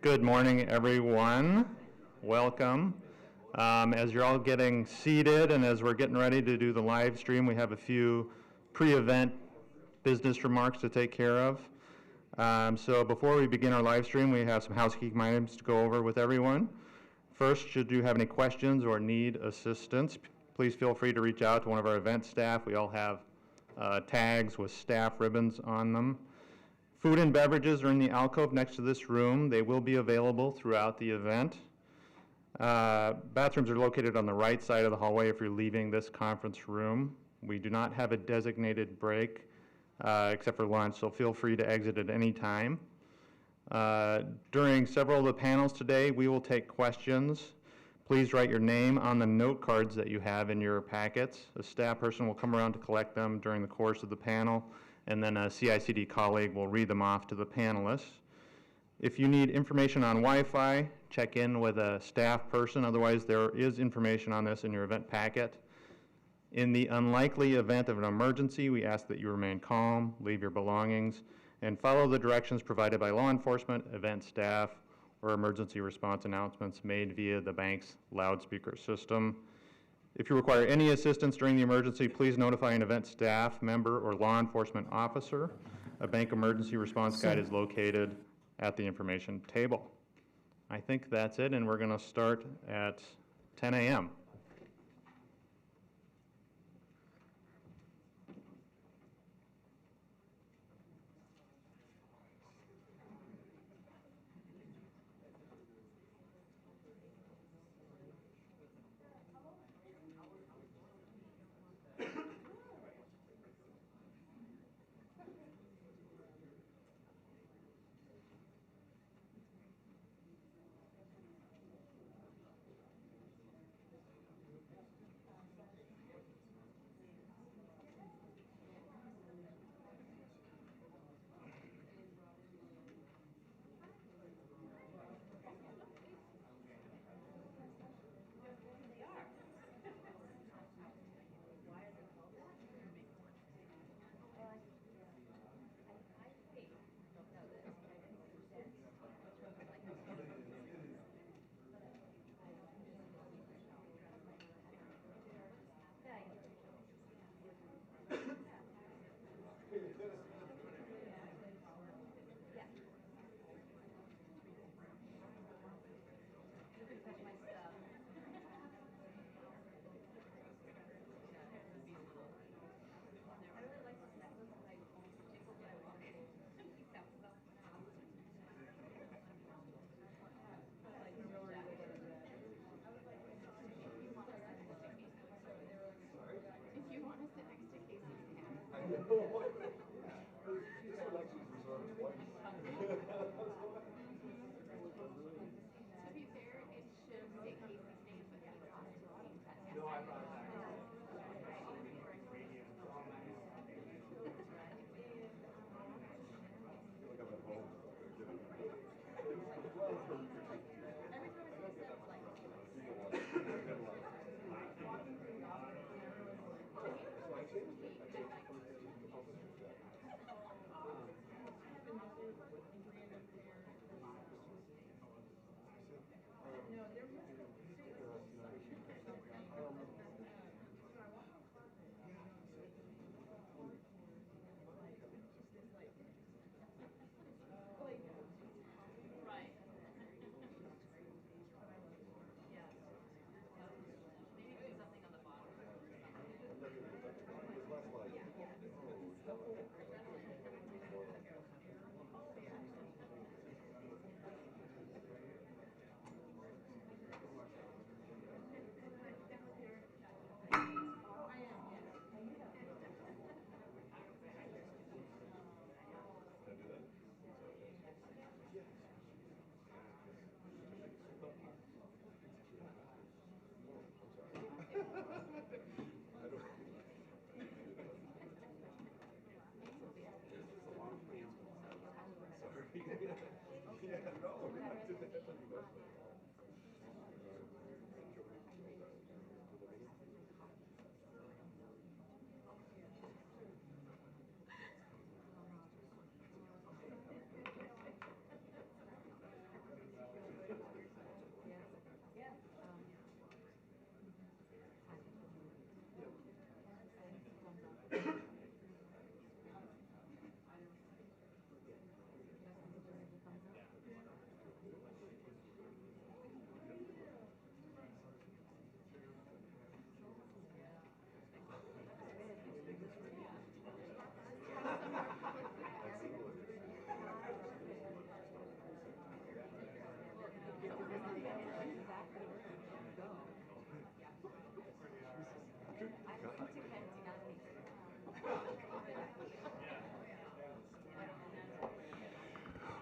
Good morning, everyone. Welcome. As you're all getting seated and as we're getting ready to do the live stream, we have a few pre-event business remarks to take care of. So before we begin our live stream, we have some housekeeping items to go over with everyone. First, should you have any questions or need assistance, please feel free to reach out to one of our event staff. We all have tags with staff ribbons on them. Food and beverages are in the alcove next to this room. They will be available throughout the event. Bathrooms are located on the right side of the hallway if you're leaving this conference room. We do not have a designated break except for lunch, so feel free to exit at any time. During several of the panels today, we will take questions. Please write your name on the note cards that you have in your packets. A staff person will come around to collect them during the course of the panel, and then a CICD colleague will read them off to the panelists. If you need information on Wi-Fi, check in with a staff person. Otherwise, there is information on this in your event packet. In the unlikely event of an emergency, we ask that you remain calm, leave your belongings, and follow the directions provided by law enforcement, event staff, or emergency response announcements made via the bank's loudspeaker system. If you require any assistance during the emergency, please notify an event staff member or law enforcement officer. A bank emergency response guide is located at the information table. I think that's it, and we're going to start at 10 a.m.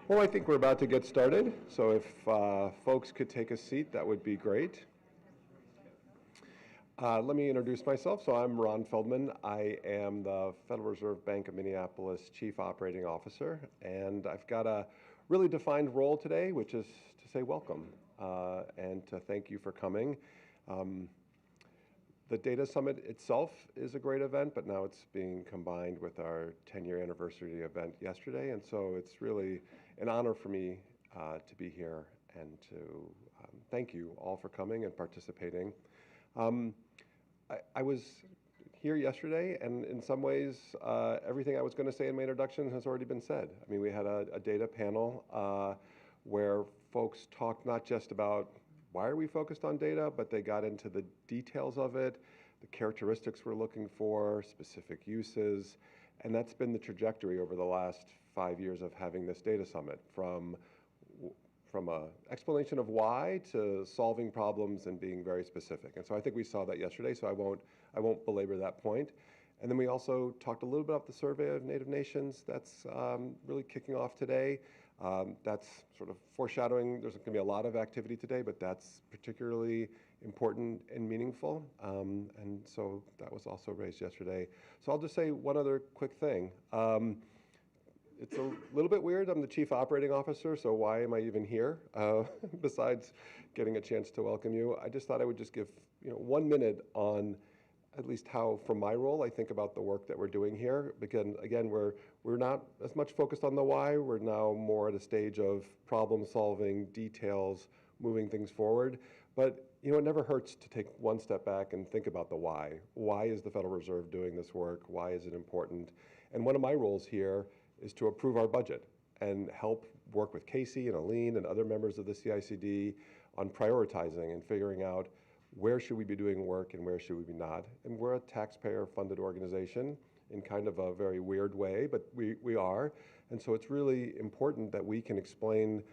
Well, I think we're about to get started, so if folks could take a seat, that would be great. Let me introduce myself. So I'm Ron Feldman. I am the Federal Reserve Bank of Minneapolis Chief Operating Officer, and I've got a really defined role today, which is to say welcome and to thank you for coming. The Data Summit itself is a great event, but now it's being combined with our 10-year anniversary event yesterday, and so it's really an honor for me to be here and to thank you all for coming and participating. I was here yesterday, and in some ways, everything I was going to say in my introduction has already been said. I mean, we had a data panel where folks talked not just about why are we focused on data, but they got into the details of it, the characteristics we're looking for, specific uses, and that's been the trajectory over the last 5 years of having this data summit, from an explanation of why to solving problems and being very specific. And so I think we saw that yesterday, so I won't belabor that point. And then we also talked a little bit about the survey of Native nations that's really kicking off today. That's sort of foreshadowing, there's going to be a lot of activity today, but that's particularly important and meaningful. And so that was also raised yesterday. So I'll just say one other quick thing. It's a little bit weird. I'm the Chief Operating Officer, so why am I even here? Besides getting a chance to welcome you, I just thought I would just give 1 minute on at least how, from my role, I think about the work that we're doing here. Because again, we're not as much focused on the why. We're now more at a stage of problem solving, details, moving things forward. But it never hurts to take one step back and think about the why. Why is the Federal Reserve doing this work? Why is it important? And one of my roles here is to approve our budget and help work with Casey and Aline and other members of the CICD on prioritizing and figuring out where should we be doing work and where should we be not. And we're a taxpayer-funded organization in kind of a very weird way, but we are. And so it's really important that we can explain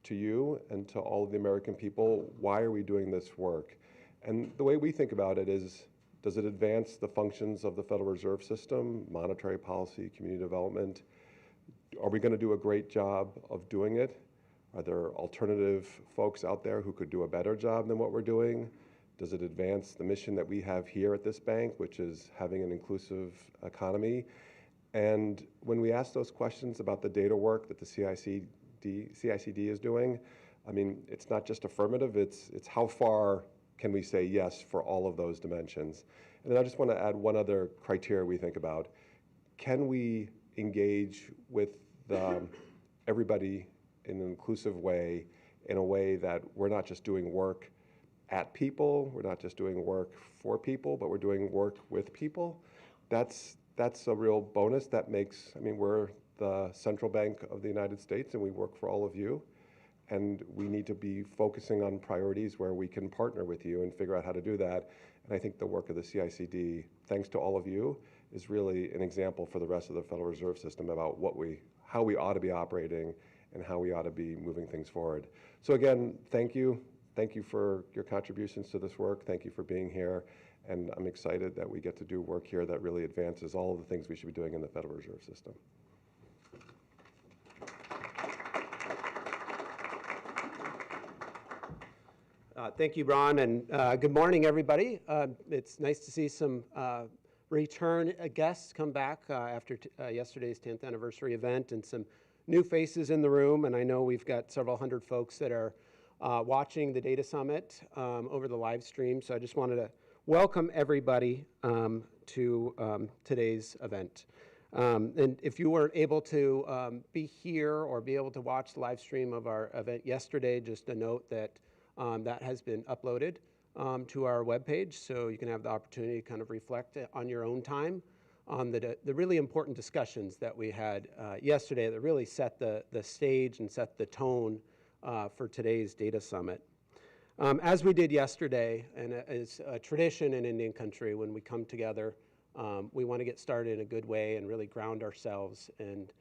to you and to all of the American people, why are we doing this work? And the way we think about it is, does it advance the functions of the Federal Reserve System, monetary policy, community development? Are we going to do a great job of doing it? Are there alternative folks out there who could do a better job than what we're doing? Does it advance the mission that we have here at this bank, which is having an inclusive economy? And when we ask those questions about the data work that the CICD is doing, I mean, it's not just affirmative, it's how far can we say yes for all of those dimensions? And then I just want to add one other criteria we think about. Can we engage with everybody in an inclusive way, in a way that we're not just doing work at people, we're not just doing work for people, but we're doing work with people? That's a real bonus. That makes, I mean, we're the central bank of the United States and we work for all of you. And we need to be focusing on priorities where we can partner with you and figure out how to do that. And I think the work of the CICD, thanks to all of you, is really an example for the rest of the Federal Reserve System about how we ought to be operating and how we ought to be moving things forward. So again, thank you. Thank you for your contributions to this work. Thank you for being here. And I'm excited that we get to do work here that really advances all of the things we should be doing in the Federal Reserve System. Thank you, Ron, and good morning, everybody. It's nice to see some return guests come back after yesterday's 10th anniversary event, and some new faces in the room. And I know we've got several hundred folks that are watching the Data Summit over the live stream. So I just wanted to welcome everybody to today's event. And if you weren't able to be here or be able to watch the live stream of our event yesterday, just a note that that has been uploaded to our webpage, so you can have the opportunity to kind of reflect on your own time on the really important discussions that we had yesterday that really set the stage and set the tone for today's Data Summit. As we did yesterday, and as a tradition in Indian country, when we come together, we want to get started in a good way and really ground ourselves and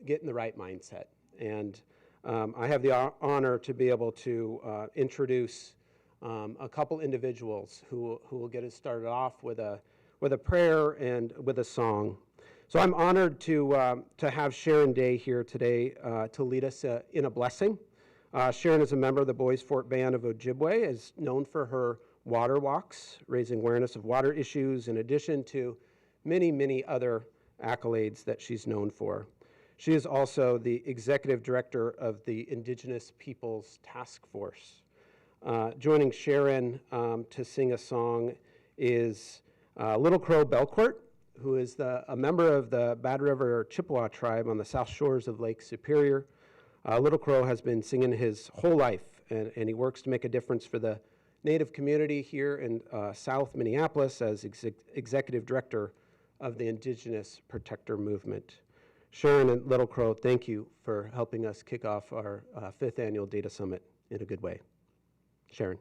get in the right mindset. And I have the honor to be able to introduce a couple individuals who will get us started off with a prayer and with a song. So I'm honored to have Sharon Day here today to lead us in a blessing. Sharon is a member of the Boys Fort Band of Ojibwe, is known for her water walks, raising awareness of water issues, in addition to many, many other accolades that she's known for. She is also the executive director of the Indigenous Peoples Task Force. Joining Sharon to sing a song is Little Crow Belcourt, who is a member of the Bad River Chippewa tribe on the south shores of Lake Superior. Little Crow has been singing his whole life, and he works to make a difference for the Native community here in South Minneapolis as executive director of the Indigenous Protector Movement. Sharon and Little Crow, thank you for helping us kick off our 5th annual Data Summit in a good way. Sharon.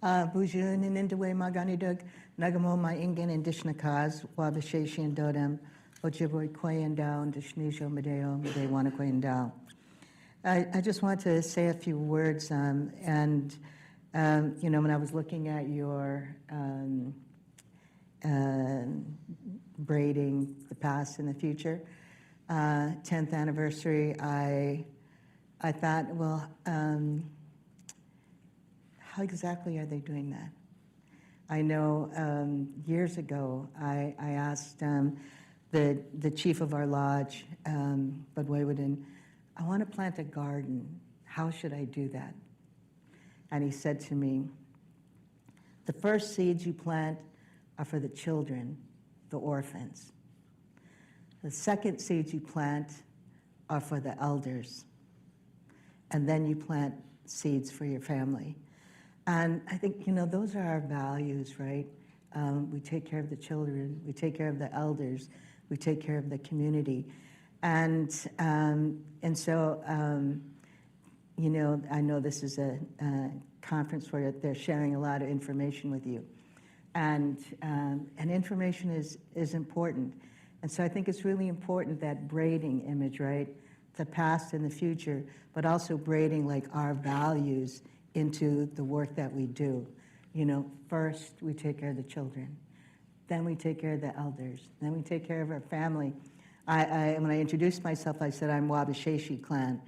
Buju Ninindwe Maganidug, Nagamo my Ingen and Dishnakaz, Wabashashi and Dodem, Ojibwe Kwayan down, Dishnisho Medeo, Mede Wanakwayan down. I just want to say a few words, and you know, when I was looking at your braiding the past and the future, 10th anniversary, I thought, well, how exactly are they doing that? I know years ago, I asked the chief of our lodge, Bud Waywoodin, I want to plant a garden. How should I do that? And he said to me, the first seeds you plant are for the children, the orphans. The second seeds you plant are for the elders. And then you plant seeds for your family. And I think, you know, those are our values, right? We take care of the children, we take care of the elders, we take care of the community. And so, you know, I know this is a conference where they're sharing a lot of information with you. And information is important. And so I think it's really important, that braiding image, right? The past and the future, but also braiding like our values into the work that we do. You know, first we take care of the children, then we take care of the elders, then we take care of our family. When I introduced myself, I said I'm Wabashashi clan.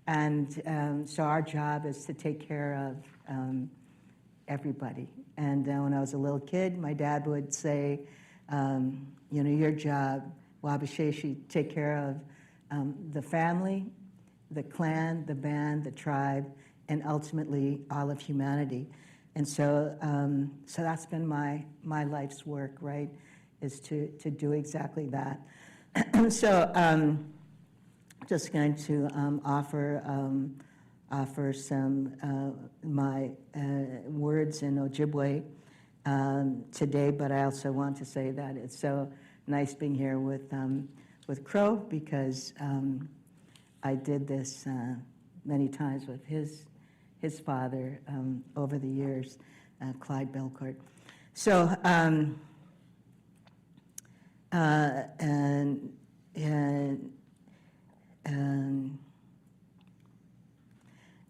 And so our job is to take care of everybody. And when I was a little kid, my dad would say, you know, your job, Wabashashi, take care of the family, the clan, the band, the tribe, and ultimately all of humanity. And so, so that's been my life's work, right, is to do exactly that. So just going to offer some my words in Ojibwe today, but I also want to say that it's so nice being here with Crow, because I did this many times with his father over the years, Clyde Belcourt. So,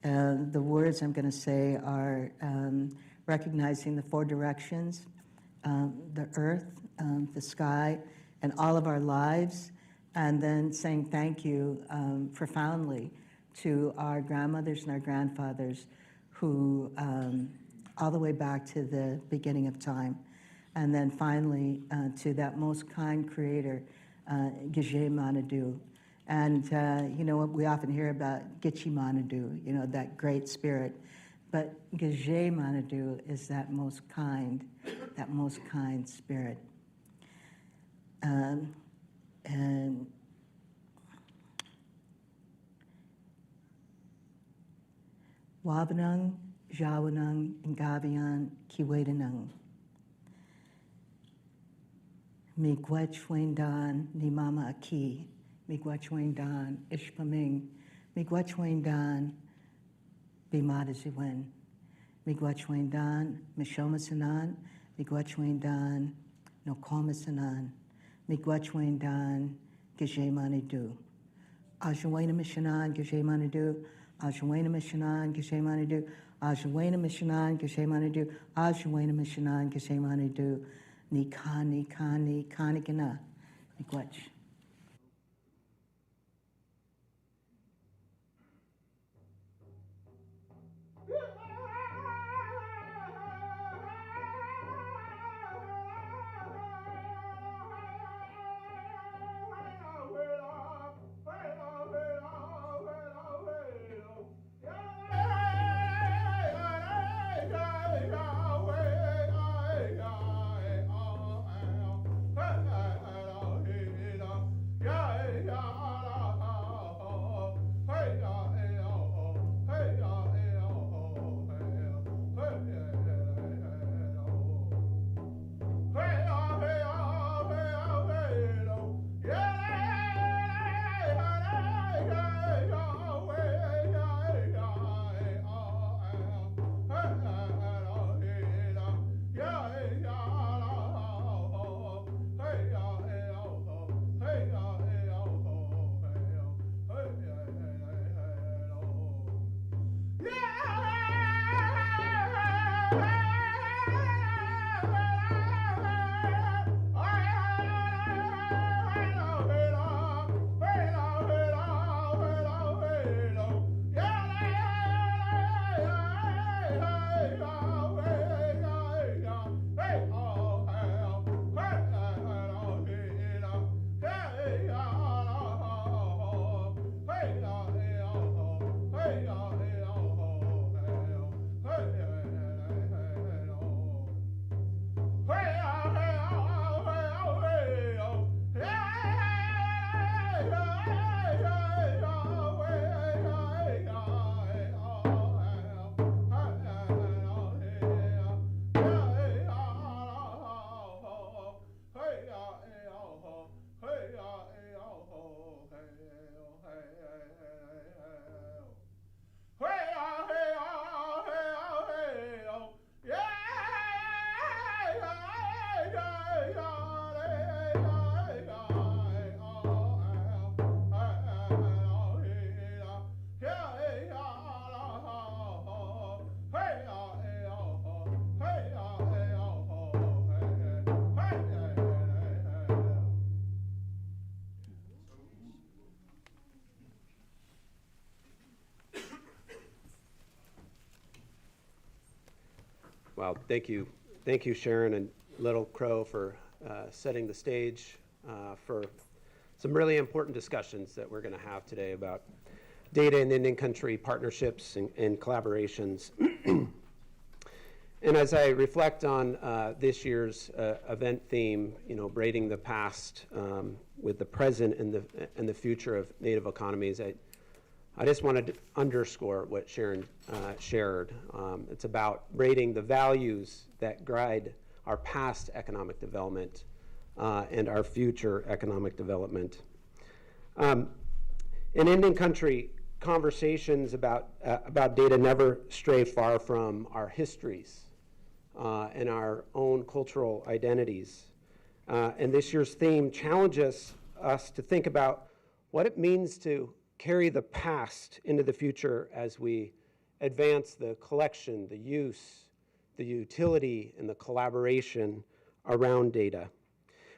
the words I'm going to say are recognizing the 4 directions, the earth, the sky, and all of our lives, and then saying thank you profoundly to our grandmothers and our grandfathers who, all the way back to the beginning of time. And then finally, to that most kind creator, Gije Manadu. And, you know, we often hear about Gitchi Manadu, you know, that great spirit. But Gije Manadu is that most kind spirit. And Wabanung, Jawanung, Ngavian, Kiwedanung. Miigwechwendan, Nimama Aki, Miigwechwendan, Ishpaming, Miigwechwendan, Bimadaziwen, Miigwechwendan, Mishomasanan, Miigwechwendan, Nokomasanan, Miigwechwendan, Gije Manadu. Ajuwena Mishanan, Gije Manadu, Ajuwena Mishanan, Gije Manadu, Ajuwena Mishanan, Gije Manadu, Ajuwena Mishanan, Gije Manadu, ni ka, ni ka, ni ka, ni kana, ni gwach. Well, thank you, Sharon and Little Crow, for setting the stage for some really important discussions that we're going to have today about data and Indian country partnerships and collaborations. And as I reflect on this year's event theme, braiding the past with the present and the future of Native economies, I just wanted to underscore what Sharon shared. It's about braiding the values that guide our past economic development and our future economic development. In Indian country, conversations about data never stray far from our histories and our own cultural identities. And this year's theme challenges us to think about what it means to carry the past into the future as we advance the collection, the use, the utility, and the collaboration around data.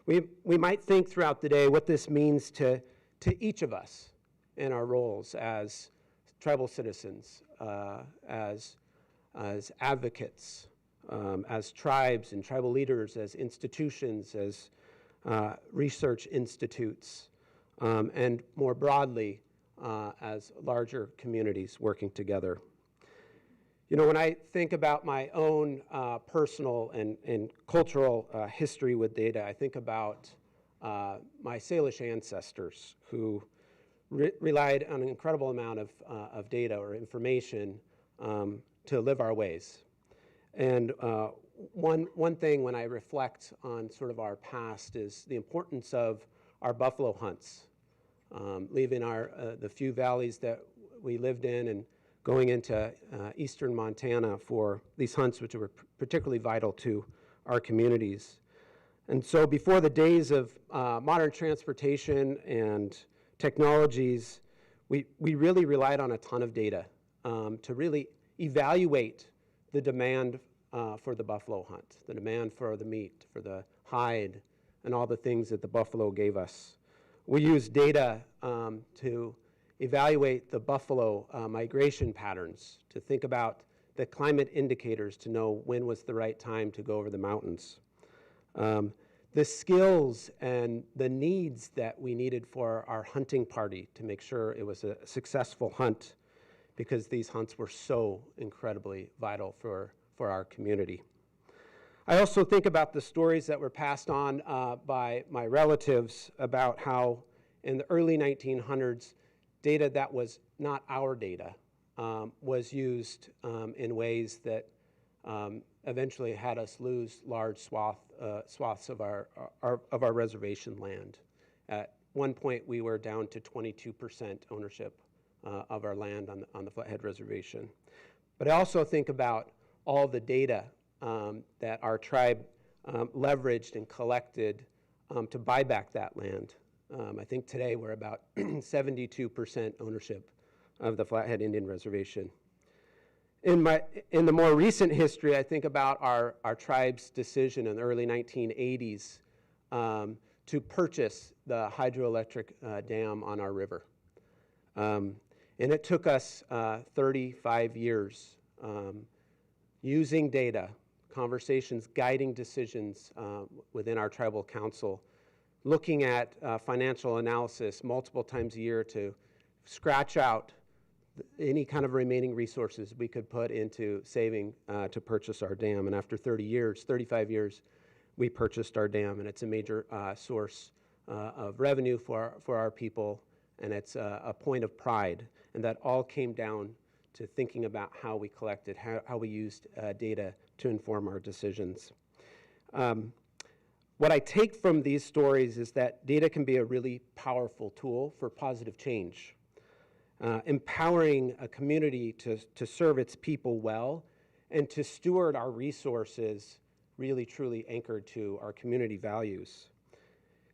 We might think throughout the day what this means to each of us in our roles as tribal citizens, as advocates, as tribes and tribal leaders, as institutions, as research institutes, and more broadly, as larger communities working together. When I think about my own personal and cultural history with data, I think about my Salish ancestors who relied on an incredible amount of data or information to live our ways. And one thing when I reflect on sort of our past is the importance of our buffalo hunts. Leaving the few valleys that we lived in and going into eastern Montana for these hunts, which were particularly vital to our communities. And so before the days of modern transportation and technologies, we really relied on a ton of data to really evaluate the demand for the buffalo hunt, the demand for the meat, for the hide, and all the things that the buffalo gave us. We use data to evaluate the buffalo migration patterns, to think about the climate indicators to know when was the right time to go over the mountains. The skills and the needs that we needed for our hunting party to make sure it was a successful hunt, because these hunts were so incredibly vital for our community. I also think about the stories that were passed on by my relatives about how in the early 1900s, data that was not our data was used in ways that eventually had us lose large swaths of our reservation land. At one point, we were down to 22% ownership of our land on the Flathead Reservation. But I also think about all the data that our tribe leveraged and collected to buy back that land. I think today we're about 72% ownership of the Flathead Indian Reservation. In the more recent history, I think about our tribe's decision in the early 1980s to purchase the hydroelectric dam on our river. And it took us 35 years using data, conversations, guiding decisions within our tribal council, looking at financial analysis multiple times a year to scratch out any kind of remaining resources we could put into saving to purchase our dam. And after 35 years, we purchased our dam, and it's a major source of revenue for our people, and it's a point of pride. And that all came down to thinking about how we collected, how we used data to inform our decisions. What I take from these stories is that data can be a really powerful tool for positive change. Empowering a community to serve its people well and to steward our resources really truly anchored to our community values.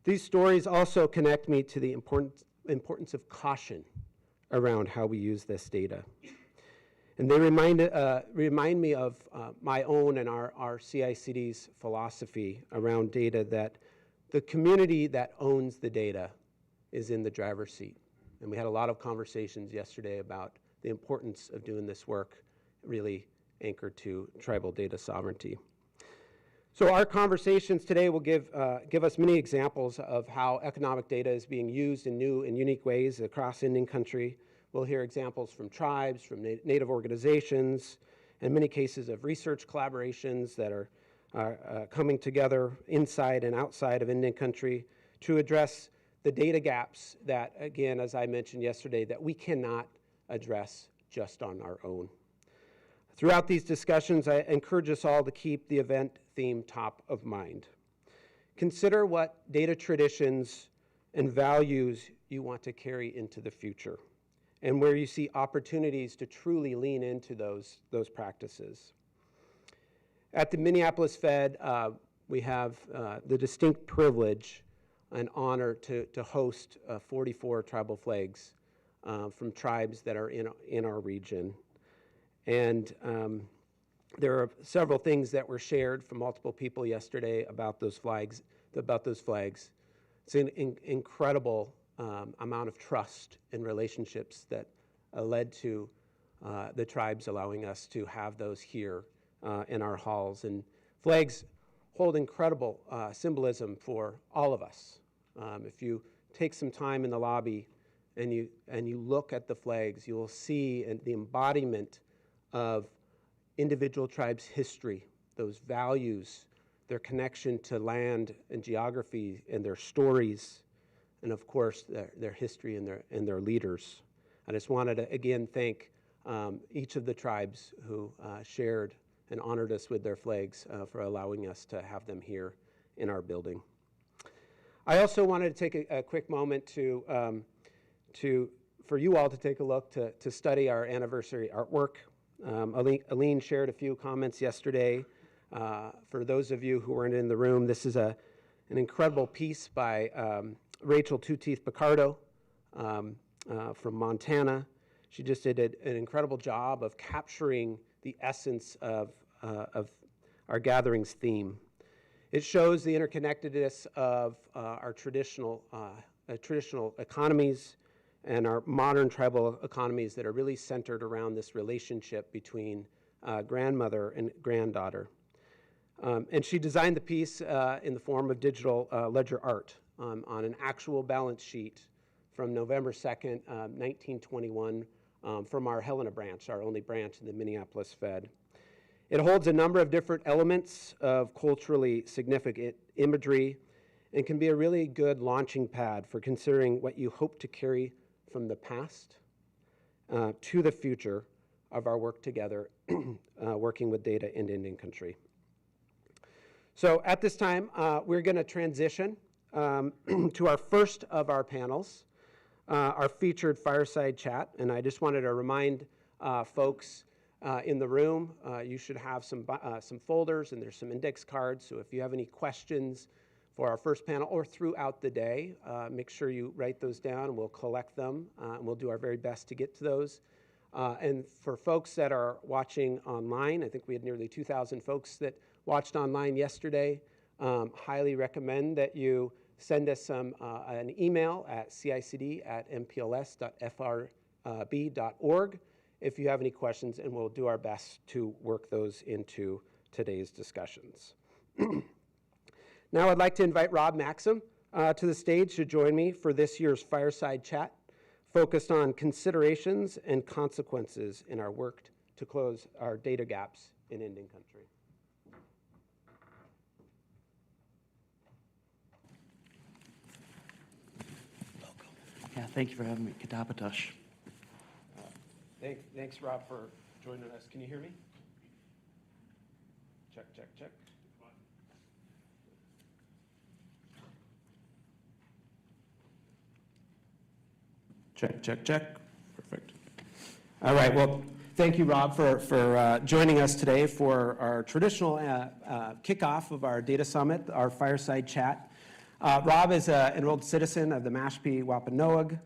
These stories also connect me to the importance of caution around how we use this data. And they remind me of my own and our CICD's philosophy around data, that the community that owns the data is in the driver's seat. And we had a lot of conversations yesterday about the importance of doing this work really anchored to tribal data sovereignty. So our conversations today will give us many examples of how economic data is being used in new and unique ways across Indian country. We'll hear examples from tribes, from Native organizations, and many cases of research collaborations that are coming together inside and outside of Indian country to address the data gaps that, again, as I mentioned yesterday, that we cannot address just on our own. Throughout these discussions, I encourage us all to keep the event theme top of mind. Consider what data traditions and values you want to carry into the future, and where you see opportunities to truly lean into those practices. At the Minneapolis Fed, we have the distinct privilege and honor to host 44 tribal flags from tribes that are in our region. And there are several things that were shared from multiple people yesterday about those flags. It's an incredible amount of trust and relationships that led to the tribes allowing us to have those here in our halls. And flags hold incredible symbolism for all of us. If you take some time in the lobby and you look at the flags, you will see the embodiment of individual tribes' history, those values, their connection to land and geography and their stories, and of course their history and their leaders. I just wanted to again thank each of the tribes who shared and honored us with their flags for allowing us to have them here in our building. I also wanted to take a quick moment for you all to take a look to study our anniversary artwork. Aline shared a few comments yesterday. For those of you who weren't in the room, this is an incredible piece by Rachel Two-Teeth Picardo from Montana. She just did an incredible job of capturing the essence of our gatherings theme. It shows the interconnectedness of our traditional economies and our modern tribal economies that are really centered around this relationship between grandmother and granddaughter. And she designed the piece in the form of digital ledger art on an actual balance sheet from November 2nd, 1921, from our Helena branch, our only branch in the Minneapolis Fed. It holds a number of different elements of culturally significant imagery and can be a really good launching pad for considering what you hope to carry from the past to the future of our work together, working with data in Indian country. So at this time, we're going to transition to our first of our panels, our featured fireside chat. And I just wanted to remind folks in the room, you should have some folders and there's some index cards. So if you have any questions for our first panel or throughout the day, make sure you write those down and we'll collect them and we'll do our very best to get to those. And for folks that are watching online, I think we had nearly 2,000 folks that watched online yesterday. Highly recommend that you send us an email at cicd@mpls.frb.org if you have any questions, and we'll do our best to work those into today's discussions. Now I'd like to invite Rob Maxim to the stage to join me for this year's fireside chat, focused on considerations and consequences in our work to close our data gaps in Indian country. Yeah, thank you for having me, Katapatosh. Thanks, Rob, for joining us. Can you hear me? Check, check, check. Check, check, check. Perfect. All right, well, thank you, Rob, for joining us today for our traditional kickoff of our data summit, our fireside chat. Rob is an enrolled citizen of the Mashpee Wampanoag.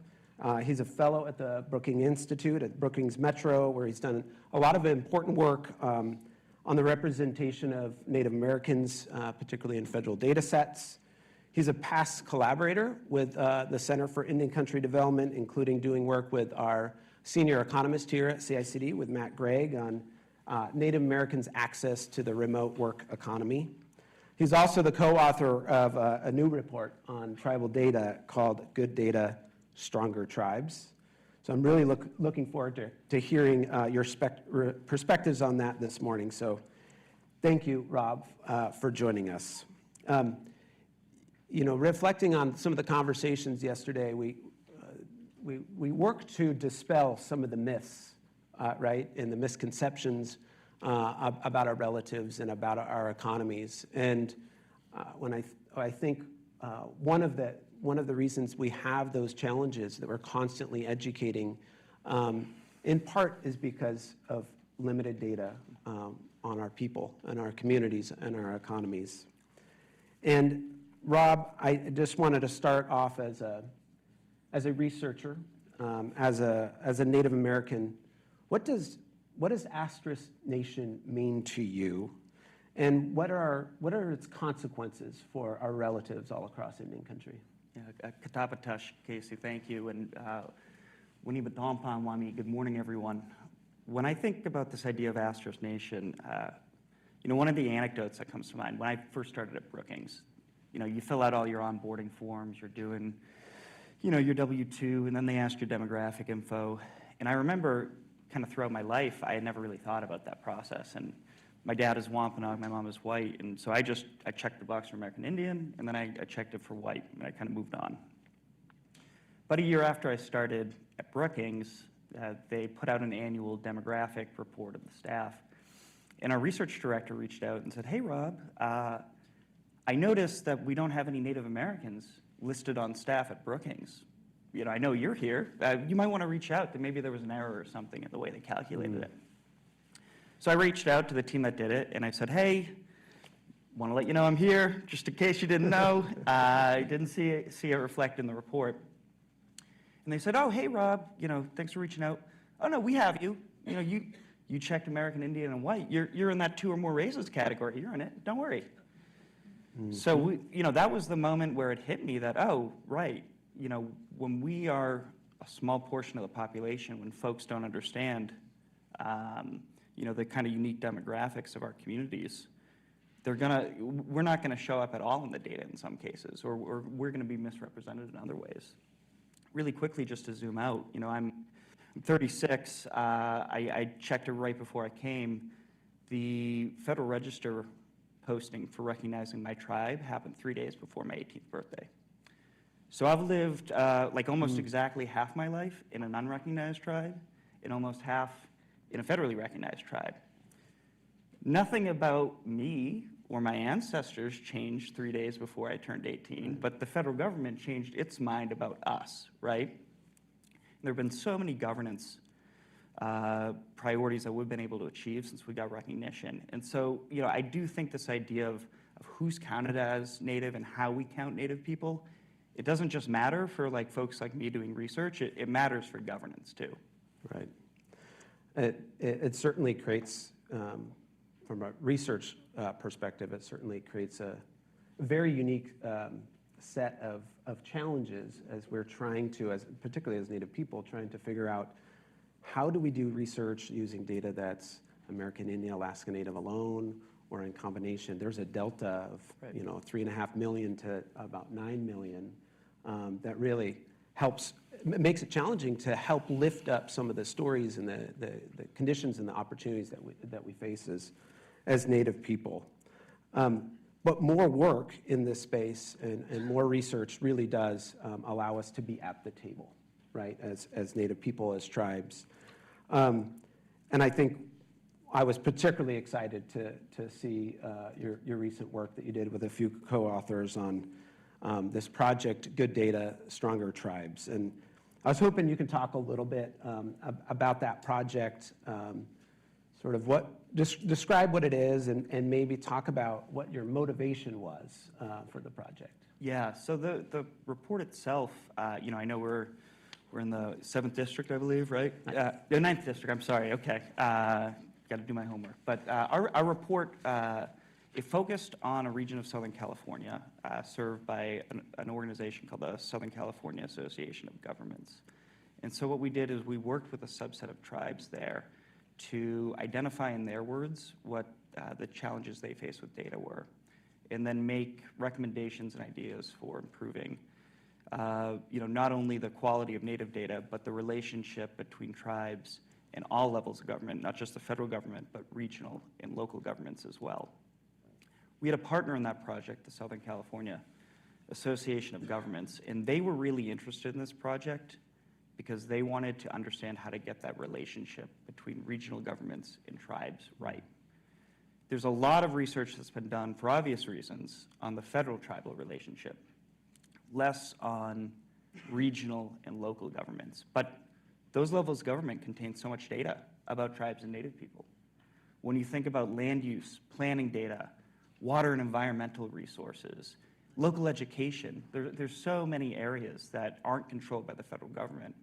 He's a fellow at the Brookings Institute at Brookings Metro, where he's done a lot of important work on the representation of Native Americans, particularly in federal data sets. He's a past collaborator with the Center for Indian Country Development, including doing work with our senior economist here at CICD, with Matt Gregg, on Native Americans' access to the remote work economy. He's also the co-author of a new report on tribal data called Good Data, Stronger Tribes. So I'm really looking forward to hearing your perspectives on that this morning. So thank you, Rob, for joining us. Reflecting on some of the conversations yesterday, we worked to dispel some of the myths, right, and the misconceptions about our relatives and about our economies. And when I think one of the reasons we have those challenges that we're constantly educating, in part, is because of limited data on our people and our communities and our economies. And Rob, I just wanted to start off as a researcher, as a Native American. What does Astris Nation mean to you, and what are its consequences for our relatives all across Indian country? Yeah, Katapatosh, Casey, thank you. And Wani-Batompan Wami, good morning, everyone. When I think about this idea of Astris Nation, one of the anecdotes that comes to mind, when I first started at Brookings, you fill out all your onboarding forms, you're doing, your W-2, and then they ask your demographic info. And I remember kind of throughout my life, I had never really thought about that process. And my dad is Wampanoag, my mom is white, and so I checked the box for American Indian, and then I checked it for white, and I kind of moved on. About a year after I started at Brookings, they put out an annual demographic report of the staff, and our research director reached out and said, "Hey, Rob, I noticed that we don't have any Native Americans listed on staff at Brookings. I know you're here. You might want to reach out, that maybe there was an error or something in the way they calculated it." So I reached out to the team that did it, and I said, "Hey, want to let you know I'm here, just in case you didn't know. I didn't see it reflect in the report." And they said, "Oh, hey, Rob, thanks for reaching out. Oh, no, we have you. You checked American Indian and white, you're in that 2 or more races category. You're in it. Don't worry. So that was the moment where it hit me that, oh, right, when we are a small portion of the population, when folks don't understand, the kind of unique demographics of our communities, we're not gonna show up at all in the data in some cases, or we're gonna be misrepresented in other ways. Really quickly, just to zoom out, I'm 36. I checked it right before I came. The Federal Register posting for recognizing my tribe happened 3 days before my 18th birthday. So I've lived almost exactly half my life in an unrecognized tribe and almost half in a federally recognized tribe. Nothing about me or my ancestors changed 3 days before I turned 18, but the federal government changed its mind about us, right? There have been so many governance priorities that we've been able to achieve since we got recognition. And so, I do think this idea of who's counted as Native and how we count Native people, it doesn't just matter for folks like me doing research, it matters for governance too. Right. It certainly creates, from a research perspective, it certainly creates a very unique set of challenges as we're trying to, particularly as Native people, trying to figure out how do we do research using data that's American Indian, Alaska Native alone, or in combination. There's a delta of 3.5 million to about 9 million that really makes it challenging to help lift up some of the stories and the conditions and the opportunities that we face as Native people. But more work in this space and more research really does allow us to be at the table, right, as Native people, as tribes. And I think I was particularly excited to see your recent work that you did with a few co-authors on this project, Good Data, Stronger Tribes. And I was hoping you could talk a little bit about that project, sort of describe what it is, and maybe talk about what your motivation was for the project. Yeah, so the report itself, I know we're in the 7th district, I believe, right? The 9th district, I'm sorry, okay. Got to do my homework. But our report, it focused on a region of Southern California served by an organization called the Southern California Association of Governments. And so what we did is we worked with a subset of tribes there to identify in their words what the challenges they face with data were, and then make recommendations and ideas for improving not only the quality of Native data, but the relationship between tribes and all levels of government, not just the federal government, but regional and local governments as well. We had a partner in that project, the Southern California Association of Governments, and they were really interested in this project because they wanted to understand how to get that relationship between regional governments and tribes right. There's a lot of research that's been done, for obvious reasons, on the federal-tribal relationship, less on regional and local governments. But those levels of government contain so much data about tribes and Native people. When you think about land use, planning data, water and environmental resources, local education, there's so many areas that aren't controlled by the federal government,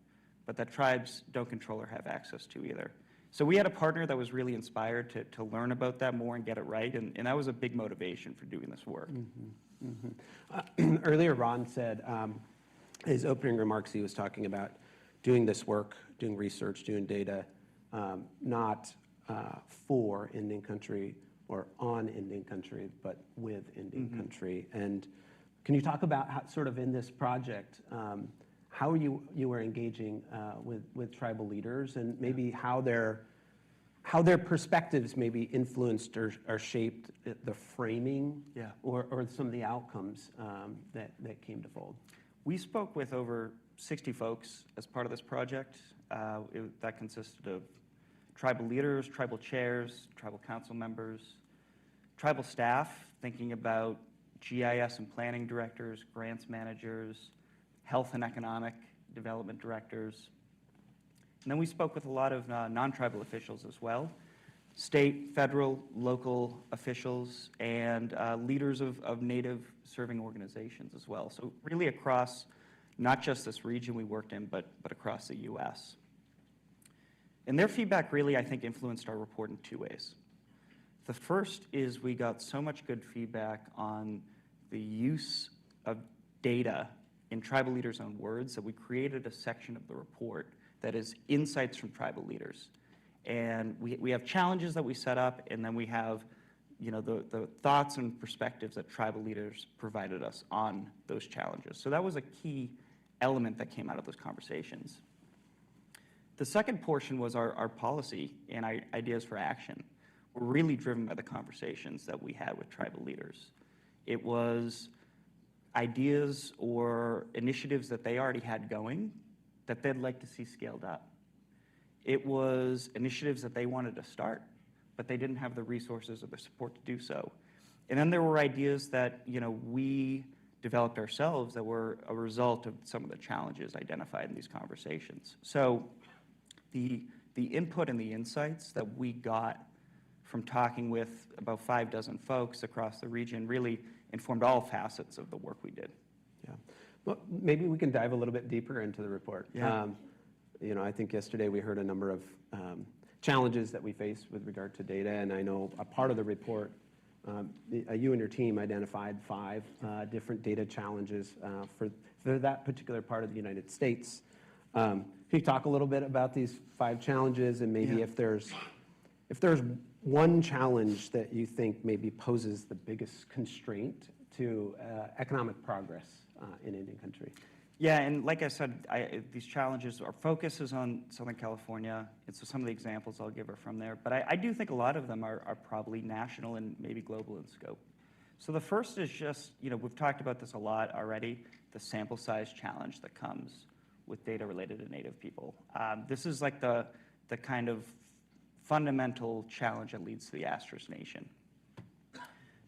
but that tribes don't control or have access to either. So we had a partner that was really inspired to learn about that more and get it right, and that was a big motivation for doing this work. Earlier, Ron said, his opening remarks, he was talking about doing this work, doing research, doing data, not for Indian country or on Indian country, but with Indian country. And can you talk about how, sort of in this project, how you were engaging with tribal leaders, and maybe how their perspectives maybe influenced or shaped the framing, or some of the outcomes that came to fold? We spoke with over 60 folks as part of this project. That consisted of tribal leaders, tribal chairs, tribal council members, tribal staff, thinking about GIS and planning directors, grants managers, health and economic development directors. And then we spoke with a lot of non-tribal officials as well, state, federal, local officials, and leaders of Native serving organizations as well. So really across not just this region we worked in, but across the US. And their feedback really, I think, influenced our report in two ways. The first is we got so much good feedback on the use of data in tribal leaders' own words that we created a section of the report that is insights from tribal leaders. And we have challenges that we set up, and then we have the thoughts and perspectives that tribal leaders provided us on those challenges. So that was a key element that came out of those conversations. The second portion was our policy and our ideas for action were really driven by the conversations that we had with tribal leaders. It was ideas or initiatives that they already had going that they'd like to see scaled up. It was initiatives that they wanted to start, but they didn't have the resources or the support to do so. And then there were ideas that we developed ourselves that were a result of some of the challenges identified in these conversations. So the input and the insights that we got from talking with about 6 folks across the region really informed all facets of the work we did. Yeah. Well, maybe we can dive a little bit deeper into the report. Yeah. I think yesterday we heard a number of challenges that we face with regard to data, and I know a part of the report, you and your team identified 5 different data challenges for that particular part of the United States. Can you talk a little bit about these 5 challenges and maybe if there's one challenge that you think maybe poses the biggest constraint to economic progress in Indian country? Yeah, and like I said, these challenges, our focus is on Southern California, and so some of the examples I'll give are from there. But I do think a lot of them are probably national and maybe global in scope. So the first is just, we've talked about this a lot already, the sample size challenge that comes with data related to Native people. This is like the kind of fundamental challenge that leads to the Astros Nation.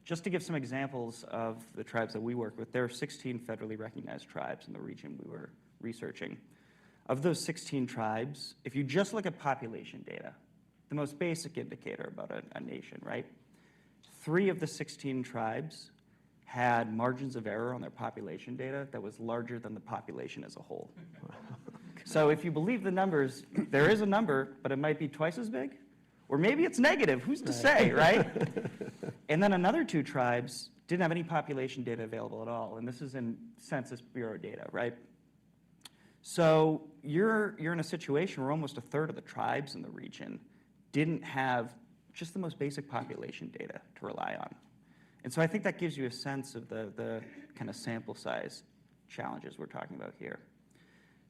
Just to give some examples of the tribes that we work with, there are 16 federally recognized tribes in the region we were researching. Of those 16 tribes, if you just look at population data, the most basic indicator about a nation, right? 3 of the 16 tribes had margins of error on their population data that was larger than the population as a whole. So if you believe the numbers, there is a number, but it might be twice as big, or maybe it's negative, who's to say, right? And then another 2 tribes didn't have any population data available at all, and this is in Census Bureau data, right? So you're in a situation where almost 1/3 of the tribes in the region didn't have just the most basic population data to rely on. And so I think that gives you a sense of the kind of sample size challenges we're talking about here.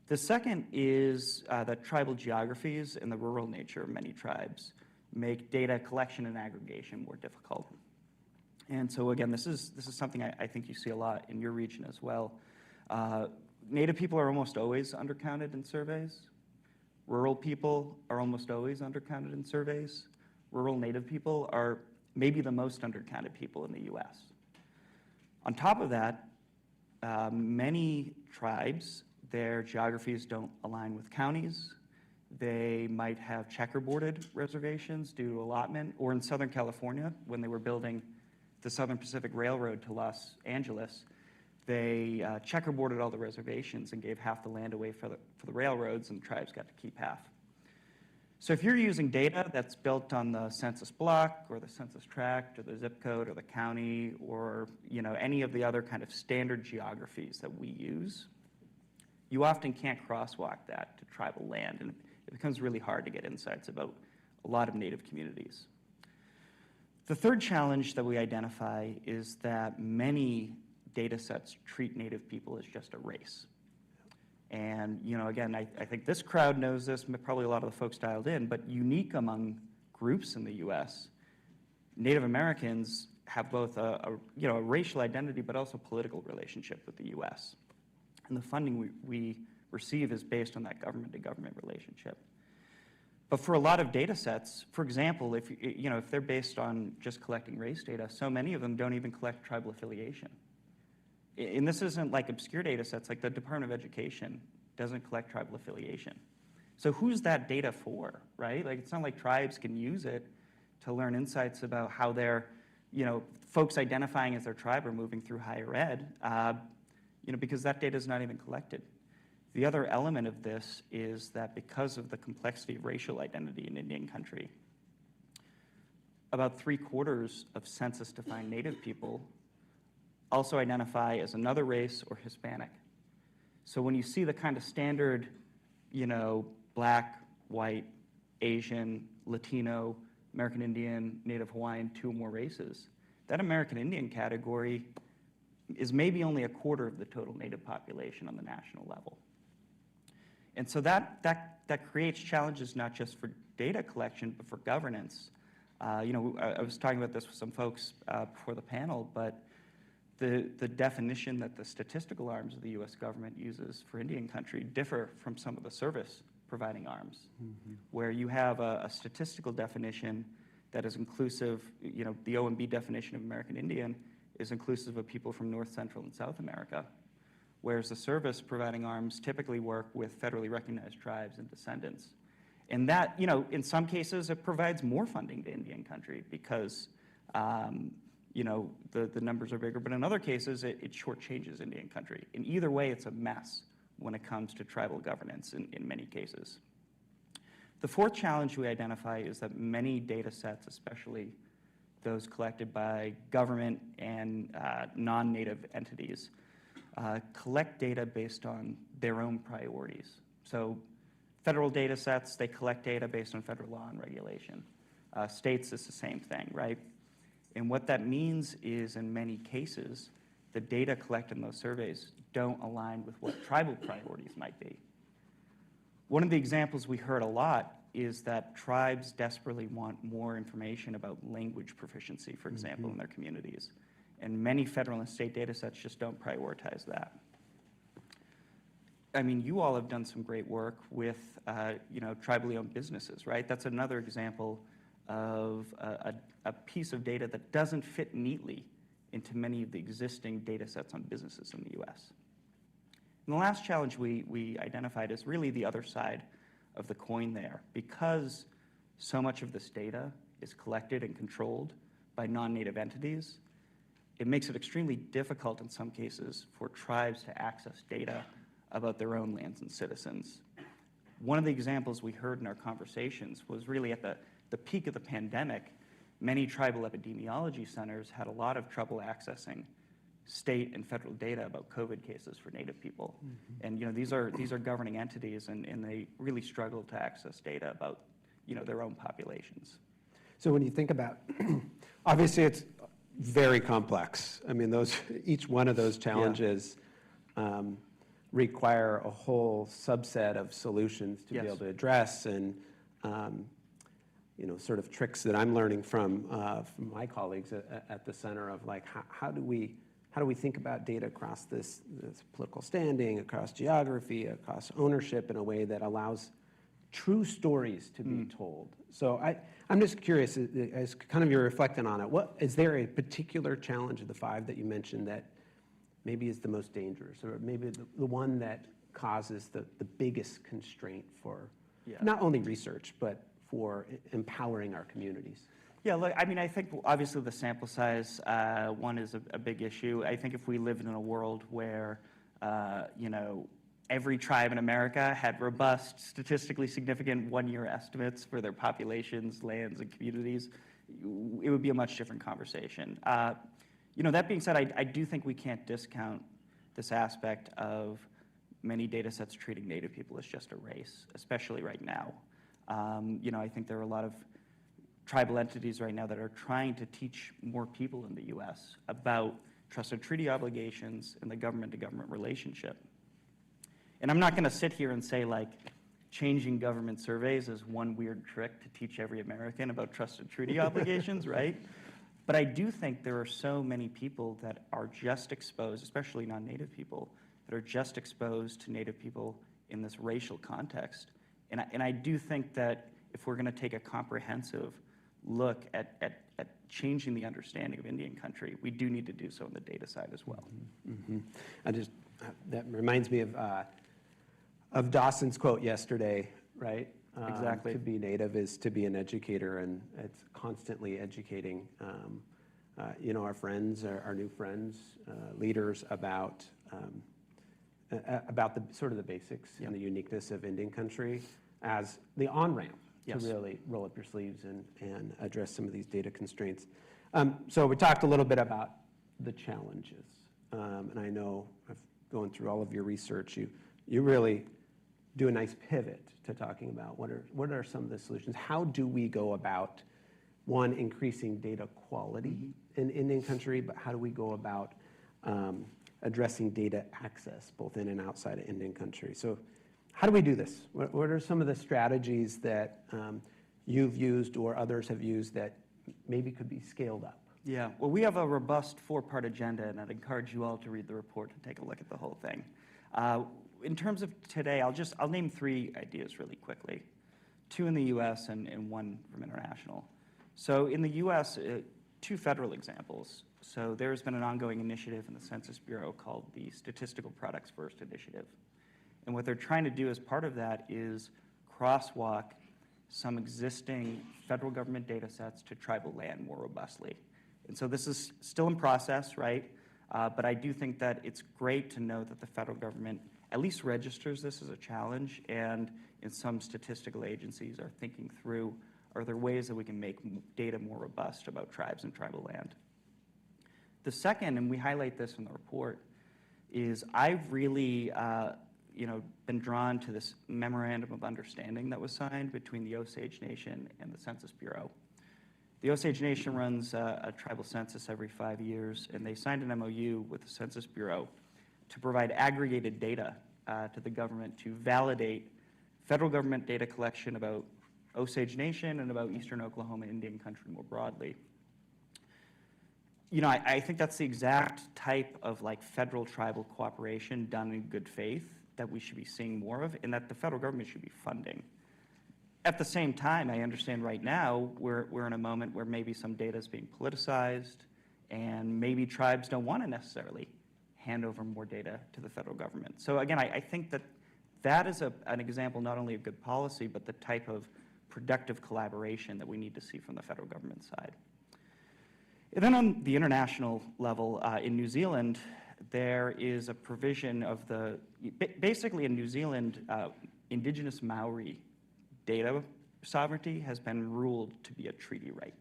The second is that tribal geographies and the rural nature of many tribes make data collection and aggregation more difficult. And so again, this is something I think you see a lot in your region as well. Native people are almost always undercounted in surveys. Rural people are almost always undercounted in surveys. Rural Native people are maybe the most undercounted people in the US. On top of that, many tribes, their geographies don't align with counties. They might have checkerboarded reservations due to allotment, or in Southern California, when they were building the Southern Pacific Railroad to Los Angeles, they checkerboarded all the reservations and gave half the land away for the railroads, and the tribes got to keep half. So if you're using data that's built on the census block or the census tract or the zip code or the county or any of the other kind of standard geographies that we use, you often can't crosswalk that to tribal land, and it becomes really hard to get insights about a lot of Native communities. The third challenge that we identify is that many data sets treat Native people as just a race. And again, I think this crowd knows this, probably a lot of the folks dialed in, but unique among groups in the US, Native Americans have both a racial identity but also political relationship with the US. And the funding we receive is based on that government-to-government relationship. But for a lot of data sets, for example, if they're based on just collecting race data, so many of them don't even collect tribal affiliation. And this isn't like obscure data sets, like the Department of Education doesn't collect tribal affiliation. So who's that data for, right? Like, it's not like tribes can use it to learn insights about how their, folks identifying as their tribe are moving through higher ed, because that data is not even collected. The other element of this is that because of the complexity of racial identity in Indian country, about 3/4 of census-defined Native people also identify as another race or Hispanic. So when you see the kind of standard, Black, white, Asian, Latino, American Indian, Native Hawaiian, 2 or more races, that American Indian category is maybe only 1/4 of the total Native population on the national level. And so that creates challenges not just for data collection, but for governance. I was talking about this with some folks before the panel, but the definition that the statistical arms of the U.S. government uses for Indian country differ from some of the service providing arms, where you have a statistical definition that is inclusive, the OMB definition of American Indian is inclusive of people from North, Central, and South America, whereas the service providing arms typically work with federally recognized tribes and descendants. And that, in some cases, it provides more funding to Indian country because, the numbers are bigger, but in other cases, it shortchanges Indian country. In either way, it's a mess when it comes to tribal governance in many cases. The fourth challenge we identify is that many data sets, especially those collected by government and non-native entities, collect data based on their own priorities. So federal data sets, they collect data based on federal law and regulation. States is the same thing, right? And what that means is, in many cases, the data collected in those surveys don't align with what tribal priorities might be. One of the examples we heard a lot is that tribes desperately want more information about language proficiency, for example, in their communities. And many federal and state data sets just don't prioritize that. I mean, you all have done some great work with, tribally owned businesses, right? That's another example of a piece of data that doesn't fit neatly into many of the existing data sets on businesses in the US. And the last challenge we identified is really the other side of the coin there. Because so much of this data is collected and controlled by non-native entities, it makes it extremely difficult in some cases for tribes to access data about their own lands and citizens. One of the examples we heard in our conversations was really at the peak of the pandemic, many tribal epidemiology centers had a lot of trouble accessing state and federal data about COVID cases for Native people. And these are governing entities, and they really struggle to access data about their own populations. So when you think about, obviously it's very complex. I mean, each one of those challenges require a whole subset of solutions to be able to address, and sort of tricks that I'm learning from my colleagues at the center of like how do we think about data across this political standing, across geography, across ownership in a way that allows true stories to be told. So I'm just curious, as kind of you're reflecting on it, is there a particular challenge of the 5 that you mentioned that maybe is the most dangerous, or maybe the one that causes the biggest constraint for not only research, but for empowering our communities? Yeah, look, I mean, I think obviously the sample size one is a big issue. I think if we lived in a world where, every tribe in America had robust, statistically significant one-year estimates for their populations, lands, and communities, it would be a much different conversation. That being said, I do think we can't discount this aspect of many data sets treating Native people as just a race, especially right now. I think there are a lot of tribal entities right now that are trying to teach more people in the US about trusted treaty obligations and the government-to-government relationship. And I'm not going to sit here and say, like, changing government surveys is one weird trick to teach every American about trusted treaty obligations, right? But I do think there are so many people that are just exposed, especially non-Native people, that are just exposed to Native people in this racial context. And I do think that if we're going to take a comprehensive look at changing the understanding of Indian country, we do need to do so on the data side as well. That reminds me of Dawson's quote yesterday, right? Exactly. To be Native is to be an educator, and it's constantly educating, our friends, our new friends, leaders about about the sort of the basics and the uniqueness of Indian country as the on-ramp to really roll up your sleeves and address some of these data constraints. So we talked a little bit about the challenges, and I know going through all of your research, you really do a nice pivot to talking about what are some of the solutions. How do we go about, one, increasing data quality in Indian country, but how do we go about addressing data access both in and outside of Indian country? So how do we do this? What are some of the strategies that you've used or others have used that maybe could be scaled up? Yeah, well, we have a robust 4-part agenda, and I'd encourage you all to read the report and take a look at the whole thing. In terms of today, I'll name 3 ideas really quickly, 2 in the US and 1 from international. So in the US, 2 federal examples. So there's been an ongoing initiative in the Census Bureau called the Statistical Products First Initiative. And what they're trying to do as part of that is crosswalk some existing federal government data sets to tribal land more robustly. And so this is still in process, right? But I do think that it's great to know that the federal government at least registers this as a challenge, and in some statistical agencies are thinking through, are there ways that we can make data more robust about tribes and tribal land? The second, and we highlight this in the report, is I've really been drawn to this memorandum of understanding that was signed between the Osage Nation and the Census Bureau. The Osage Nation runs a tribal census every 5 years, and they signed an MOU with the Census Bureau to provide aggregated data to the government to validate federal government data collection about Osage Nation and about Eastern Oklahoma Indian country more broadly. I think that's the exact type of federal tribal cooperation done in good faith that we should be seeing more of, and that the federal government should be funding. At the same time, I understand right now we're in a moment where maybe some data is being politicized, and maybe tribes don't want to necessarily hand over more data to the federal government. So again, I think that is an example not only of good policy, but the type of productive collaboration that we need to see from the federal government side. And then on the international level, in New Zealand, there is a provision of basically in New Zealand, indigenous Maori data sovereignty has been ruled to be a treaty right.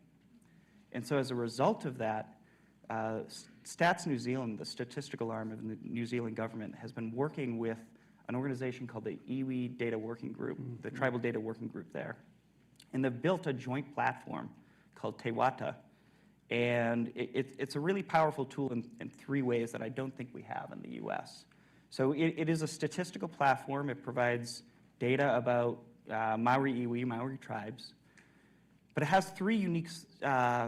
And so as a result of that, Stats New Zealand, the statistical arm of the New Zealand government, has been working with an organization called the Iwi Data Working Group, the Tribal Data Working Group there. And they've built a joint platform called Te Wata. And it's a really powerful tool in 3 ways that I don't think we have in the US. So it is a statistical platform. It provides data about Maori Iwi, Maori tribes. But it has 3 unique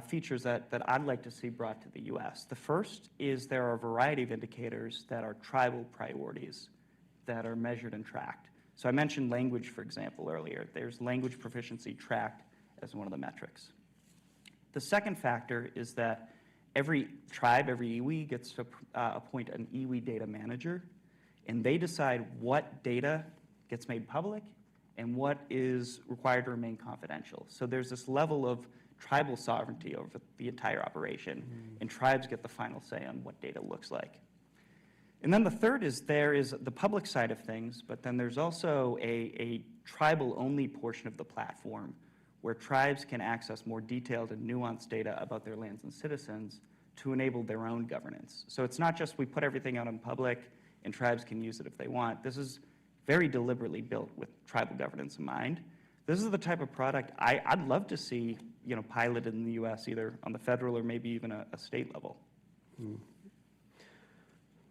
features that I'd like to see brought to the US. The first is there are a variety of indicators that are tribal priorities that are measured and tracked. So I mentioned language, for example, earlier. There's language proficiency tracked as one of the metrics. The second factor is that every tribe, every iwi, gets to appoint an iwi data manager, and they decide what data gets made public and what is required to remain confidential. So there's this level of tribal sovereignty over the entire operation, and tribes get the final say on what data looks like. And then the third is there is the public side of things, but then there's also a tribal-only portion of the platform where tribes can access more detailed and nuanced data about their lands and citizens to enable their own governance. So it's not just we put everything out in public and tribes can use it if they want. This is very deliberately built with tribal governance in mind. This is the type of product I'd love to see piloted in the US, either on the federal or maybe even a state level.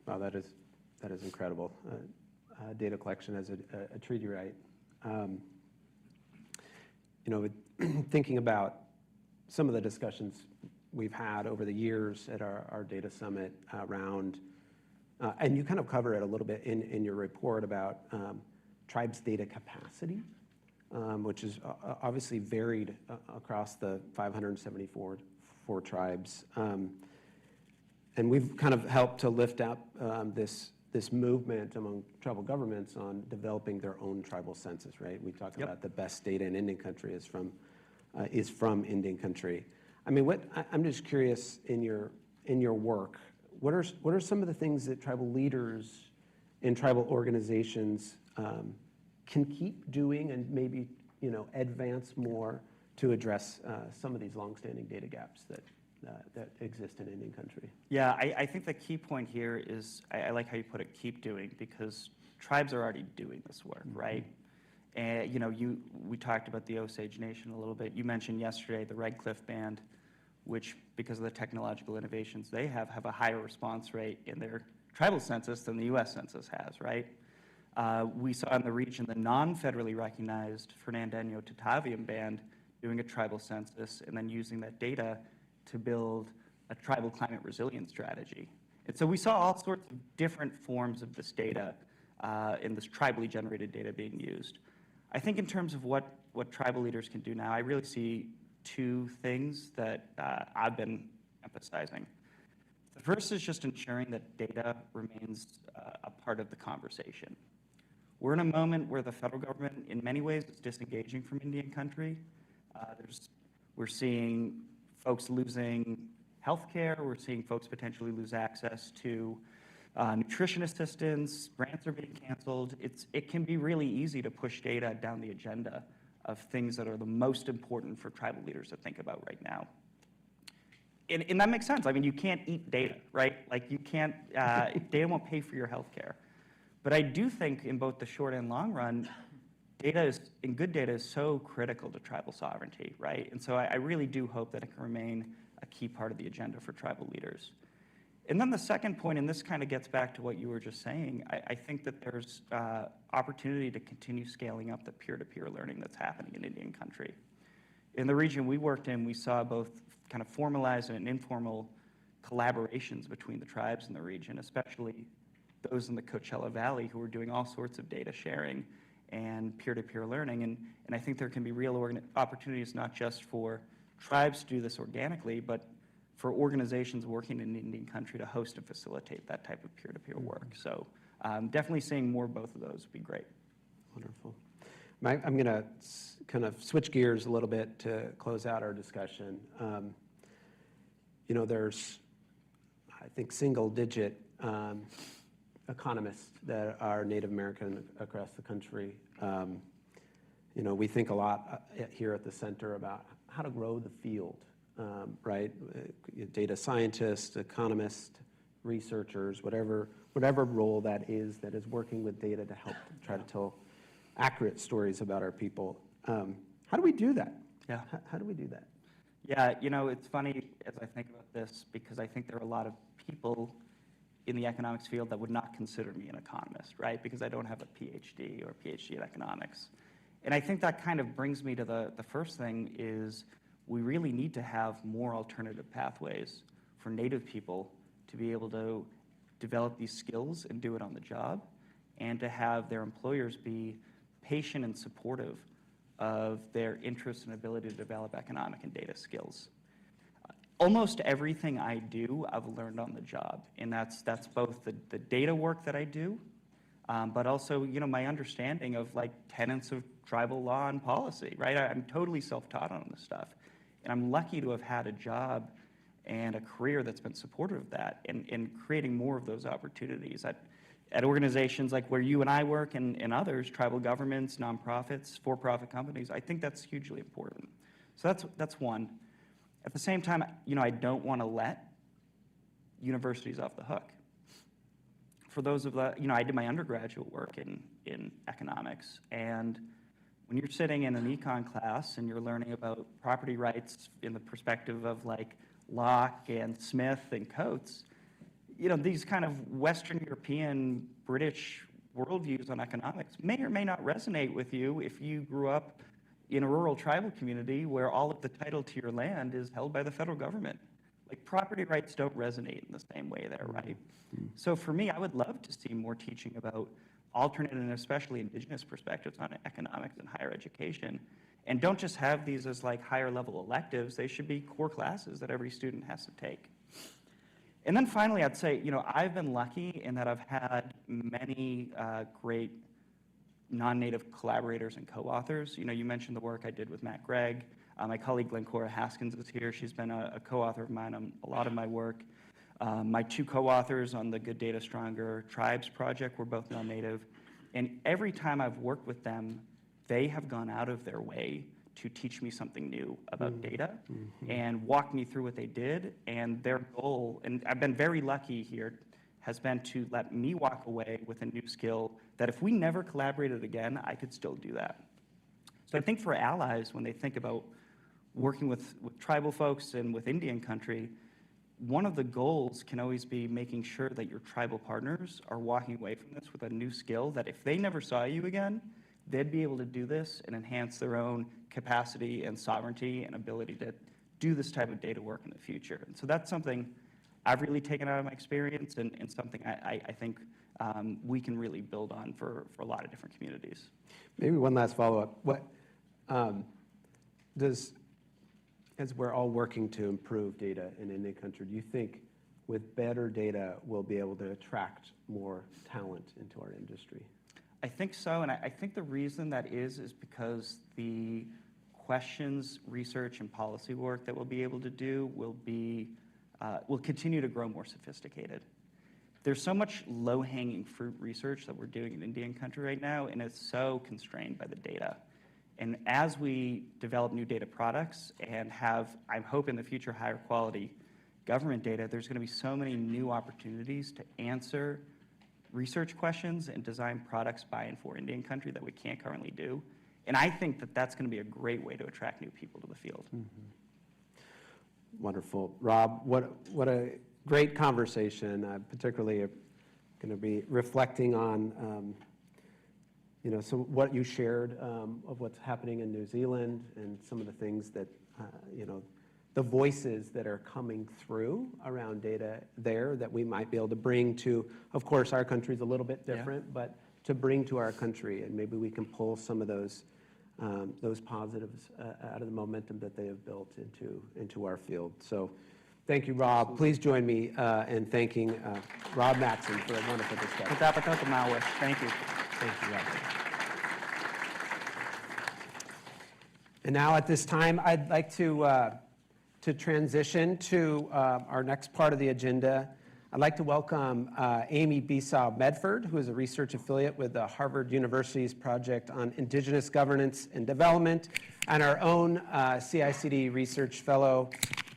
Wow, that is incredible. Data collection as a treaty right. Thinking about some of the discussions we've had over the years at our data summit around, and you kind of cover it a little bit in your report about tribes' data capacity, which is obviously varied across the 574 tribes. And we've kind of helped to lift up this movement among tribal governments on developing their own tribal census, right? We talk about the best data in Indian country is from Indian country. I mean, I'm just curious in your work, what are some of the things that tribal leaders and tribal organizations can keep doing and maybe, advance more to address some of these longstanding data gaps that exist in Indian country? Yeah, I think the key point here is, I like how you put it, keep doing, because tribes are already doing this work, right? And, we talked about the Osage Nation a little bit. You mentioned yesterday the Red Cliff Band, which, because of the technological innovations they have a higher response rate in their tribal census than the US Census has, right? We saw in the region the non-federally recognized Fernandino-Tataviam Band doing a tribal census and then using that data to build a tribal climate resilience strategy. And so we saw all sorts of different forms of this data in this tribally generated data being used. I think in terms of what tribal leaders can do now, I really see two things that I've been emphasizing. The first is just ensuring that data remains a part of the conversation. We're in a moment where the federal government, in many ways, is disengaging from Indian country. We're seeing folks losing health care. We're seeing folks potentially lose access to nutrition assistance. Grants are being canceled. It can be really easy to push data down the agenda of things that are the most important for tribal leaders to think about right now. And that makes sense. I mean, you can't eat data, right? Like you can't, data won't pay for your health care. But I do think in both the short and long run, good data is so critical to tribal sovereignty, right? And so I really do hope that it can remain a key part of the agenda for tribal leaders. And then the second point, and this kind of gets back to what you were just saying, I think that there's opportunity to continue scaling up the peer-to-peer learning that's happening in Indian country. In the region we worked in, we saw both kind of formalized and informal collaborations between the tribes in the region, especially those in the Coachella Valley who were doing all sorts of data sharing and peer-to-peer learning. And I think there can be real opportunities not just for tribes to do this organically, but for organizations working in Indian country to host and facilitate that type of peer-to-peer work. So definitely seeing more of both of those would be great. Wonderful. I'm going to kind of switch gears a little bit to close out our discussion. There's, I think, single-digit economists that are Native American across the country. We think a lot here at the center about how to grow the field, right? Data scientists, economists, researchers, whatever role that is working with data to help try to tell accurate stories about our people. How do we do that? Yeah. How do we do that? Yeah, it's funny as I think about this, because I think there are a lot of people in the economics field that would not consider me an economist, right? Because I don't have a PhD or a PhD in economics. And I think that kind of brings me to the first thing is we really need to have more alternative pathways for Native people to be able to develop these skills and do it on the job, and to have their employers be patient and supportive of their interest and ability to develop economic and data skills. Almost everything I do, I've learned on the job, and that's both the data work that I do, but also my understanding of tenets of tribal law and policy. Right, I'm totally self-taught on this stuff, and I'm lucky to have had a job and a career that's been supportive of that, and creating more of those opportunities at organizations like where you and I work, and others, tribal governments, nonprofits, for-profit companies. I think that's hugely important. So that's one. At the same time, I don't want to let universities off the hook. For those of I did my undergraduate work in economics, and when you're sitting in an econ class and you're learning about property rights in the perspective of Locke and Smith and Coates, these kind of Western European, British worldviews on economics may or may not resonate with you if you grew up in a rural tribal community where all of the title to your land is held by the federal government. Property rights don't resonate in the same way there, right? So for me, I would love to see more teaching about alternate and especially indigenous perspectives on economics and higher education. And don't just have these as higher level electives. They should be core classes that every student has to take. And then finally, I'd say, I've been lucky in that I've had many great non-native collaborators and co-authors. You mentioned the work I did with Matt Gregg. My colleague Glencora Haskins is here. She's been a co-author of mine on a lot of my work. My two co-authors on the Good Data Stronger Tribes project were both non-native. And every time I've worked with them, they have gone out of their way to teach me something new about data and walk me through what they did. And their goal, and I've been very lucky here, has been to let me walk away with a new skill that if we never collaborated again, I could still do that. So I think for allies, when they think about working with tribal folks and with Indian country, one of the goals can always be making sure that your tribal partners are walking away from this with a new skill that if they never saw you again, they'd be able to do this and enhance their own capacity and sovereignty and ability to do this type of data work in the future. And so that's something I've really taken out of my experience and something I think we can really build on for a lot of different communities. Maybe one last follow-up. What as we're all working to improve data in Indian country, do you think with better data we'll be able to attract more talent into our industry? I think so, and I think the reason that is because the questions, research, and policy work that we'll be able to do will continue to grow more sophisticated. There's so much low-hanging fruit research that we're doing in Indian country right now, and it's so constrained by the data. And as we develop new data products and have, I hope in the future, higher quality government data, there's going to be so many new opportunities to answer research questions and design products by and for Indian country that we can't currently do. And I think that that's going to be a great way to attract new people to the field. Wonderful. Rob, what a great conversation. Particularly going to be reflecting on so what you shared of what's happening in New Zealand and some of the things that, the voices that are coming through around data there that we might be able to bring to, of course, our country's a little bit different, but to bring to our country, and maybe we can pull some of those positives out of the momentum that they have built into our field. So thank you, Rob. Please join me in thanking Rob Matson for a wonderful discussion. Thank you. Thank you, Rob. And now at this time, I'd like to transition to our next part of the agenda. I'd like to welcome Amy Besau-Medford, who is a research affiliate with the Harvard University's Project on Indigenous Governance and Development, and our own CICD research fellow,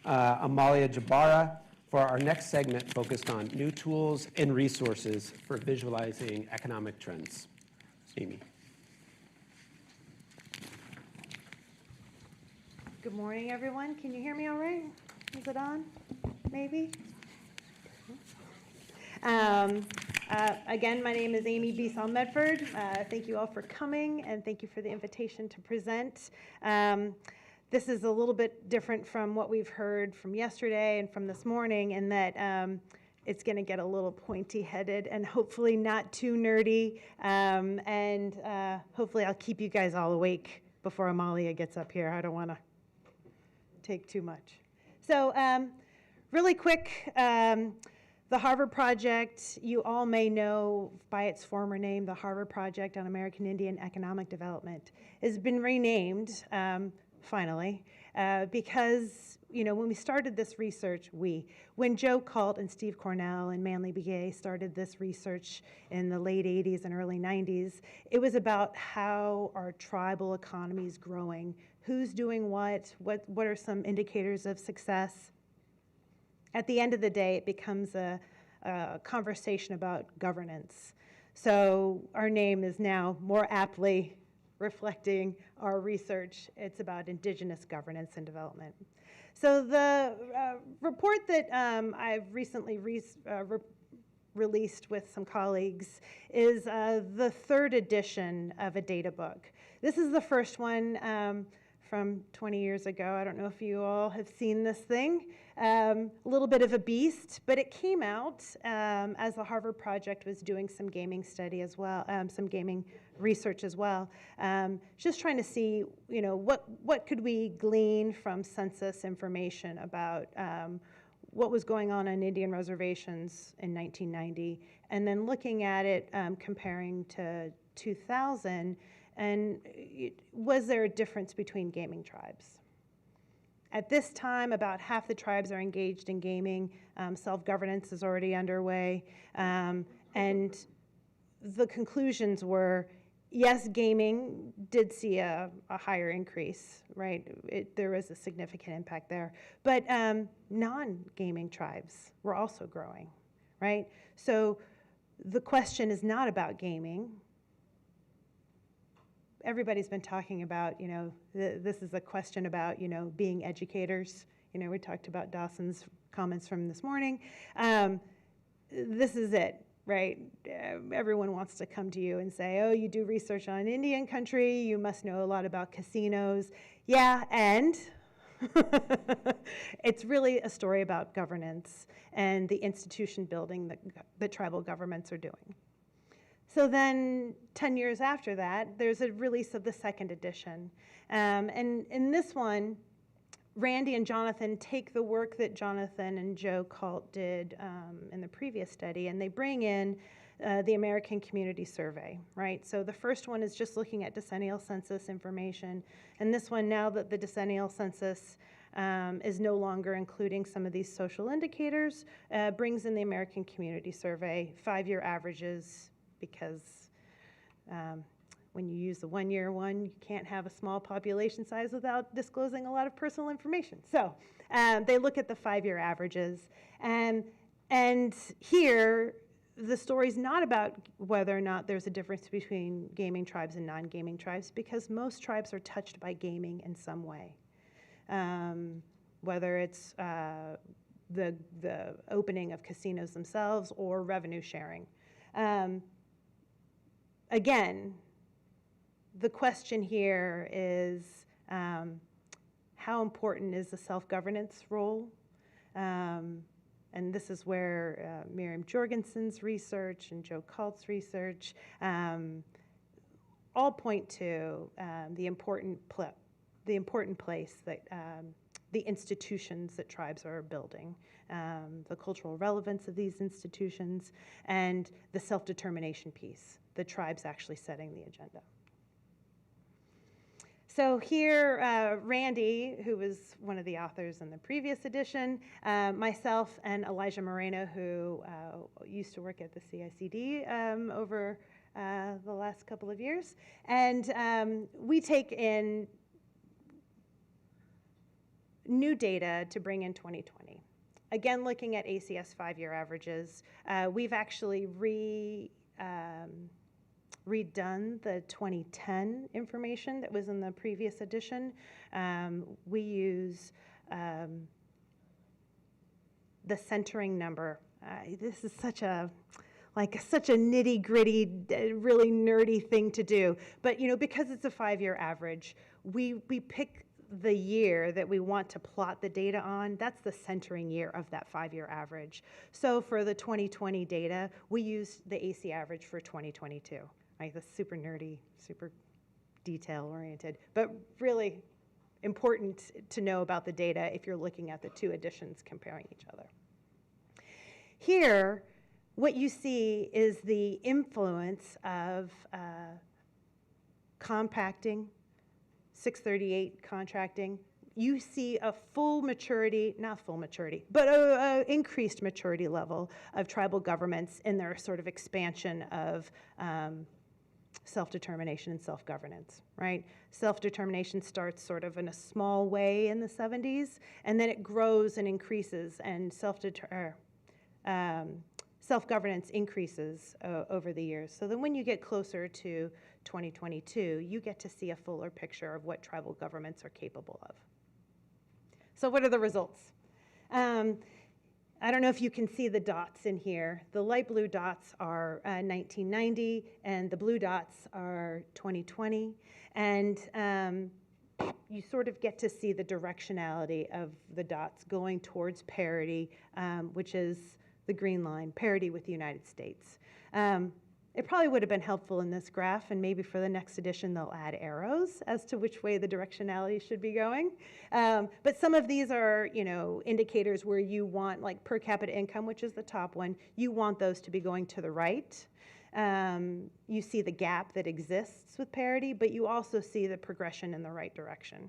Amalia Jabara, for our next segment focused on new tools and resources for visualizing economic trends. Amy. Good morning, everyone. Can you hear me all right? Is it on? Maybe? Again, my name is Amy Besau-Medford. Thank you all for coming, and thank you for the invitation to present. This is a little bit different from what we've heard from yesterday and from this morning in that it's going to get a little pointy-headed and hopefully not too nerdy, and hopefully I'll keep you guys all awake before Amalia gets up here. I don't want to take too much. So really quick, the Harvard Project, you all may know by its former name, the Harvard Project on American Indian Economic Development, has been renamed, finally, because, when we started this research, when Joe Cult and Steve Cornell and Manly Begay started this research in the late 80s and early 90s, it was about how our tribal economy is growing, who's doing what are some indicators of success. At the end of the day, it becomes a conversation about governance. So our name is now more aptly reflecting our research. It's about Indigenous governance and development. So the report that I've recently released with some colleagues is the third edition of a data book. This is the first one from 20 years ago. I don't know if you all have seen this thing. A little bit of a beast, but it came out as the Harvard Project was doing some gaming study as well, some gaming research as well. Just trying to see, what could we glean from census information about what was going on Indian reservations in 1990, and then looking at it comparing to 2000, and was there a difference between gaming tribes? At this time, about half the tribes are engaged in gaming. Self-governance is already underway. And the conclusions were, yes, gaming did see a higher increase, right? There was a significant impact there. But non-gaming tribes were also growing, right? So the question is not about gaming. Everybody's been talking about, this is a question about, being educators. We talked about Dawson's comments from this morning. This is it, right? Everyone wants to come to you and say, oh, you do research on Indian country, you must know a lot about casinos. Yeah, and it's really a story about governance and the institution building that tribal governments are doing. So then 10 years after that, there's a release of the second edition. And in this one, Randy and Jonathan take the work that Jonathan and Joe Kalt did in the previous study, and they bring in the American Community Survey, right? So the first one is just looking at decennial census information. And this one, now that the decennial census is no longer including some of these social indicators, brings in the American Community Survey, 5-year averages, because when you use the 1-year one, you can't have a small population size without disclosing a lot of personal information. So they look at the 5-year averages. And here, the story's not about whether or not there's a difference between gaming tribes and non-gaming tribes, because most tribes are touched by gaming in some way. Whether it's the opening of casinos themselves or revenue sharing. Again, the question here is how important is the self-governance role? And this is where Miriam Jorgensen's research and Joe Kalt's research all point to the important place that the institutions that tribes are building, the cultural relevance of these institutions, and the self-determination piece, the tribes actually setting the agenda. So here, Randy, who was one of the authors in the previous edition, myself and Elijah Moreno, who used to work at the CICD over the last couple of years, and we take in new data to bring in 2020. Again, looking at ACS 5-year averages, we've actually redone the 2010 information that was in the previous edition. We use the centering number. This is such a nitty-gritty, really nerdy thing to do. But because it's a 5-year average, we pick the year that we want to plot the data on. That's the centering year of that 5-year average. So for the 2020 data, we use the AC average for 2022. Right, that's super nerdy, super detail-oriented, but really important to know about the data if you're looking at the two editions comparing each other. Here, what you see is the influence of compacting, 638 contracting. You see a full maturity, not full maturity, but an increased maturity level of tribal governments in their sort of expansion of self-determination and self-governance, right? Self-determination starts sort of in a small way in the 70s, and then it grows and increases, and self-governance increases over the years. So then when you get closer to 2022, you get to see a fuller picture of what tribal governments are capable of. So what are the results? I don't know if you can see the dots in here. The light blue dots are 1990, and the blue dots are 2020. And you sort of get to see the directionality of the dots going towards parity, which is the green line, parity with the United States. It probably would have been helpful in this graph, and maybe for the next edition they'll add arrows as to which way the directionality should be going. But some of these are, indicators where you want, like per capita income, which is the top one, you want those to be going to the right. You see the gap that exists with parity, but you also see the progression in the right direction.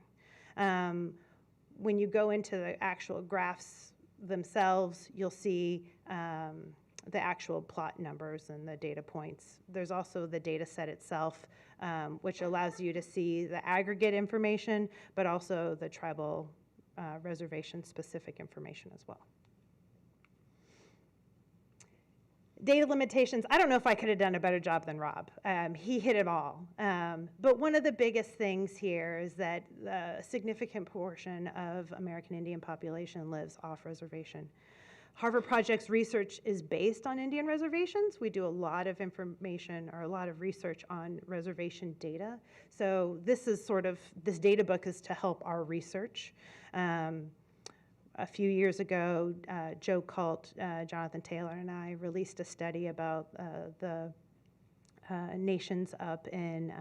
when you go into the actual graphs themselves, you'll see the actual plot numbers and the data points. There's also the data set itself, which allows you to see the aggregate information, but also the tribal reservation-specific information as well. Data limitations, I don't know if I could have done a better job than Rob. He hit it all. But one of the biggest things here is that a significant portion of American Indian population lives off reservation. Harvard Project's research is based on Indian reservations. We do a lot of information or a lot of research on reservation data. So this data book is to help our research. A few years ago, Joe Cult, Jonathan Taylor, and I released a study about the nations up in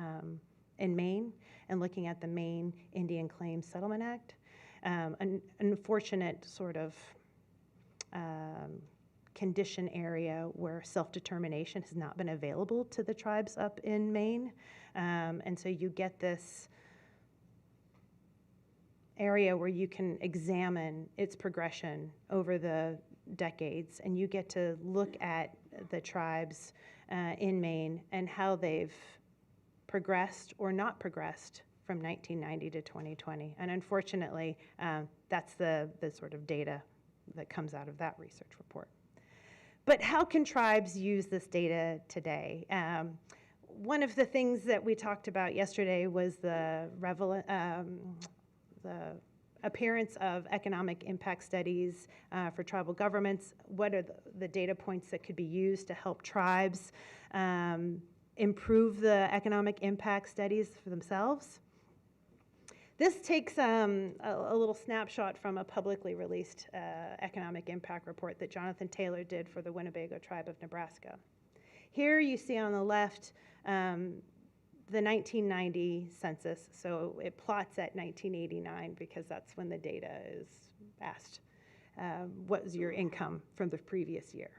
Maine and looking at the Maine Indian Claims Settlement Act. An unfortunate sort of condition area where self-determination has not been available to the tribes up in Maine. And so you get this area where you can examine its progression over the decades, and you get to look at the tribes in Maine and how they've progressed or not progressed from 1990 to 2020. And unfortunately, that's the sort of data that comes out of that research report. But how can tribes use this data today? One of the things that we talked about yesterday was the appearance of economic impact studies for tribal governments. What are the data points that could be used to help tribes improve the economic impact studies for themselves? This takes a little snapshot from a publicly released economic impact report that Jonathan Taylor did for the Winnebago tribe of Nebraska. Here you see on the left the 1990 census, so it plots at 1989 because that's when the data is asked. What was your income from the previous year?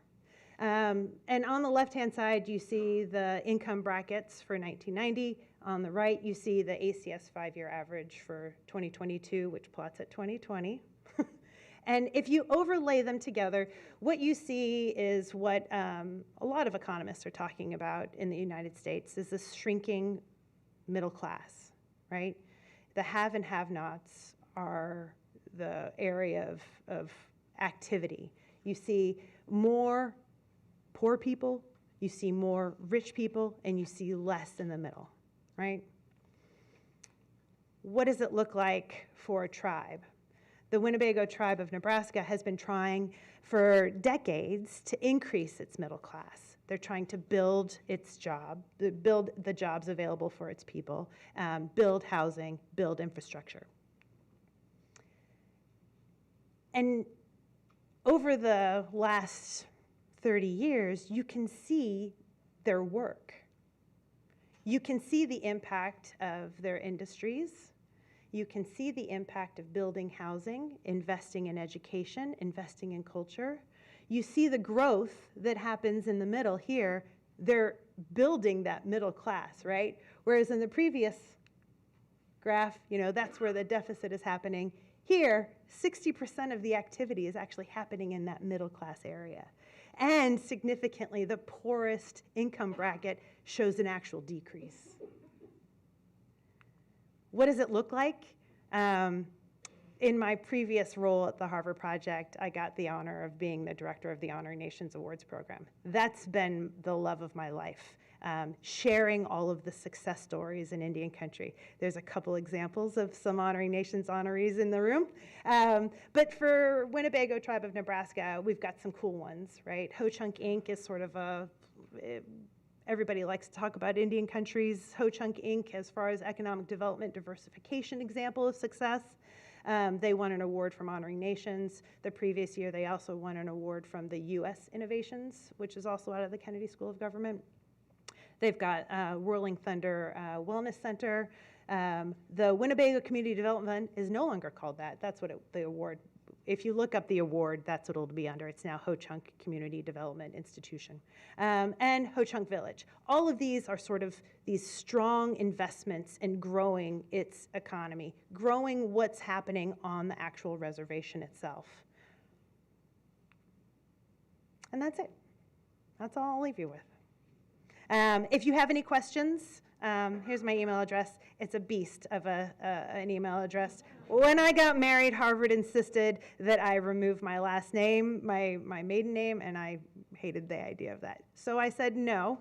And on the left-hand side, you see the income brackets for 1990. On the right, you see the ACS 5-year average for 2022, which plots at 2020. And if you overlay them together, what you see is what a lot of economists are talking about in the United States is this shrinking middle class, right? The have and have-nots are the area of activity. You see more poor people, you see more rich people, and you see less in the middle, right? What does it look like for a tribe? The Winnebago tribe of Nebraska has been trying for decades to increase its middle class. They're trying to build build the jobs available for its people, build housing, build infrastructure. And over the last 30 years, you can see their work. You can see the impact of their industries. You can see the impact of building housing, investing in education, investing in culture. You see the growth that happens in the middle here. They're building that middle class, right? Whereas in the previous graph, that's where the deficit is happening. Here, 60% of the activity is actually happening in that middle class area. And significantly, the poorest income bracket shows an actual decrease. What does it look like? In my previous role at the Harvard Project, I got the honor of being the director of the Honoring Nations Awards program. That's been the love of my life, sharing all of the success stories in Indian country. There's a couple examples of some Honoring Nations honorees in the room. But for Winnebago tribe of Nebraska, we've got some cool ones, right? Ho-Chunk Inc. is sort of everybody likes to talk about Indian countries. Ho-Chunk Inc., as far as economic development diversification example of success. They won an award from Honoring Nations. The previous year, they also won an award from the U.S. Innovations, which is also out of the Kennedy School of Government. They've got Whirling Thunder Wellness Center. The Winnebago Community Development is no longer called that. That's what the award if you look up the award, that's what it'll be under. It's now Ho-Chunk Community Development Institution and Ho-Chunk Village. All of these are sort of these strong investments in growing its economy, growing what's happening on the actual reservation itself. And that's it. That's all I'll leave you with. If you have any questions, here's my email address. It's a beast of an email address. When I got married, Harvard insisted that I remove my last name, my maiden name, and I hated the idea of that. So I said no,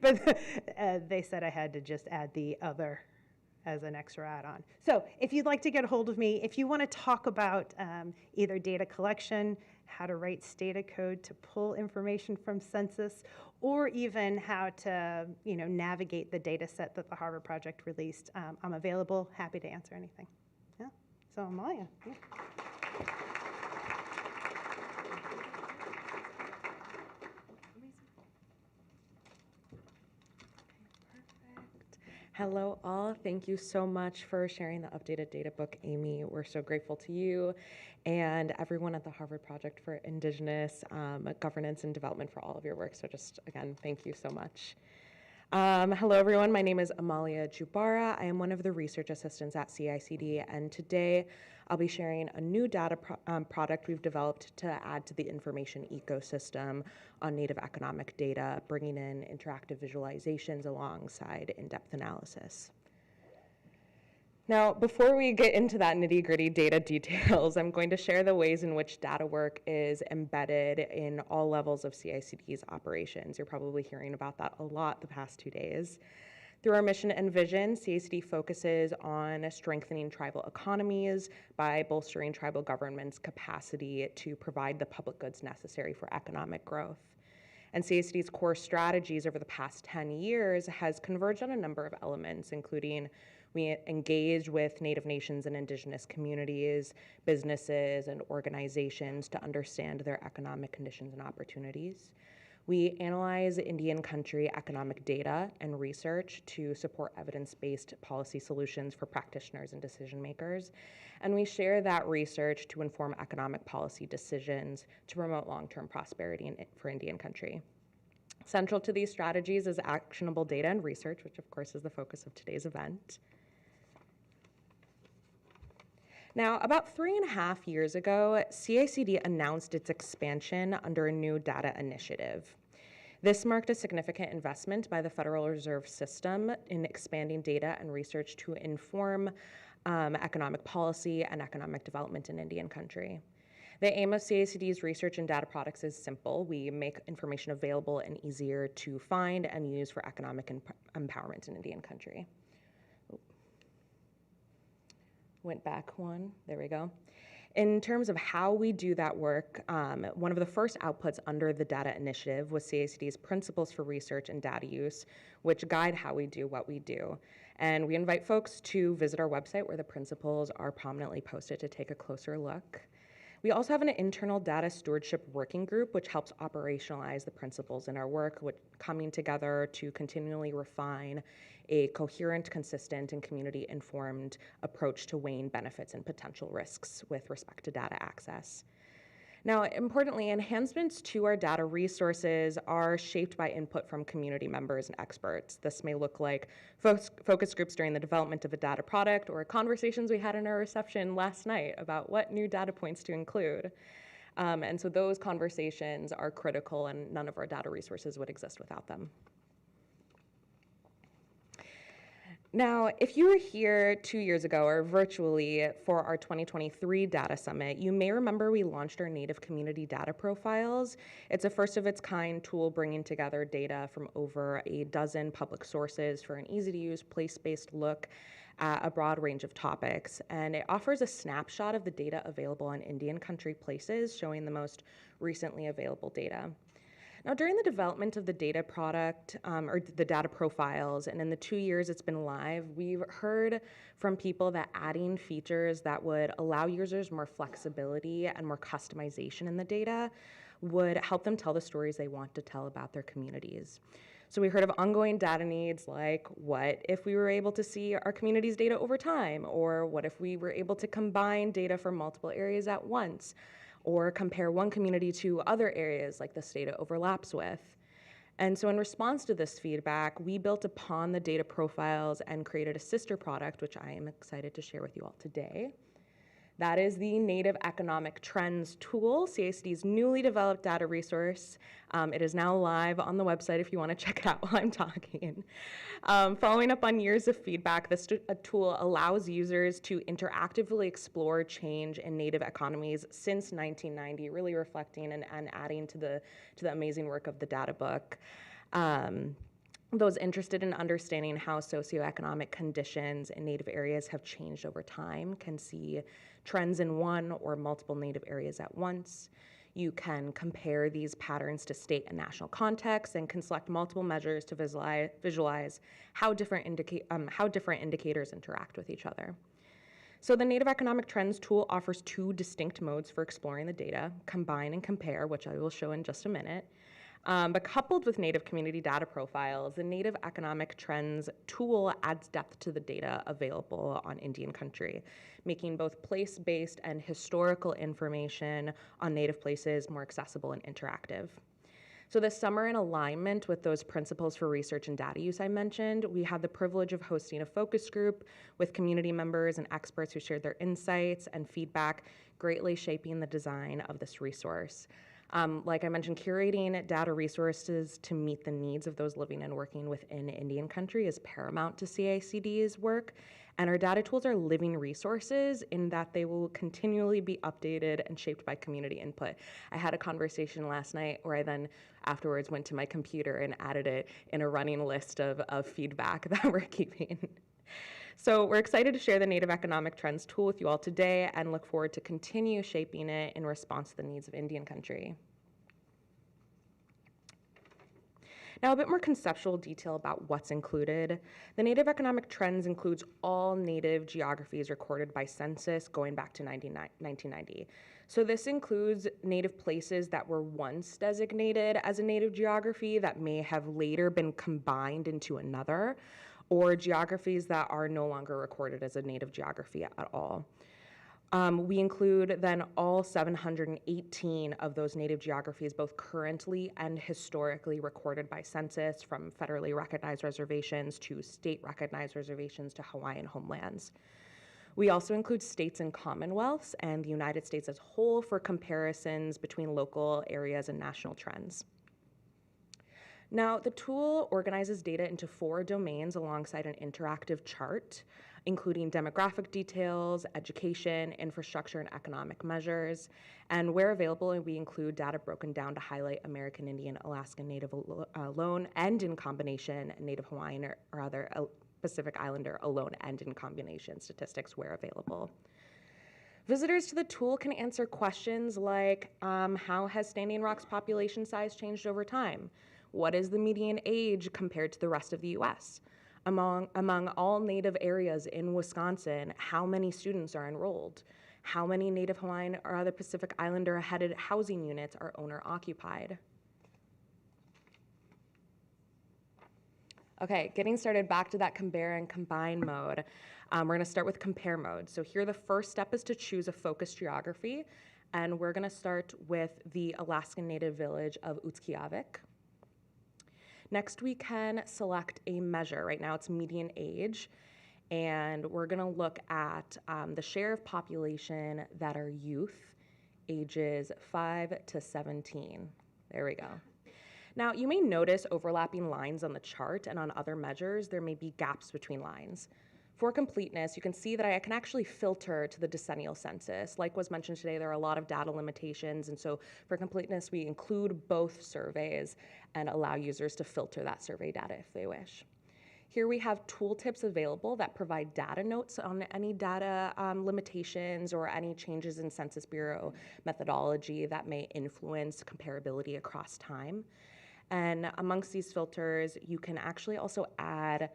but they said I had to just add the other as an extra add-on. So if you'd like to get a hold of me, if you want to talk about either data collection, how to write stata code to pull information from census, or even how to navigate the data set that the Harvard Project released, I'm available, happy to answer anything. Yeah, so Amalia. Yeah. Hello all, thank you so much for sharing the updated data book, Amy. We're so grateful to you and everyone at the Harvard Project for Indigenous Governance and Development for all of your work. So just again, thank you so much. Hello everyone, my name is Amalia Jubara. I am one of the research assistants at CICD, and today I'll be sharing a new data product we've developed to add to the information ecosystem on Native economic data, bringing in interactive visualizations alongside in-depth analysis. Now, before we get into that nitty-gritty data details, I'm going to share the ways in which data work is embedded in all levels of CICD's operations. You're probably hearing about that a lot the past 2 days. Through our mission and vision, CICD focuses on strengthening tribal economies by bolstering tribal government's capacity to provide the public goods necessary for economic growth. And CICD's core strategies over the past 10 years has converged on a number of elements, including we engage with Native nations and Indigenous communities, businesses, and organizations to understand their economic conditions and opportunities. We analyze Indian country economic data and research to support evidence-based policy solutions for practitioners and decision makers. And we share that research to inform economic policy decisions to promote long-term prosperity for Indian country. Central to these strategies is actionable data and research, which of course is the focus of today's event. Now, about 3.5 years ago, CICD announced its expansion under a new data initiative. This marked a significant investment by the Federal Reserve System in expanding data and research to inform economic policy and economic development in Indian country. The aim of CICD's research and data products is simple. We make information available and easier to find and use for economic empowerment in Indian country. Went back one, there we go. In terms of how we do that work, one of the first outputs under the data initiative was CICD's principles for research and data use, which guide how we do what we do. And we invite folks to visit our website where the principles are prominently posted to take a closer look. We also have an internal data stewardship working group, which helps operationalize the principles in our work, coming together to continually refine a coherent, consistent, and community-informed approach to weighing benefits and potential risks with respect to data access. Now, importantly, enhancements to our data resources are shaped by input from community members and experts. This may look like focus groups during the development of a data product or conversations we had in our reception last night about what new data points to include. And so those conversations are critical, and none of our data resources would exist without them. Now, if you were here 2 years ago or virtually for our 2023 Data Summit, you may remember we launched our Native Community Data Profiles. It's a first of its kind tool bringing together data from over a dozen public sources for an easy to use, place-based look at a broad range of topics. And it offers a snapshot of the data available on Indian country places, showing the most recently available data. Now, during the development of the data product, or the data profiles, and in the 2 years it's been live, we've heard from people that adding features that would allow users more flexibility and more customization in the data would help them tell the stories they want to tell about their communities. So we heard of ongoing data needs like what if we were able to see our community's data over time, or what if we were able to combine data from multiple areas at once, or compare one community to other areas like this data overlaps with. And so in response to this feedback, we built upon the data profiles and created a sister product, which I am excited to share with you all today. That is the Native Economic Trends tool, CICD's newly developed data resource. It is now live on the website if you want to check it out while I'm talking. Following up on years of feedback, this tool allows users to interactively explore change in Native economies since 1990, really reflecting and adding to the amazing work of the data book. Those interested in understanding how socioeconomic conditions in Native areas have changed over time can see trends in one or multiple Native areas at once. You can compare these patterns to state and national contexts and can select multiple measures to visualize how different indicators interact with each other. So the Native Economic Trends tool offers two distinct modes for exploring the data: combine and compare, which I will show in just a minute. But coupled with Native community data profiles, the Native Economic Trends tool adds depth to the data available on Indian country, making both place-based and historical information on Native places more accessible and interactive. So this summer, in alignment with those principles for research and data use I mentioned, we had the privilege of hosting a focus group with community members and experts who shared their insights and feedback, greatly shaping the design of this resource. Like I mentioned, curating data resources to meet the needs of those living and working within Indian country is paramount to CICD's work, and our data tools are living resources in that they will continually be updated and shaped by community input. I had a conversation last night where I then afterwards went to my computer and added it in a running list of feedback that we're keeping. So we're excited to share the Native Economic Trends tool with you all today and look forward to continue shaping it in response to the needs of Indian country. Now, a bit more conceptual detail about what's included. The Native Economic Trends includes all Native geographies recorded by census going back to 1990. So this includes Native places that were once designated as a Native geography that may have later been combined into another, or geographies that are no longer recorded as a Native geography at all. We include then all 718 of those Native geographies, both currently and historically recorded by census, from federally recognized reservations to state recognized reservations to Hawaiian homelands. We also include states and commonwealths and the United States as a whole for comparisons between local areas and national trends. Now, the tool organizes data into 4 domains alongside an interactive chart, including demographic details, education, infrastructure, and economic measures. And where available, we include data broken down to highlight American Indian, Alaskan Native alone and in combination, Native Hawaiian or other Pacific Islander alone and in combination statistics where available. Visitors to the tool can answer questions like, how has Standing Rock's population size changed over time? What is the median age compared to the rest of the US? Among all Native areas in Wisconsin, how many students are enrolled? How many Native Hawaiian or other Pacific Islander-headed housing units are owner-occupied? Okay, getting started back to that compare and combine mode. We're gonna start with compare mode. So here the first step is to choose a focus geography, and we're gonna start with the Alaskan Native village of Utqiagvik. Next, we can select a measure. Right now it's median age, and we're gonna look at the share of population that are youth, ages 5 to 17. There we go. Now, you may notice overlapping lines on the chart, and on other measures, there may be gaps between lines. For completeness, you can see that I can actually filter to the decennial census. Like was mentioned today, there are a lot of data limitations, and so for completeness, we include both surveys and allow users to filter that survey data if they wish. Here we have tooltips available that provide data notes on any data limitations or any changes in Census Bureau methodology that may influence comparability across time. And amongst these filters, you can actually also add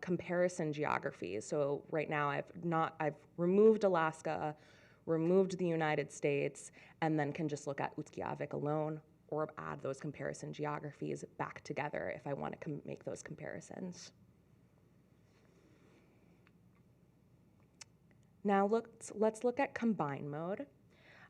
comparison geographies. So right now I've removed Alaska, removed the United States, and then can just look at Utqiagvik alone, or add those comparison geographies back together if I want to make those comparisons. Now let's look at combine mode.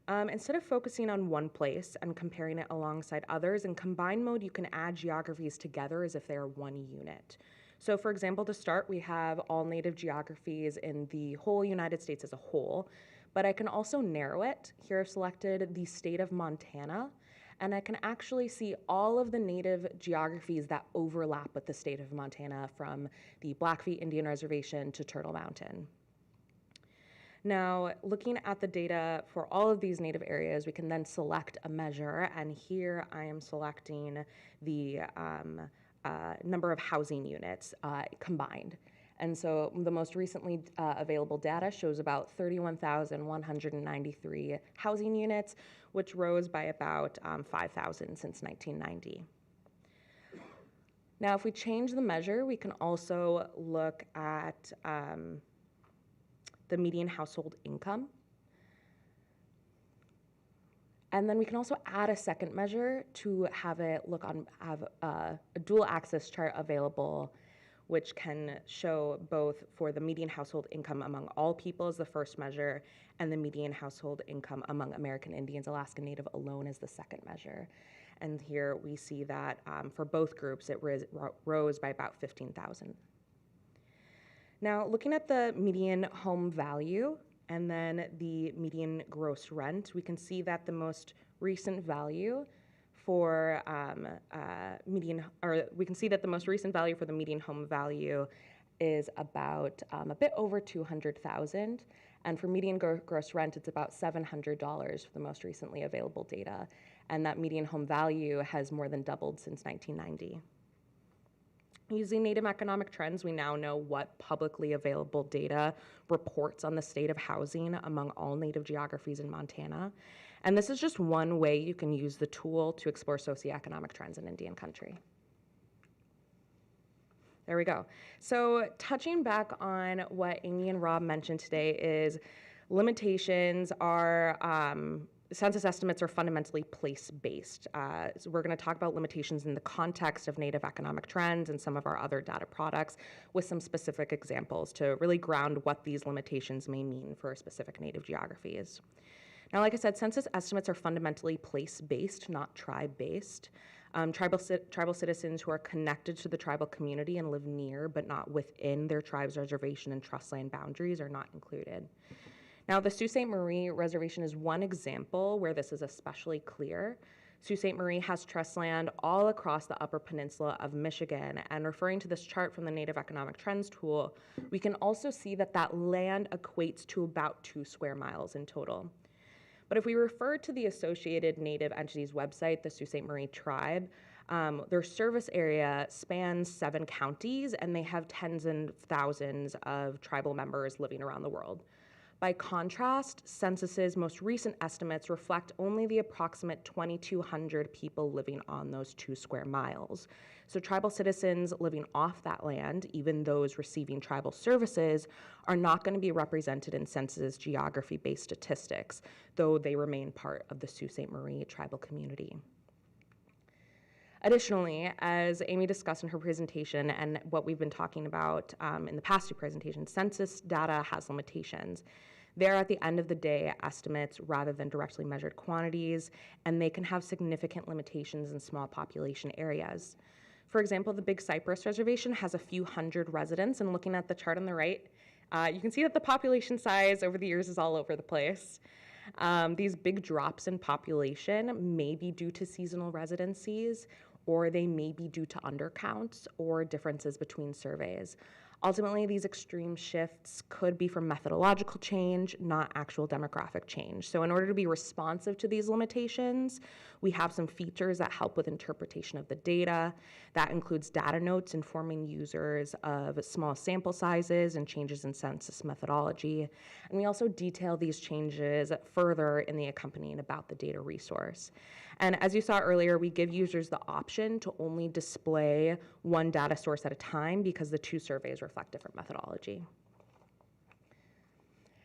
Instead of focusing on one place and comparing it alongside others, in combine mode, you can add geographies together as if they are one unit. So for example, to start, we have all native geographies in the whole United States as a whole, but I can also narrow it. Here I've selected the state of Montana, and I can actually see all of the native geographies that overlap with the state of Montana, from the Blackfeet Indian Reservation to Turtle Mountain. Now, looking at the data for all of these native areas, we can then select a measure, and here I am selecting the number of housing units combined. And so the most recently available data shows about 31,193 housing units, which rose by about 5,000 since 1990. Now, if we change the measure, we can also look at the median household income. And then we can also add a second measure to have it have a dual axis chart available, which can show both for the median household income among all people as the first measure, and the median household income among American Indians, Alaska Native alone as the second measure. And here we see that for both groups, it rose by about 15,000. Now, looking at the median home value and then the median gross rent, we can see that the most recent value for we can see that the most recent value for the median home value is about a bit over 200,000, and for median gross rent, it's about $700 for the most recently available data, and that median home value has more than doubled since 1990. Using Native economic trends, we now know what publicly available data reports on the state of housing among all Native geographies in Montana. And this is just one way you can use the tool to explore socioeconomic trends in Indian country. There we go. So touching back on what Amy and Rob mentioned today is limitations are census estimates are fundamentally place-based. So we're going to talk about limitations in the context of Native economic trends and some of our other data products with some specific examples to really ground what these limitations may mean for specific Native geographies. Now, like I said, census estimates are fundamentally place-based, not tribe-based. Tribal citizens who are connected to the tribal community and live near but not within their tribe's reservation and trust land boundaries are not included. Now, the Sault Ste. Marie Reservation is one example where this is especially clear. Sault Ste. Marie has trust land all across the Upper Peninsula of Michigan, and referring to this chart from the Native Economic Trends tool, we can also see that that land equates to about 2 square miles in total. But if we refer to the associated Native entities website, the Sault Ste. Marie Tribe, their service area spans 7 counties, and they have tens and thousands of tribal members living around the world. By contrast, census's most recent estimates reflect only the approximate 2,200 people living on those 2 square miles. So tribal citizens living off that land, even those receiving tribal services, are not going to be represented in census's geography-based statistics, though they remain part of the Sault Ste. Marie tribal community. Additionally, as Amy discussed in her presentation and what we've been talking about in the past 2 presentations, census data has limitations. They're, at the end of the day, estimates rather than directly measured quantities, and they can have significant limitations in small population areas. For example, the Big Cypress Reservation has a few hundred residents, and looking at the chart on the right, you can see that the population size over the years is all over the place. These big drops in population may be due to seasonal residencies, or they may be due to undercounts or differences between surveys. Ultimately, these extreme shifts could be from methodological change, not actual demographic change. So in order to be responsive to these limitations, we have some features that help with interpretation of the data. That includes data notes informing users of small sample sizes and changes in census methodology. And we also detail these changes further in the accompanying About the Data resource. And as you saw earlier, we give users the option to only display one data source at a time because the 2 surveys reflect different methodology.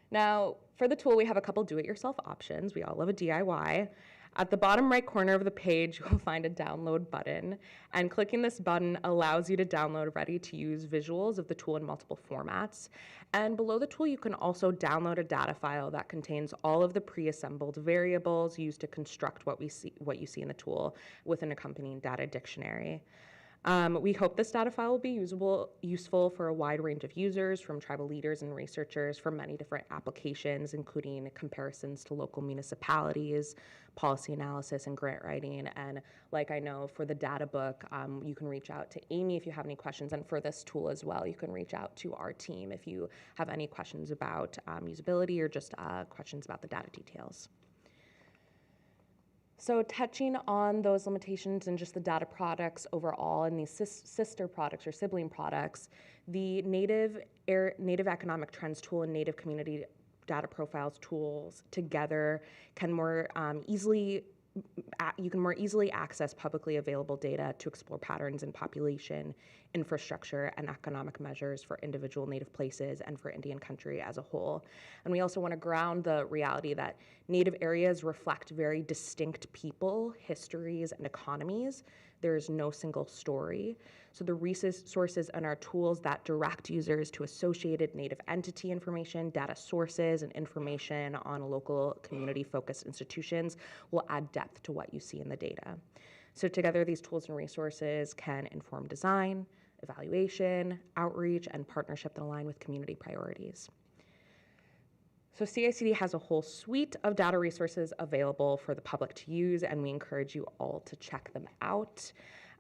Now, for the tool, we have a couple do-it-yourself options. We all love a DIY. At the bottom right corner of the page, you'll find a download button, and clicking this button allows you to download ready-to-use visuals of the tool in multiple formats. And below the tool, you can also download a data file that contains all of the pre-assembled variables used to construct what you see in the tool with an accompanying data dictionary. We hope this data file will be useful for a wide range of users, from tribal leaders and researchers for many different applications, including comparisons to local municipalities, policy analysis, and grant writing. And like I know for the data book, you can reach out to Amy if you have any questions. And for this tool as well, you can reach out to our team if you have any questions about usability or just questions about the data details. So touching on those limitations and just the data products overall and these sister products or sibling products, the Native Economic Trends tool and Native Community Data Profiles tools together can you can more easily access publicly available data to explore patterns in population, infrastructure, and economic measures for individual Native places and for Indian country as a whole. And we also want to ground the reality that Native areas reflect very distinct people, histories, and economies. There is no single story. So the resources and our tools that direct users to associated Native entity information, data sources, and information on local community-focused institutions will add depth to what you see in the data. So together, these tools and resources can inform design, evaluation, outreach, and partnership that align with community priorities. So CICD has a whole suite of data resources available for the public to use, and we encourage you all to check them out.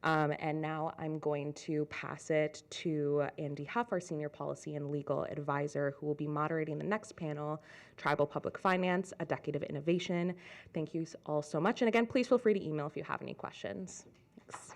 And now I'm going to pass it to Andy Huff, our Senior Policy and Legal Advisor, who will be moderating the next panel, Tribal Public Finance, A Decade of Innovation. Thank you all so much. And again, please feel free to email if you have any questions. Thanks.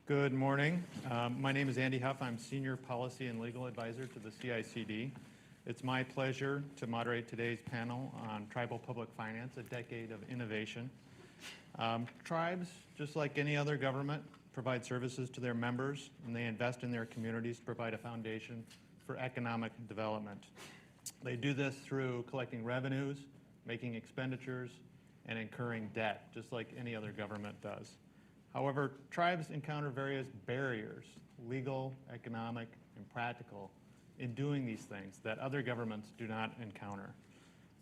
Good morning. My name is Andy Huff. I'm Senior Policy and Legal Advisor to the CICD. It's my pleasure to moderate today's panel on Tribal Public Finance, a Decade of Innovation. Tribes, just like any other government, provide services to their members, and they invest in their communities to provide a foundation for economic development. They do this through collecting revenues, making expenditures, and incurring debt, just like any other government does. However, tribes encounter various barriers, legal, economic, and practical, in doing these things that other governments do not encounter.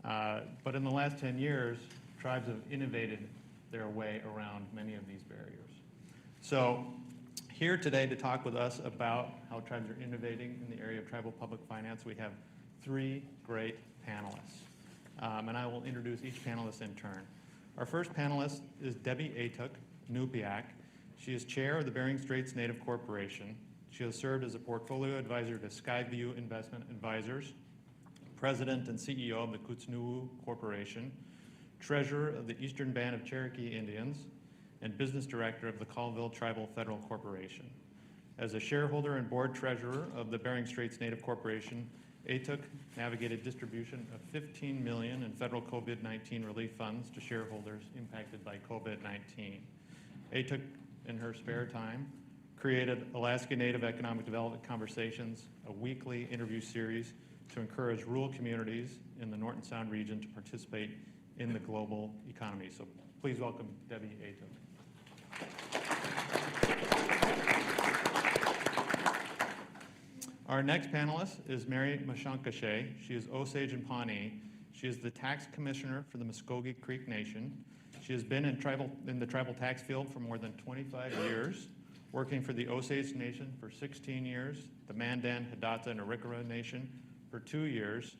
But in the last 10 years, tribes have innovated their way around many of these barriers. So here today to talk with us about how tribes are innovating in the area of tribal public finance, we have three great panelists. And I will introduce each panelist in turn. Our first panelist is Debbie Atuk Nupiak. She is chair of the Bering Straits Native Corporation. She has served as a portfolio advisor to Skyview Investment Advisors, president and CEO of the Kutznuwu Corporation, treasurer of the Eastern Band of Cherokee Indians, and business director of the Colville Tribal Federal Corporation. As a shareholder and board treasurer of the Bering Straits Native Corporation, Atuk navigated distribution of $15 million in federal COVID-19 relief funds to shareholders impacted by COVID-19. Atuk, in her spare time, created Alaska Native Economic Development Conversations, a weekly interview series to encourage rural communities in the Norton Sound region to participate in the global economy. So please welcome Debbie Atuk. Our next panelist is Mary Mashankashe. She is Osage and Pawnee. She is the tax commissioner for the Muskogee Creek Nation. She has been in the tribal tax field for more than 25 years, working for the Osage Nation for 16 years, the Mandan, Hidatsa, and Arikara Nation for 2 years,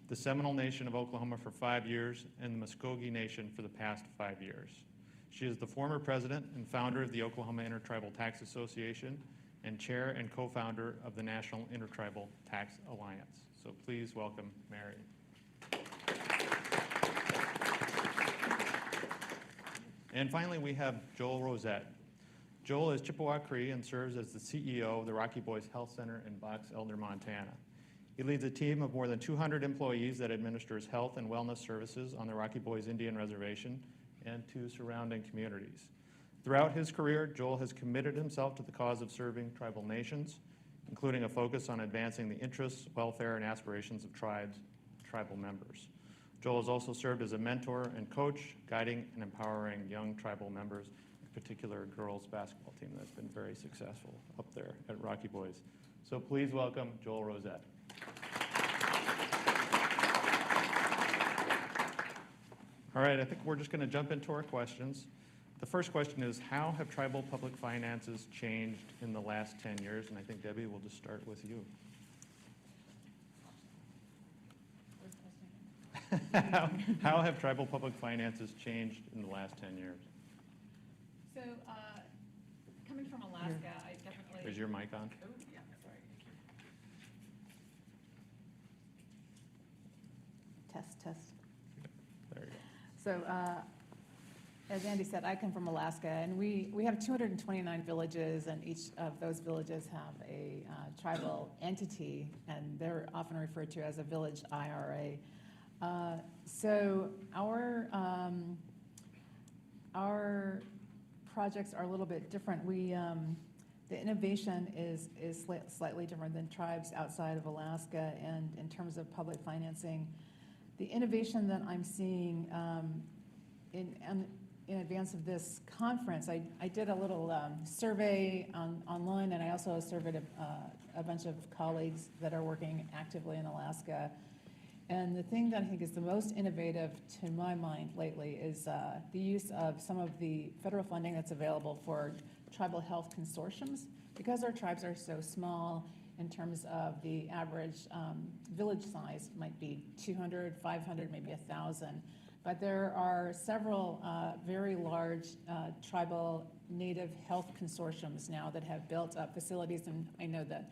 the Seminole Nation of Oklahoma for 5 years, and the Muskogee Nation for the past 5 years. She is the former president and founder of the Oklahoma Intertribal Tax Association and chair and co-founder of the National Intertribal Tax Alliance. So please welcome Mary. And finally, we have Joel Rosette. Joel is Chippewa Cree and serves as the CEO of the Rocky Boys Health Center in Box Elder, Montana. He leads a team of more than 200 employees that administers health and wellness services on the Rocky Boys Indian Reservation and to surrounding communities. Throughout his career, Joel has committed himself to the cause of serving tribal nations, including a focus on advancing the interests, welfare, and aspirations of tribal members. Joel has also served as a mentor and coach, guiding and empowering young tribal members, in particular a girls basketball team that's been very successful up there at Rocky Boys. So please welcome Joel Rosette. All right, I think we're just going to jump into our questions. The first question is, how have tribal public finances changed in the last 10 years? And I think, Debbie, we'll just start with you. How have tribal public finances changed in the last 10 years? So, coming from Alaska, I definitely... Is your mic on? Oh, yeah, sorry. Test. There you go. So, as Andy said, I come from Alaska, and we have 229 villages, and each of those villages have a tribal entity, and they're often referred to as a village IRA. So our projects are a little bit different. The innovation is slightly different than tribes outside of Alaska, and in terms of public financing, the innovation that I'm seeing in advance of this conference, I did a little survey online, and I also surveyed a bunch of colleagues that are working actively in Alaska. And the thing that I think is the most innovative to my mind lately is the use of some of the federal funding that's available for tribal health consortiums. Because our tribes are so small in terms of the average village size might be 200, 500, maybe 1,000. But there are several very large tribal native health consortiums now that have built up facilities, and I know that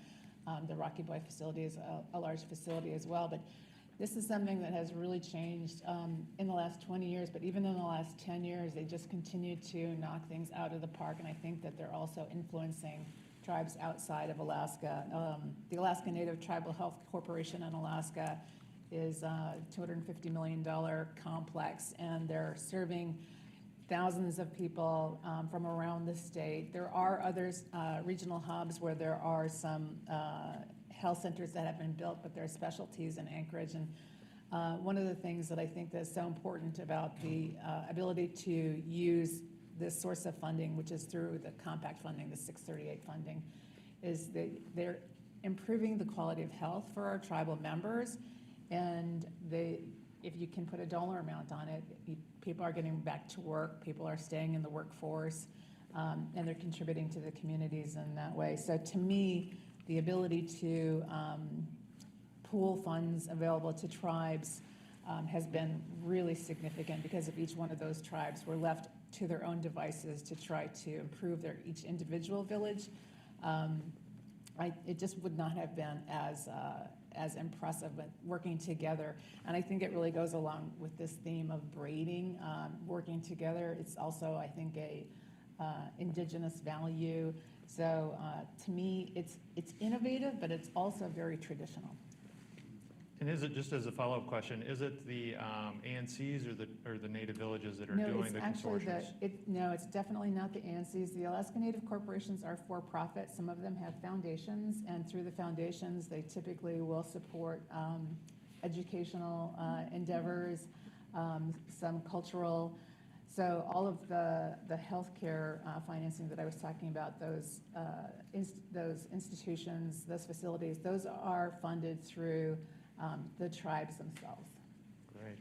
the Rocky Boy facility is a large facility as well. But this is something that has really changed in the last 20 years, but even in the last 10 years, they just continue to knock things out of the park, and I think that they're also influencing tribes outside of Alaska. The Alaska Native Tribal Health Corporation in Alaska is a $250 million complex, and they're serving thousands of people from around the state. There are others, regional hubs, where there are some health centers that have been built, but there are specialties in Anchorage. And one of the things that I think that's so important about the ability to use this source of funding, which is through the compact funding, the 638 funding, is that they're improving the quality of health for our tribal members. And if you can put a dollar amount on it, people are getting back to work, people are staying in the workforce, and they're contributing to the communities in that way. So to me, the ability to pool funds available to tribes has been really significant, because if each one of those tribes were left to their own devices to try to improve each individual village, it just would not have been as impressive, but working together. And I think it really goes along with this theme of braiding, working together. It's also, I think, a indigenous value. So to me, it's innovative, but it's also very traditional. And is it, just as a follow-up question, is it the ANCs or the native villages that are doing the consortiums? No, it's definitely not the ANCs. The Alaska Native corporations are for-profit. Some of them have foundations, and through the foundations, they typically will support educational endeavors, some cultural. So all of the healthcare financing that I was talking about, those institutions, those facilities, those are funded through the tribes themselves. Great.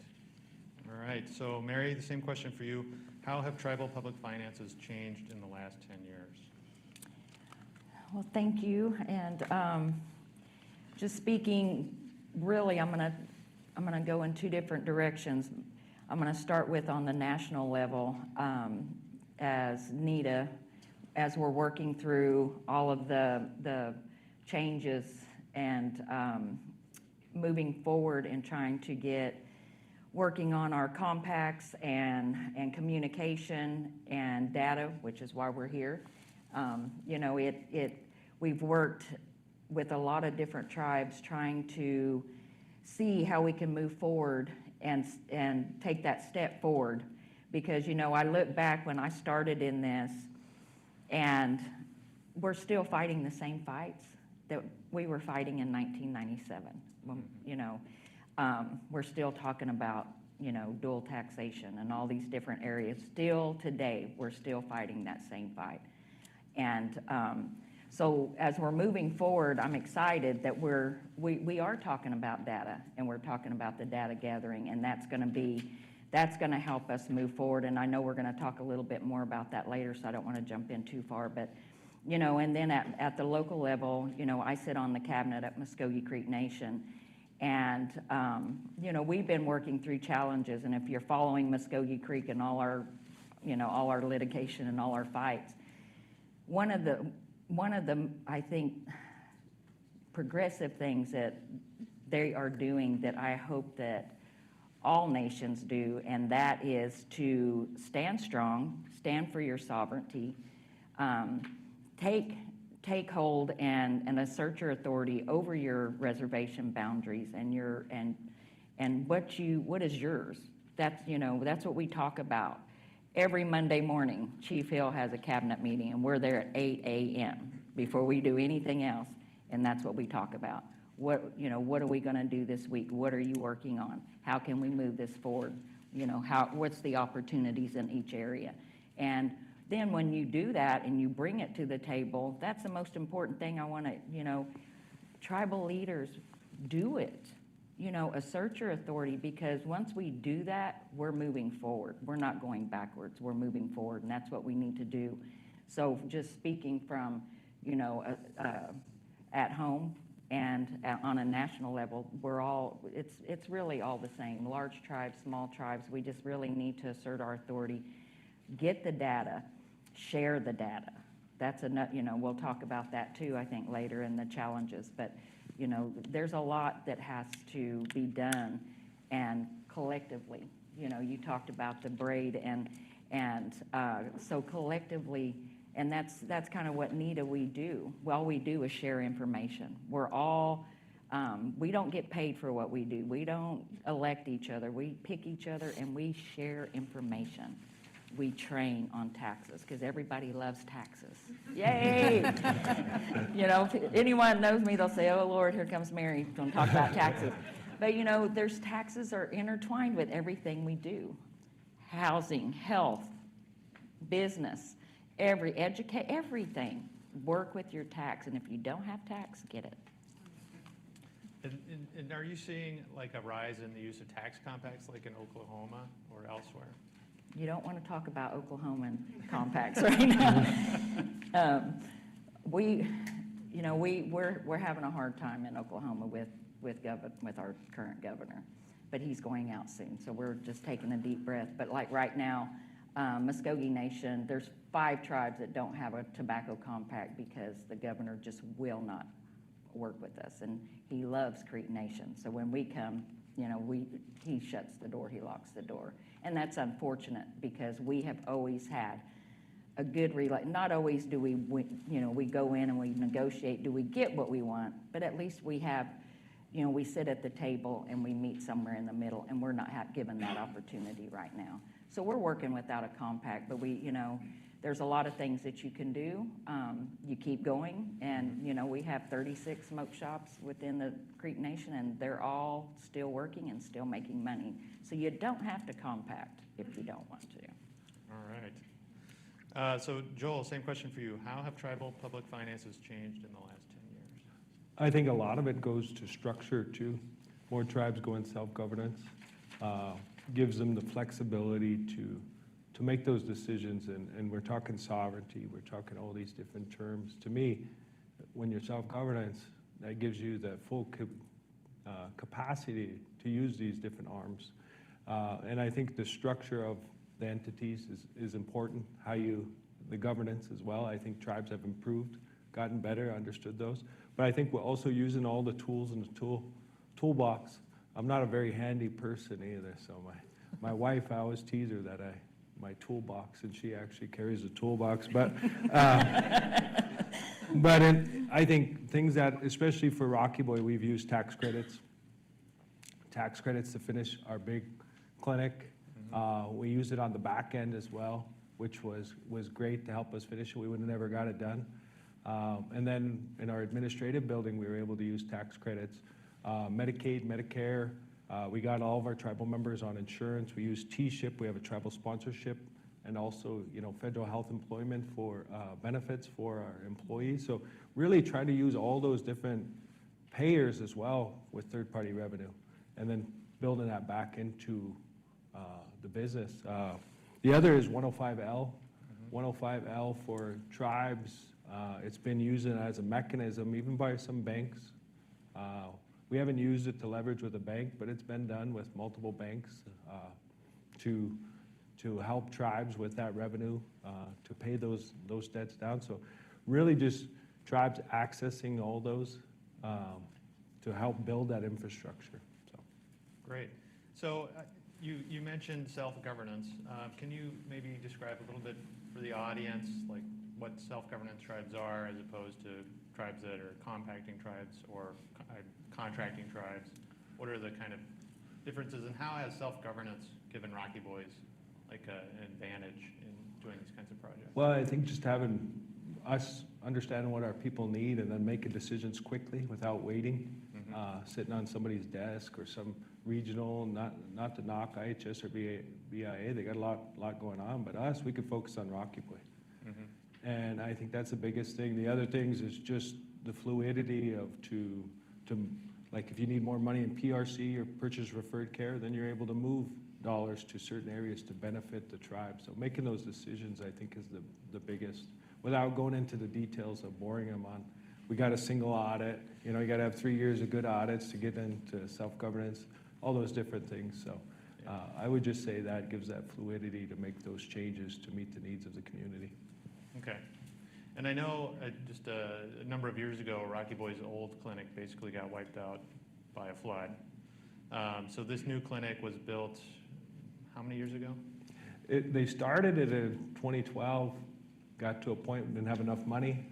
All right. So Mary, the same question for you. How have tribal public finances changed in the last 10 years? Well, thank you. And just speaking, really, I'm gonna go in two different directions. I'm going to start with on the national level. NEDA, as we're working through all of the changes and moving forward and trying to working on our compacts and communication and data, which is why we're here. You know, we've worked with a lot of different tribes trying to see how we can move forward and take that step forward. Because, you know, I look back when I started in this, and we're still fighting the same fights that we were fighting in 1997. You know, we're still talking about, you know, dual taxation and all these different areas. Still today, we're still fighting that same fight. And so as we're moving forward, I'm excited that we are talking about data, and we're talking about the data gathering, and that's going to help us move forward. And I know we're going to talk a little bit more about that later, so I don't want to jump in too far. But, you know, and then at the local level, you know, I sit on the cabinet at Muskogee Creek Nation. And, you know, we've been working through challenges. And if you're following Muskogee Creek and all our litigation and all our fights, one of the, I think, progressive things that they are doing that I hope that all nations do, and that is to stand strong, stand for your sovereignty, take hold and assert your authority over your reservation boundaries and what is yours. That's, you know, that's what we talk about. Every Monday morning, Chief Hill has a cabinet meeting, and we're there at 8 a.m. before we do anything else, and that's what we talk about. What are we going to do this week? What are you working on? How can we move this forward? You know, what's the opportunities in each area? And then when you do that and you bring it to the table, that's the most important thing I want to, you know, tribal leaders, do it. You know, assert your authority, because once we do that, we're moving forward. We're not going backwards. We're moving forward, and that's what we need to do. So just speaking from, you know, at home, and on a national level, it's really all the same. Large tribes, small tribes, we just really need to assert our authority, get the data, share the data. That's you know, we'll talk about that too, I think, later in the challenges. But, you know, there's a lot that has to be done, and collectively, you know, you talked about the braid, and so collectively. And that's kind of what NEDA we do. All we do is share information. We're all, we don't get paid for what we do. We don't elect each other. We pick each other and we share information. We train on taxes because everybody loves taxes. Yay! You know, if anyone knows me, they'll say, oh Lord, here comes Mary, don't talk about taxes. But you know, taxes are intertwined with everything we do. Housing, health, business. Everything. Work with your tax, and if you don't have tax, get it. And are you seeing like a rise in the use of tax compacts like in Oklahoma or elsewhere? You don't want to talk about Oklahoman compacts right now. We're having a hard time in Oklahoma with our current governor, but he's going out soon, so we're just taking a deep breath. But like right now, Muskogee Nation, there's 5 tribes that don't have a tobacco compact because the governor just will not work with us, and he loves Creek Nation. So when we come, you know, he shuts the door, he locks the door, and that's unfortunate because we have always had a good not always do we go in and we negotiate, do we get what we want, but at least we have, you know, we sit at the table and we meet somewhere in the middle, and we're not given that opportunity right now. So we're working without a compact, but there's a lot of things that you can do. You keep going, and you know, we have 36 smoke shops within the Creek Nation, and they're all still working and still making money. So you don't have to compact if you don't want to. All right. So Joel, same question for you. How have tribal public finances changed in the last 10 years? I think a lot of it goes to structure too. More tribes go in self-governance. Gives them the flexibility to make those decisions, and we're talking sovereignty, we're talking all these different terms. To me, when you're self-governance, that gives you the full capacity to use these different arms. And I think the structure of the entities is important, the governance as well. I think tribes have improved, gotten better, understood those. But I think we're also using all the tools in the toolbox. I'm not a very handy person either, so my wife, I always tease her that my toolbox, and she actually carries a toolbox. But I think things that, especially for Rocky Boy, we've used tax credits to finish our big clinic. We used it on the back end as well, which was great to help us finish it. We would have never got it done. And then in our administrative building, we were able to use tax credits. Medicaid, Medicare, we got all of our tribal members on insurance. We use T-SHIP, we have a tribal sponsorship, and also, federal health employment for benefits for our employees. So really try to use all those different payers as well with third-party revenue, and then building that back into the business. The other is 105L. 105L for tribes. It's been used as a mechanism, even by some banks. We haven't used it to leverage with a bank, but it's been done with multiple banks to help tribes with that revenue, to pay those debts down. So really just tribes accessing all those to help build that infrastructure. So. Great. So you mentioned self-governance. Can you maybe describe a little bit for the audience, like what self-governance tribes are as opposed to tribes that are compacting tribes or contracting tribes? What are the kind of differences, and how has self-governance given Rocky Boys like an advantage in doing these kinds of projects? Well, I think just having us understanding what our people need and then making decisions quickly without waiting, sitting on somebody's desk or some regional, not to knock IHS or BIA, they got a lot going on, but us, we could focus on Rocky Boy. And I think that's the biggest thing. The other things is just the fluidity of to like if you need more money in PRC or purchase referred care, then you're able to move dollars to certain areas to benefit the tribe. So making those decisions, I think, is the biggest, without going into the details of boring them on. We got a single audit, you got to have 3 years of good audits to get into self-governance, all those different things. So I would just say that gives that fluidity to make those changes to meet the needs of the community. Okay. And I know just a number of years ago, Rocky Boy's old clinic basically got wiped out by a flood. So this new clinic was built how many years ago? They started it in 2012, got to a point we didn't have enough money.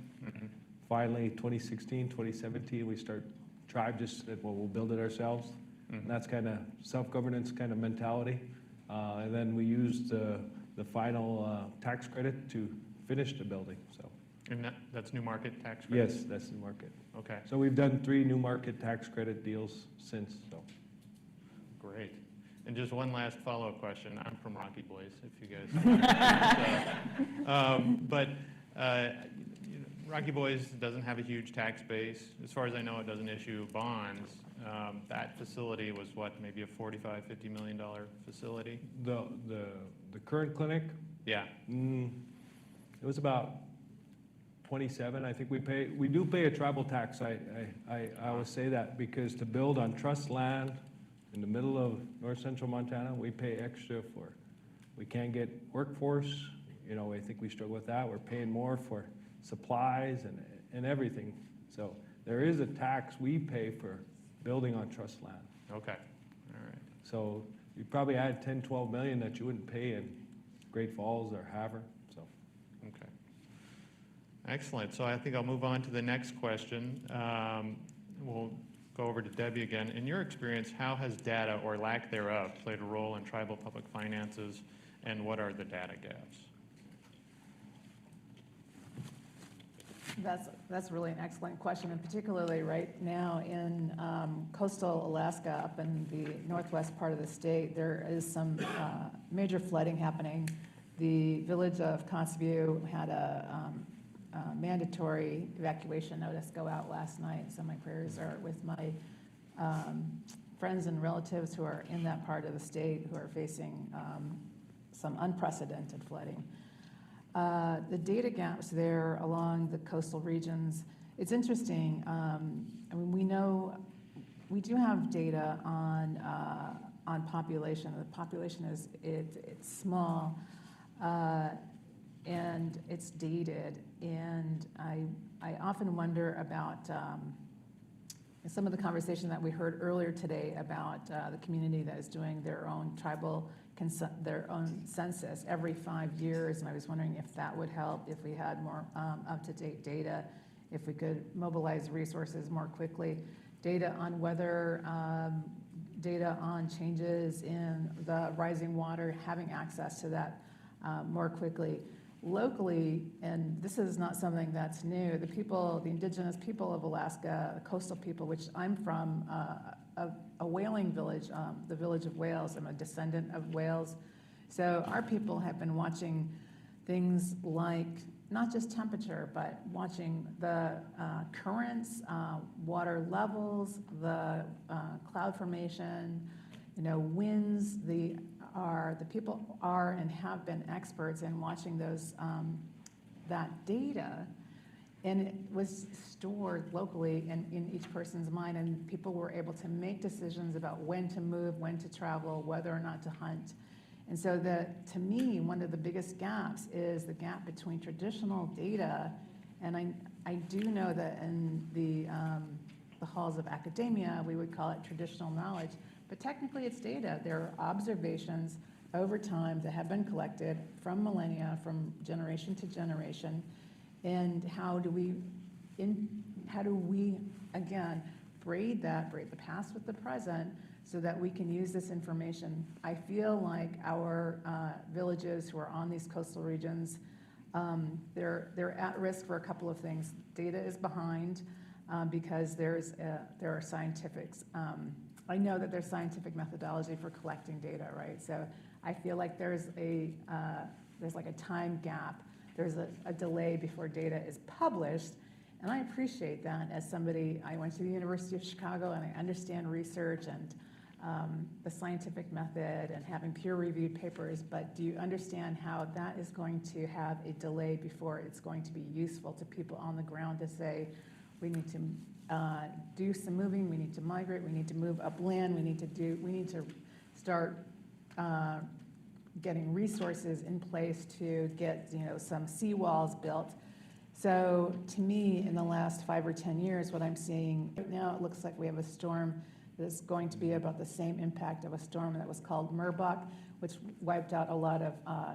Finally, 2016, 2017, tribe just said, well, we'll build it ourselves. And that's kind of self-governance kind of mentality. And then we used the final tax credit to finish the building, so. And that's New Market tax credit? Yes, that's New Market. Okay. So we've done 3 New Market tax credit deals since, so. Great. And just one last follow-up question. I'm from Rocky Boys, if you guys. But Rocky Boys doesn't have a huge tax base. As far as I know, it doesn't issue bonds. That facility was what, maybe a $45–50 million facility? The current clinic? Yeah. It was about 27. I think we do pay a tribal tax. I always say that because to build on trust land in the middle of north central Montana, we pay extra we can't get workforce. I think we struggle with that. We're paying more for supplies and everything. So there is a tax we pay for building on trust land. Okay. All right. So you probably add 10–12 million that you wouldn't pay in Great Falls or Havre. So. Okay. Excellent. So I think I'll move on to the next question. We'll go over to Debbie again. In your experience, how has data or lack thereof played a role in tribal public finances, and what are the data gaps? That's really an excellent question, and particularly right now in coastal Alaska, up in the northwest part of the state, there is some major flooding happening. The village of Kotzebue had a mandatory evacuation notice go out last night, so my prayers are with my friends and relatives who are in that part of the state who are facing some unprecedented flooding. The data gaps there along the coastal regions, it's interesting. I mean, we do have data on on population. The population it's small, and it's dated. And I often wonder about some of the conversation that we heard earlier today about the community that is doing their own their own census every 5 years. And I was wondering if that would help, if we had more up-to-date data, if we could mobilize resources more quickly, data on weather, data on changes in the rising water, having access to that more quickly. Locally, and this is not something that's new, the indigenous people of Alaska, the coastal people, which I'm from, a whaling village, the village of Whales. I'm a descendant of whales. So our people have been watching things like not just temperature, but watching the currents, water levels, the cloud formation, winds. The people are and have been experts in watching those that data, and it was stored locally in each person's mind, and people were able to make decisions about when to move, when to travel, whether or not to hunt. And so to me, one of the biggest gaps is the gap between traditional data, and I do know that in the halls of academia, we would call it traditional knowledge, but technically it's data. There are observations over time that have been collected from millennia, from generation to generation, and how do we again braid the past with the present so that we can use this information. I feel like our villages who are on these coastal regions, they're at risk for a couple of things. Data is behind because there are scientifics. I know that there's scientific methodology for collecting data, right? So I feel like there's like a time gap. There's a delay before data is published. And I appreciate that as somebody. I went to the University of Chicago and I understand research and the scientific method and having peer-reviewed papers, but do you understand how that is going to have a delay before it's going to be useful to people on the ground to say, we need to do some moving, we need to migrate, we need to move upland, we need to start getting resources in place to get some seawalls built. So to me, in the last 5 or 10 years, what I'm seeing right now, it looks like we have a storm that's going to be about the same impact of a storm that was called Merbok, which wiped out a lot of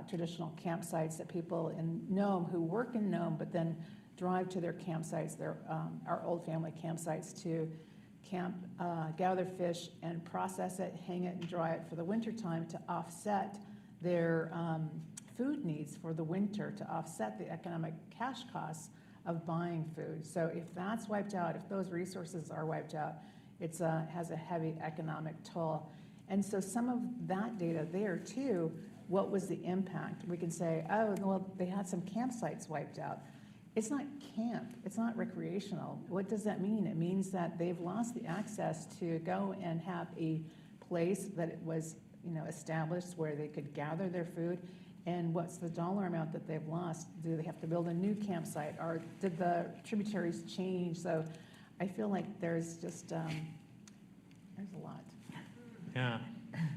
traditional campsites that people in Nome who work in Nome, but then drive to their campsites, our old family campsites, to camp, gather fish and process it, hang it and dry it for the winter time to offset their food needs for the winter, to offset the economic cash costs of buying food. So if that's wiped out, if those resources are wiped out, it has a heavy economic toll. And so some of that data there too, what was the impact? We can say, oh, well, they had some campsites wiped out. It's not camp, it's not recreational. What does that mean? It means that they've lost the access to go and have a place that it was established where they could gather their food. And what's the dollar amount that they've lost? Do they have to build a new campsite, or did the tributaries change? So I feel like there's just, there's a lot. Yeah,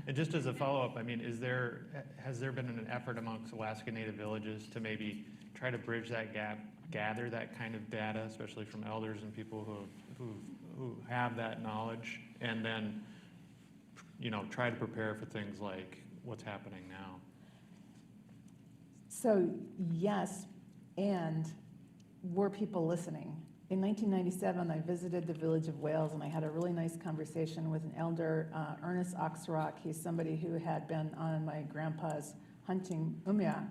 and just as a follow-up, I mean, has there been an effort amongst Alaska Native villages to maybe try to bridge that gap, gather that kind of data, especially from elders and people who have that knowledge, and then, try to prepare for things like what's happening now? So yes, and were people listening? In 1997, I visited the village of Whales, and I had a really nice conversation with an elder, Ernest Oxrock. He's somebody who had been on my grandpa's hunting umiak,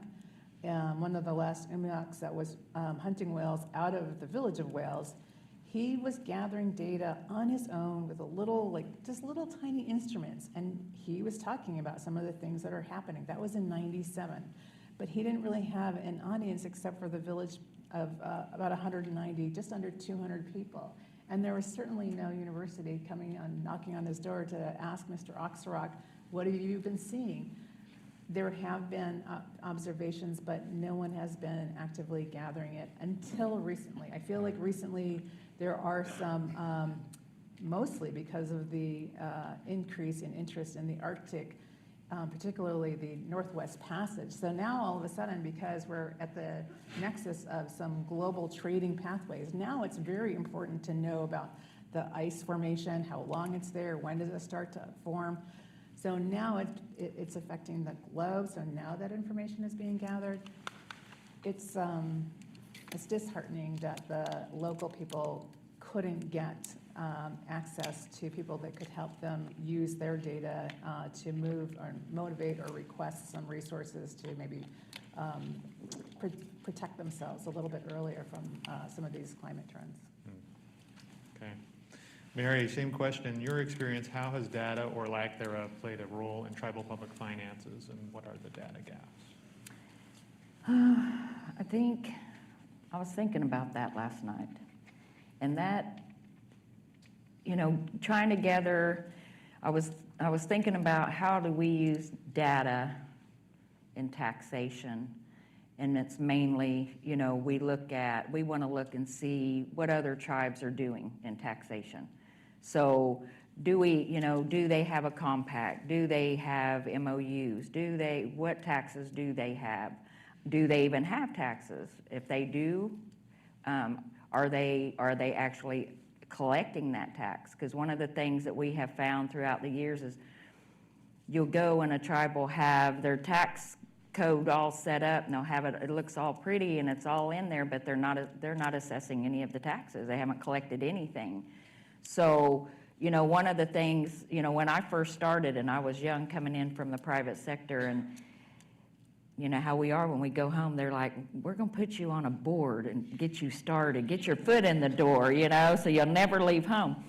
one of the last umiaks that was hunting whales out of the village of Whales. He was gathering data on his own with just little tiny instruments, and he was talking about some of the things that are happening. That was in 97. But he didn't really have an audience except for the village of about 190, just under 200 people. And there was certainly no university knocking on his door to ask Mr. Oxrock, what have you been seeing? There have been observations, but no one has been actively gathering it until recently. I feel like recently there are some mostly because of the increase in interest in the Arctic, particularly the Northwest Passage. So now all of a sudden, because we're at the nexus of some global trading pathways, now it's very important to know about the ice formation, how long it's there, when does it start to form. So now it's affecting the globe, so now that information is being gathered. It's disheartening that the local people couldn't get access to people that could help them use their data to move or motivate or request some resources to maybe protect themselves a little bit earlier from some of these climate trends. Okay. Mary, same question. In your experience, how has data or lack thereof played a role in tribal public finances, and what are the data gaps? I think, I was thinking about that last night. And that, trying to gather, I was thinking about how do we use data in taxation. And it's mainly, we want to look and see what other tribes are doing in taxation. So do they have a compact? Do they have MOUs? What taxes do they have? Do they even have taxes? If they do, are they actually collecting that tax? Because one of the things that we have found throughout the years is you'll go and a tribe will have their tax code all set up and they'll have it looks all pretty and it's all in there, but they're not assessing any of the taxes. They haven't collected anything. So, one of the things, when I first started and I was young coming in from the private sector, and how we are when we go home, they're like, we're going to put you on a board and get you started, get your foot in the door, so you'll never leave home.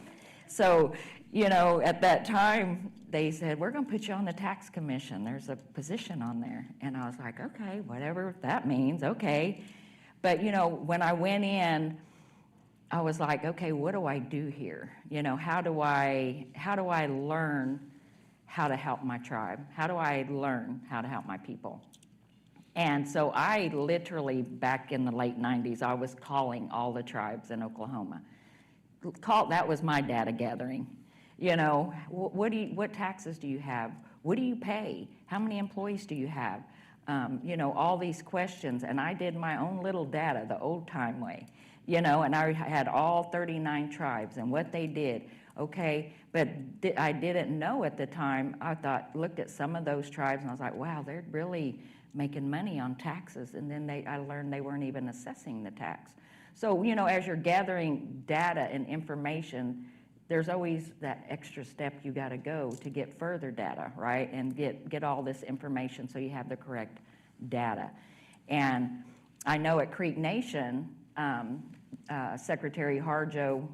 So, at that time, they said, we're going to put you on the tax commission. There's a position on there. And I was like, okay, whatever that means, okay. But, when I went in, I was like, okay, what do I do here? How do I learn how to help my tribe? How do I learn how to help my people? And so I literally, back in the late 90s, I was calling all the tribes in Oklahoma. That was my data gathering. What taxes do you have? What do you pay? How many employees do you have? All these questions. And I did my own little data the old time way, and I had all 39 tribes and what they did. Okay, but I didn't know at the time. I looked at some of those tribes and I was like, wow, they're really making money on taxes. And then I learned they weren't even assessing the tax. So, as you're gathering data and information, there's always that extra step you got to go to get further data, right? And get all this information so you have the correct data. And I know at Creek Nation, Secretary Harjo,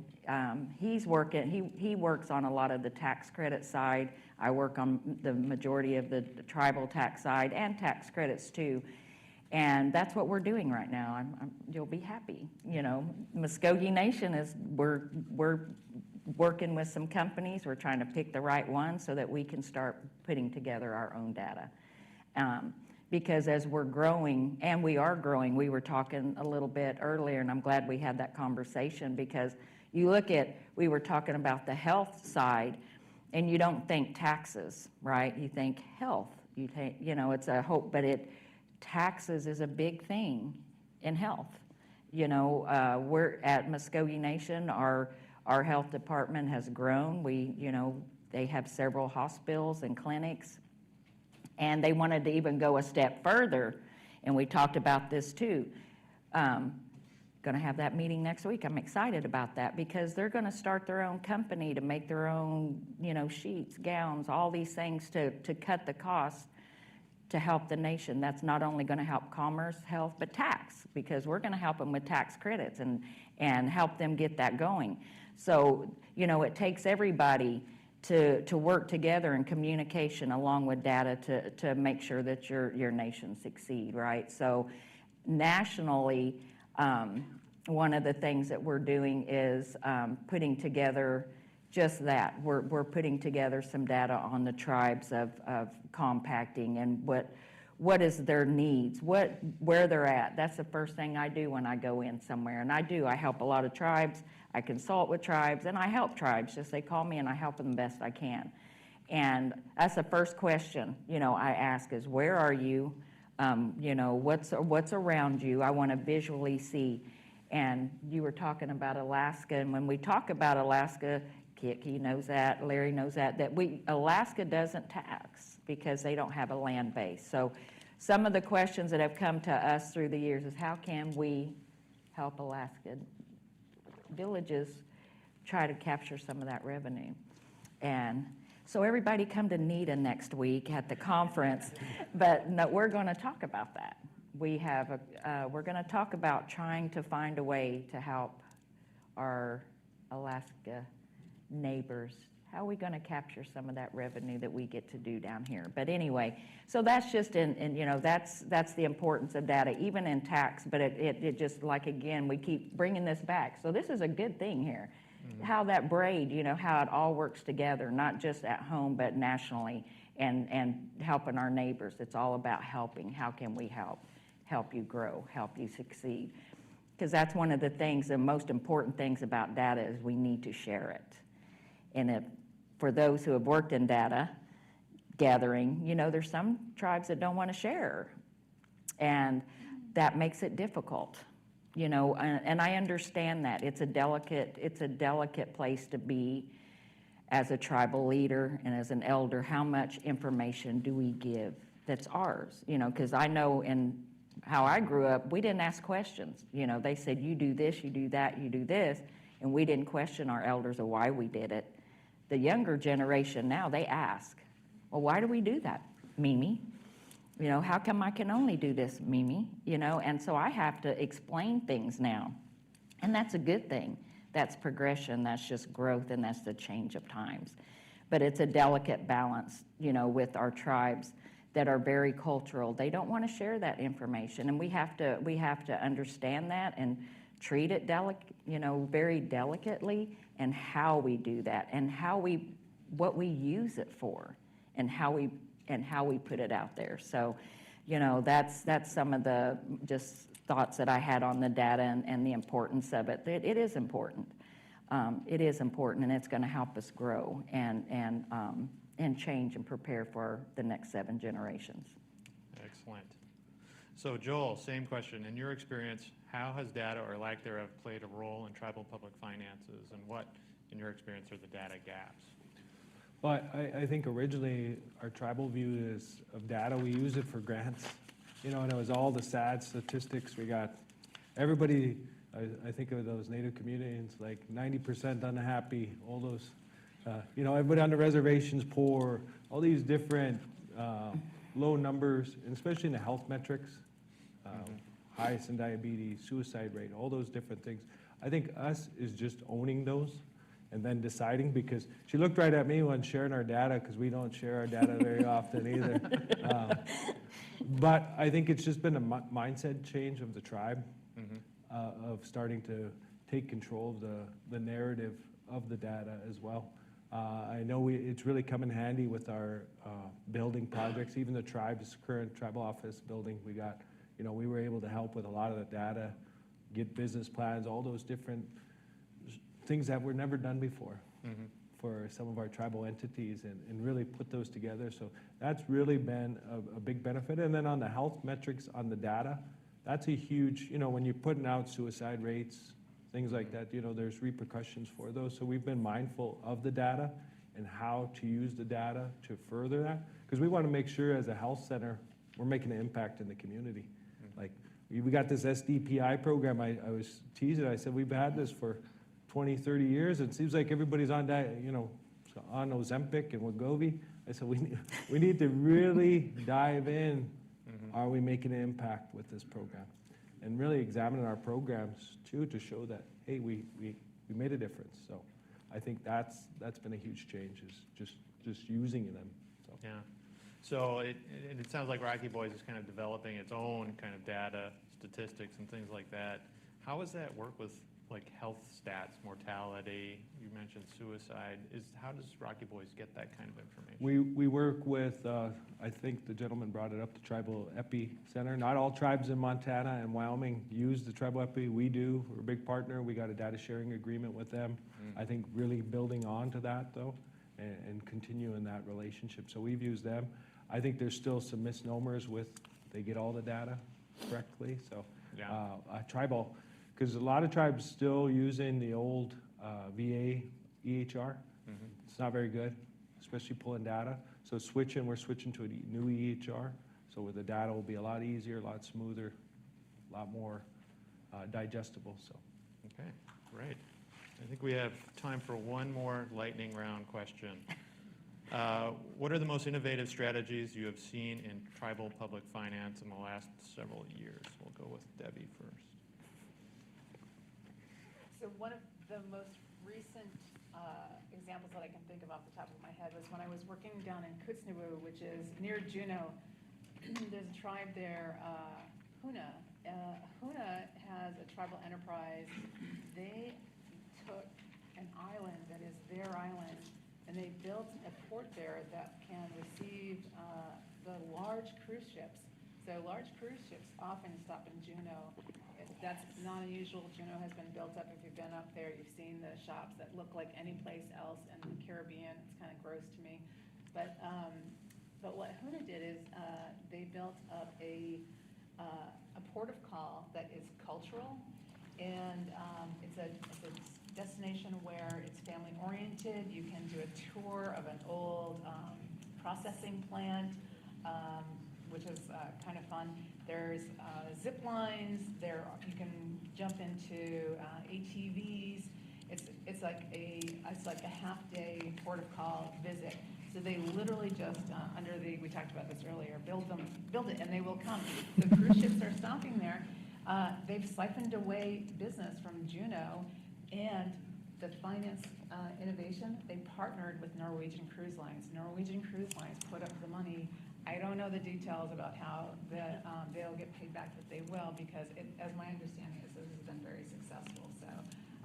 he works on a lot of the tax credit side. I work on the majority of the tribal tax side and tax credits too. And that's what we're doing right now. You'll be happy. Muskogee Nation we're working with some companies. We're trying to pick the right ones so that we can start putting together our own data. Because as we're growing, and we are growing, we were talking a little bit earlier, and I'm glad we had that conversation, because we were talking about the health side, and you don't think taxes, right? You think health. You think, it's a hope, but taxes is a big thing in health. We're at Muskogee Nation, our health department has grown. They have several hospitals and clinics, and they wanted to even go a step further, and we talked about this too. Going to have that meeting next week. I'm excited about that because they're going to start their own company to make their own, sheets, gowns, all these things to cut the cost to help the nation. That's not only going to help commerce, health, but tax, because we're going to help them with tax credits and help them get that going. So, it takes everybody to work together in communication along with data to make sure that your nation succeed, right? So nationally, one of the things that we're doing is putting together just that. We're putting together some data on the tribes of compacting and what is their needs, where they're at. That's the first thing I do when I go in somewhere. And I help a lot of tribes. I consult with tribes, and I help tribes. Just they call me, and I help them the best I can. And that's the first question, I ask is, where are you? What's around you? I want to visually see. And you were talking about Alaska, and when we talk about Alaska, Kiki knows that, Larry knows that Alaska doesn't tax because they don't have a land base. So some of the questions that have come to us through the years is, how can we help Alaska villages try to capture some of that revenue? And so everybody come to NEDA next week at the conference, but no, we're going to talk about that. We're going to talk about trying to find a way to help our Alaska neighbors. How are we going to capture some of that revenue that we get to do down here? But anyway, so that's just that's the importance of data, even in tax, but it just, like, again, we keep bringing this back. So this is a good thing here. How that braid, how it all works together, not just at home, but nationally, and helping our neighbors. It's all about helping. How can we help you grow, help you succeed? Because that's one of the things, the most important things about data is we need to share it. And for those who have worked in data gathering, there's some tribes that don't want to share, and that makes it difficult. And I understand that. It's a delicate place to be as a tribal leader and as an elder. How much information do we give that's ours? Because I know in how I grew up, we didn't ask questions. They said, you do this, you do that, you do this, and we didn't question our elders of why we did it. The younger generation now, they ask, well, why do we do that, Mimi? How come I can only do this, Mimi? And so I have to explain things now. And that's a good thing. That's progression, that's just growth, and that's the change of times. But it's a delicate balance, with our tribes that are very cultural. They don't want to share that information, and we have to understand that and treat it very delicately, and how we do that, and what we use it for, and how we put it out there. So, that's some of the just thoughts that I had on the data and the importance of it. It is important. It is important, and it's going to help us grow and change and prepare for the next 7 generations. Excellent. So Joel, same question. In your experience, how has data or lack thereof played a role in tribal public finances, and what, in your experience, are the data gaps? Well, I think originally our tribal view of data, we use it for grants, and it was all the sad statistics we got. Everybody, I think of those Native communities, like 90% unhappy, all those, everybody on the reservations poor, all these different low numbers, and especially in the health metrics, highest in diabetes, suicide rate, all those different things. I think us is just owning those and then deciding, because she looked right at me when sharing our data, because we don't share our data very often either. But I think it's just been a mindset change of the tribe, of starting to take control of the narrative of the data as well. I know it's really come in handy with our building projects, even the tribe's current tribal office building we got. We were able to help with a lot of the data, get business plans, all those different things that were never done before for some of our tribal entities, and really put those together. So that's really been a big benefit. And then on the health metrics on the data, that's a huge, when you're putting out suicide rates, things like that, there's repercussions for those. So we've been mindful of the data and how to use the data to further that, because we want to make sure as a health center, we're making an impact in the community. Like, we got this SDPI program, I was teasing, I said, we've had this for 20, 30 years. It seems like everybody's on on Ozempic and Wegovy. I said, we need to really dive in. Are we making an impact with this program? And really examining our programs too, to show that, hey, we made a difference. So I think that's been a huge change, is just using them. So. Yeah. So it sounds like Rocky Boys is kind of developing its own kind of data, statistics, and things like that. How does that work with like health stats, mortality, you mentioned suicide, how does Rocky Boys get that kind of information? We work with, I think the gentleman brought it up, the Tribal Epi Center. Not all tribes in Montana and Wyoming use the Tribal Epi. We do. We're a big partner. We got a data sharing agreement with them. I think really building on to that, though, and continuing that relationship. So we've used them. I think there's still some misnomers with they get all the data correctly. So tribal, because a lot of tribes still using the old VA EHR. It's not very good, especially pulling data. So we're switching to a new EHR. So where the data will be a lot easier, a lot smoother, a lot more digestible. So. Okay, great. I think we have time for one more lightning round question. What are the most innovative strategies you have seen in tribal public finance in the last several years? We'll go with Debbie first. So one of the most recent examples that I can think of off the top of my head was when I was working down in Kutznewu, which is near Juneau. There's a tribe there, Huna. Huna has a tribal enterprise. They took an island that is their island, and they built a port there that can receive the large cruise ships. So large cruise ships often stop in Juneau. That's not unusual. Juneau has been built up. If you've been up there, you've seen the shops that look like any place else in the Caribbean. It's kind of gross to me. But what Huna did is they built up a port of call that is cultural, and it's a destination where it's family oriented. You can do a tour of an old processing plant, which is kind of fun. There's zip lines. You can jump into ATVs. It's like a half-day port of call visit. So they literally just we talked about this earlier, build it, and they will come. The cruise ships are stopping there. They've siphoned away business from Juneau, and the finance innovation, they partnered with Norwegian Cruise Lines. Norwegian Cruise Lines put up the money. I don't know the details about how they'll get paid back, but they will, because as my understanding is, this has been very successful. So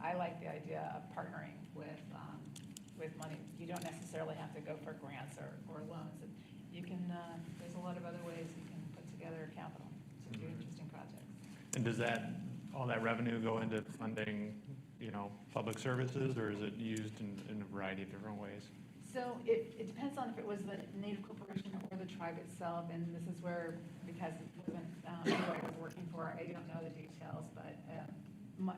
I like the idea of partnering with money. You don't necessarily have to go for grants or loans. You can, there's a lot of other ways you can put together capital to do interesting projects. And does all that revenue go into funding, public services, or is it used in a variety of different ways? So it depends on if it was the Native Corporation or the tribe itself, and this is where, because it wasn't who I was working for, I don't know the details, but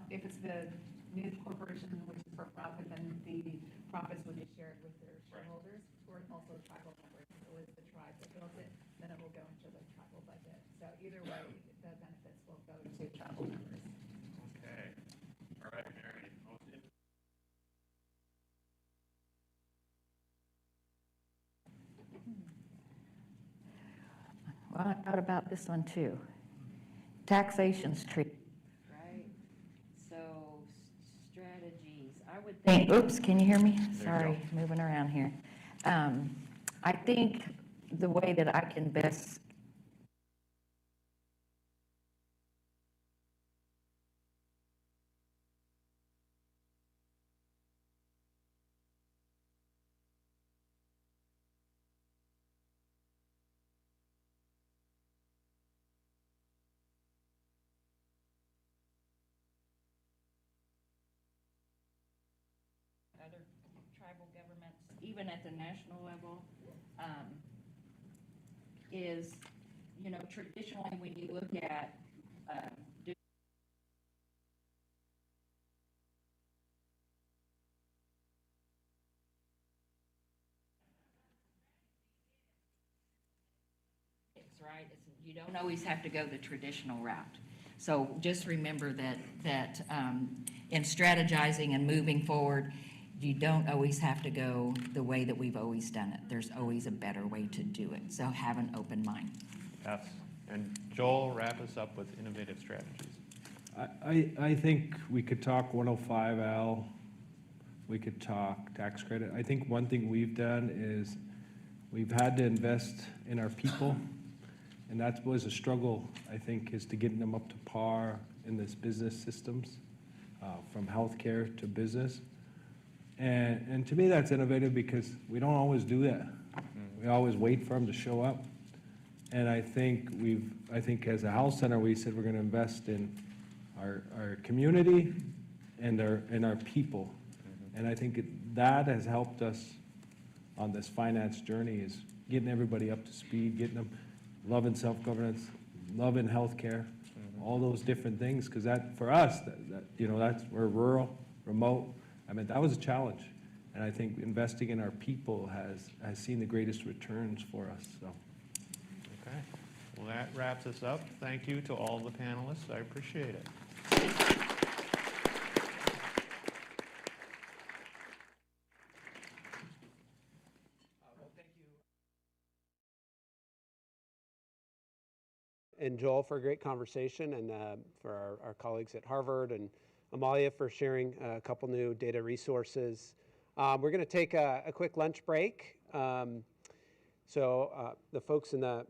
if it's the Native Corporation, which is for profit, then the profits would be shared with their shareholders, or also tribal members. So it's the tribe that built it, then it will go into the tribal budget. So either way, the benefits will go to tribal members. Okay. All right, Mary. Well, I thought about this one too. Taxation's tricky. Right? So strategies, I would think, oops, can you hear me? Sorry, moving around here. I think the way that I can best other tribal governments, even at the national level, is, traditionally when you look at right, you don't always have to go the traditional route. So just remember that in strategizing and moving forward, you don't always have to go the way that we've always done it. There's always a better way to do it. So have an open mind. Yes. And Joel, wrap us up with innovative strategies. I think we could talk 105L. We could talk tax credit. I think one thing we've done is we've had to invest in our people. And that was a struggle, I think, is to getting them up to par in this business systems. from healthcare to business. And to me, that's innovative because we don't always do that. We always wait for them to show up. And I think as a health center, we said we're going to invest in our community and our people. And I think that has helped us on this finance journey, is getting everybody up to speed, getting them loving self-governance, loving healthcare, all those different things. Because that, for us, that's, we're rural, remote. I mean, that was a challenge. And I think investing in our people has seen the greatest returns for us. So. Okay. Well, that wraps us up. Thank you to all the panelists. I appreciate it. And Joel for a great conversation, and for our colleagues at Harvard, and Amalia for sharing a couple new data resources. We're going to take a quick lunch break. So the folks in the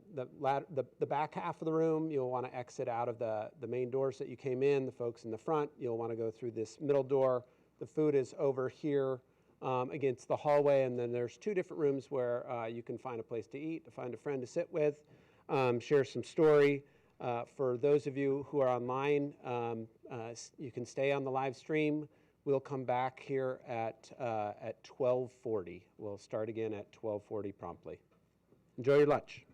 back half of the room, you'll want to exit out of the main doors that you came in. The folks in the front, you'll want to go through this middle door. The food is over here against the hallway, and then there's 2 different rooms where you can find a place to eat, to find a friend to sit with, share some story. For those of you who are online, you can stay on the live stream. We'll come back here at 12:40. We'll start again at 12:40 promptly. Enjoy your lunch.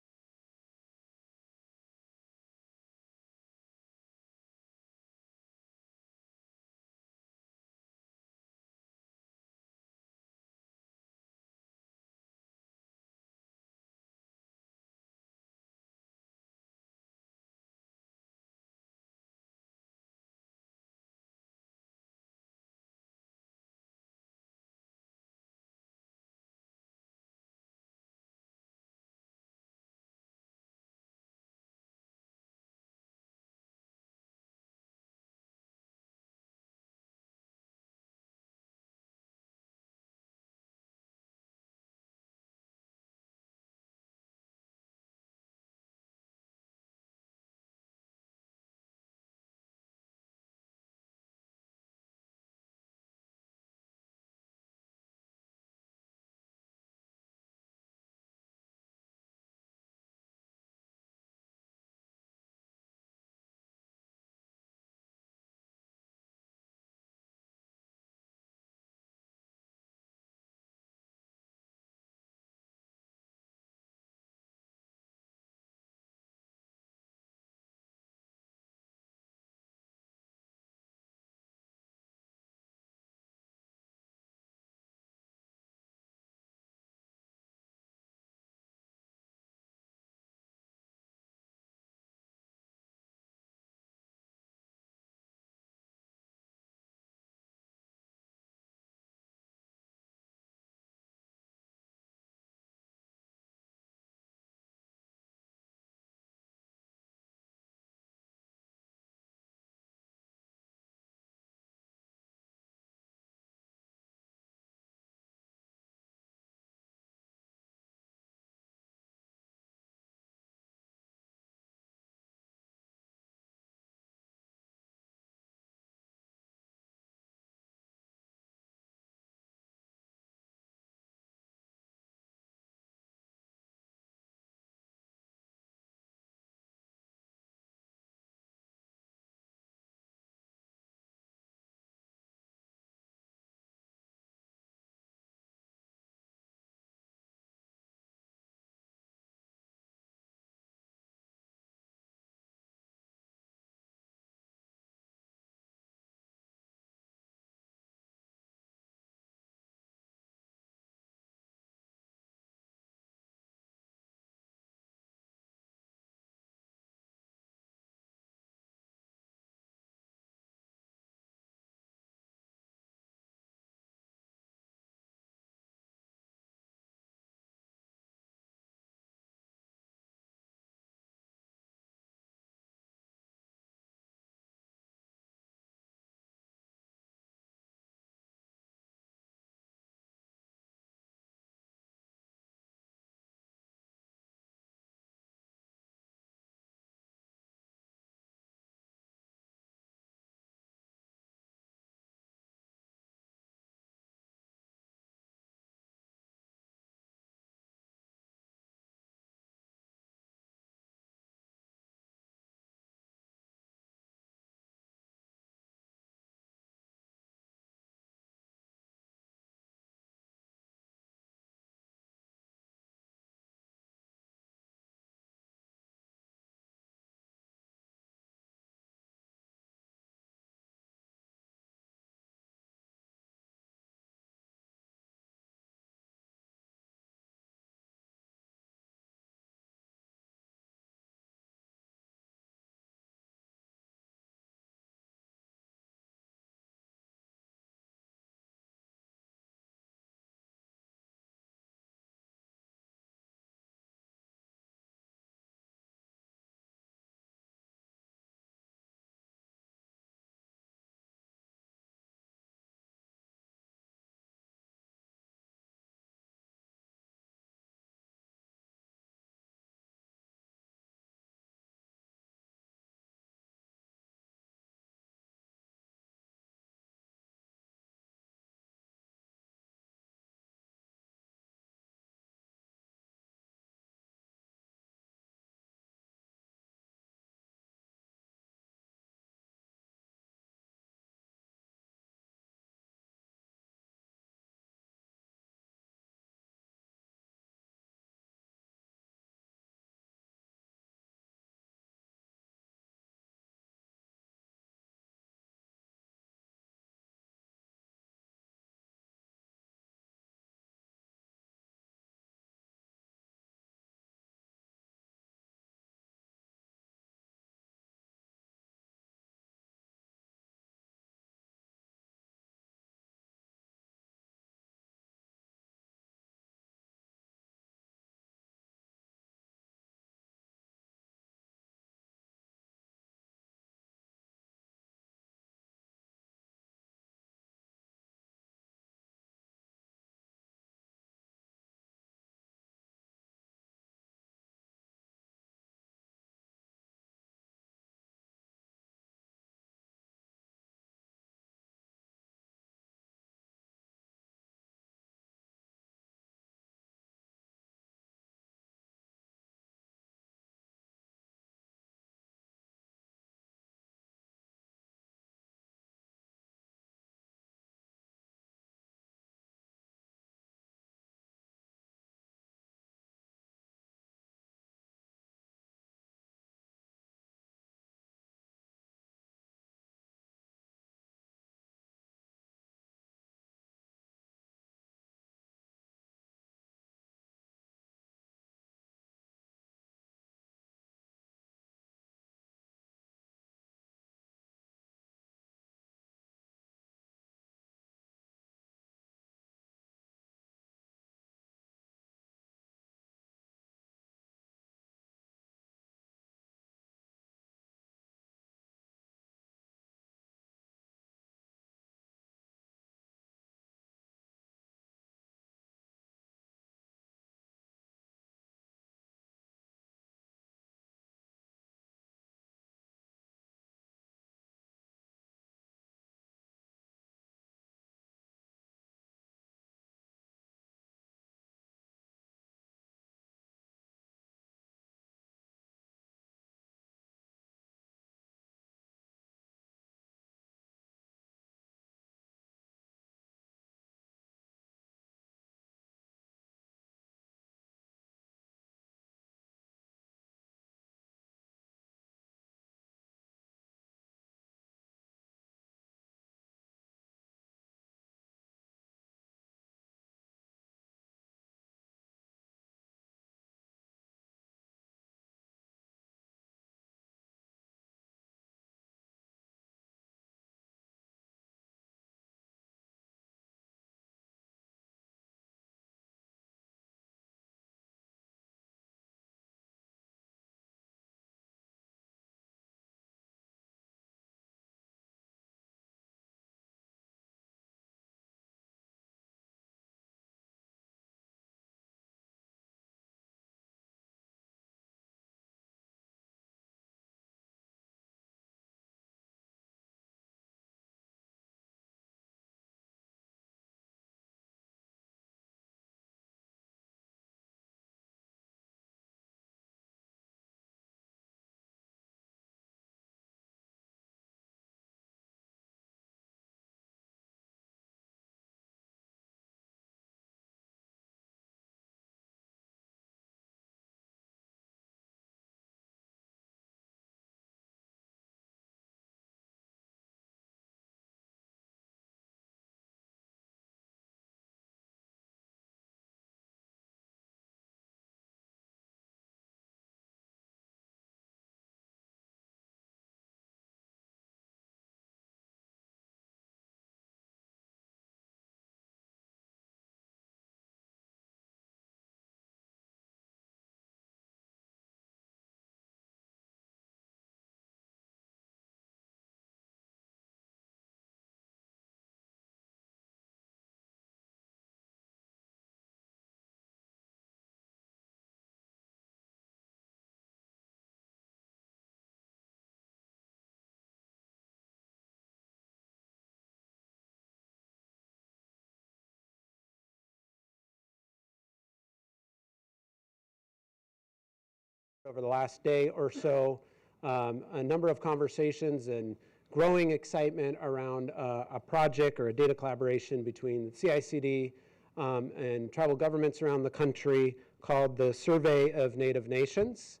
over the last day or so, a number of conversations and growing excitement around a project or a data collaboration between CICD and tribal governments around the country called the Survey of Native Nations.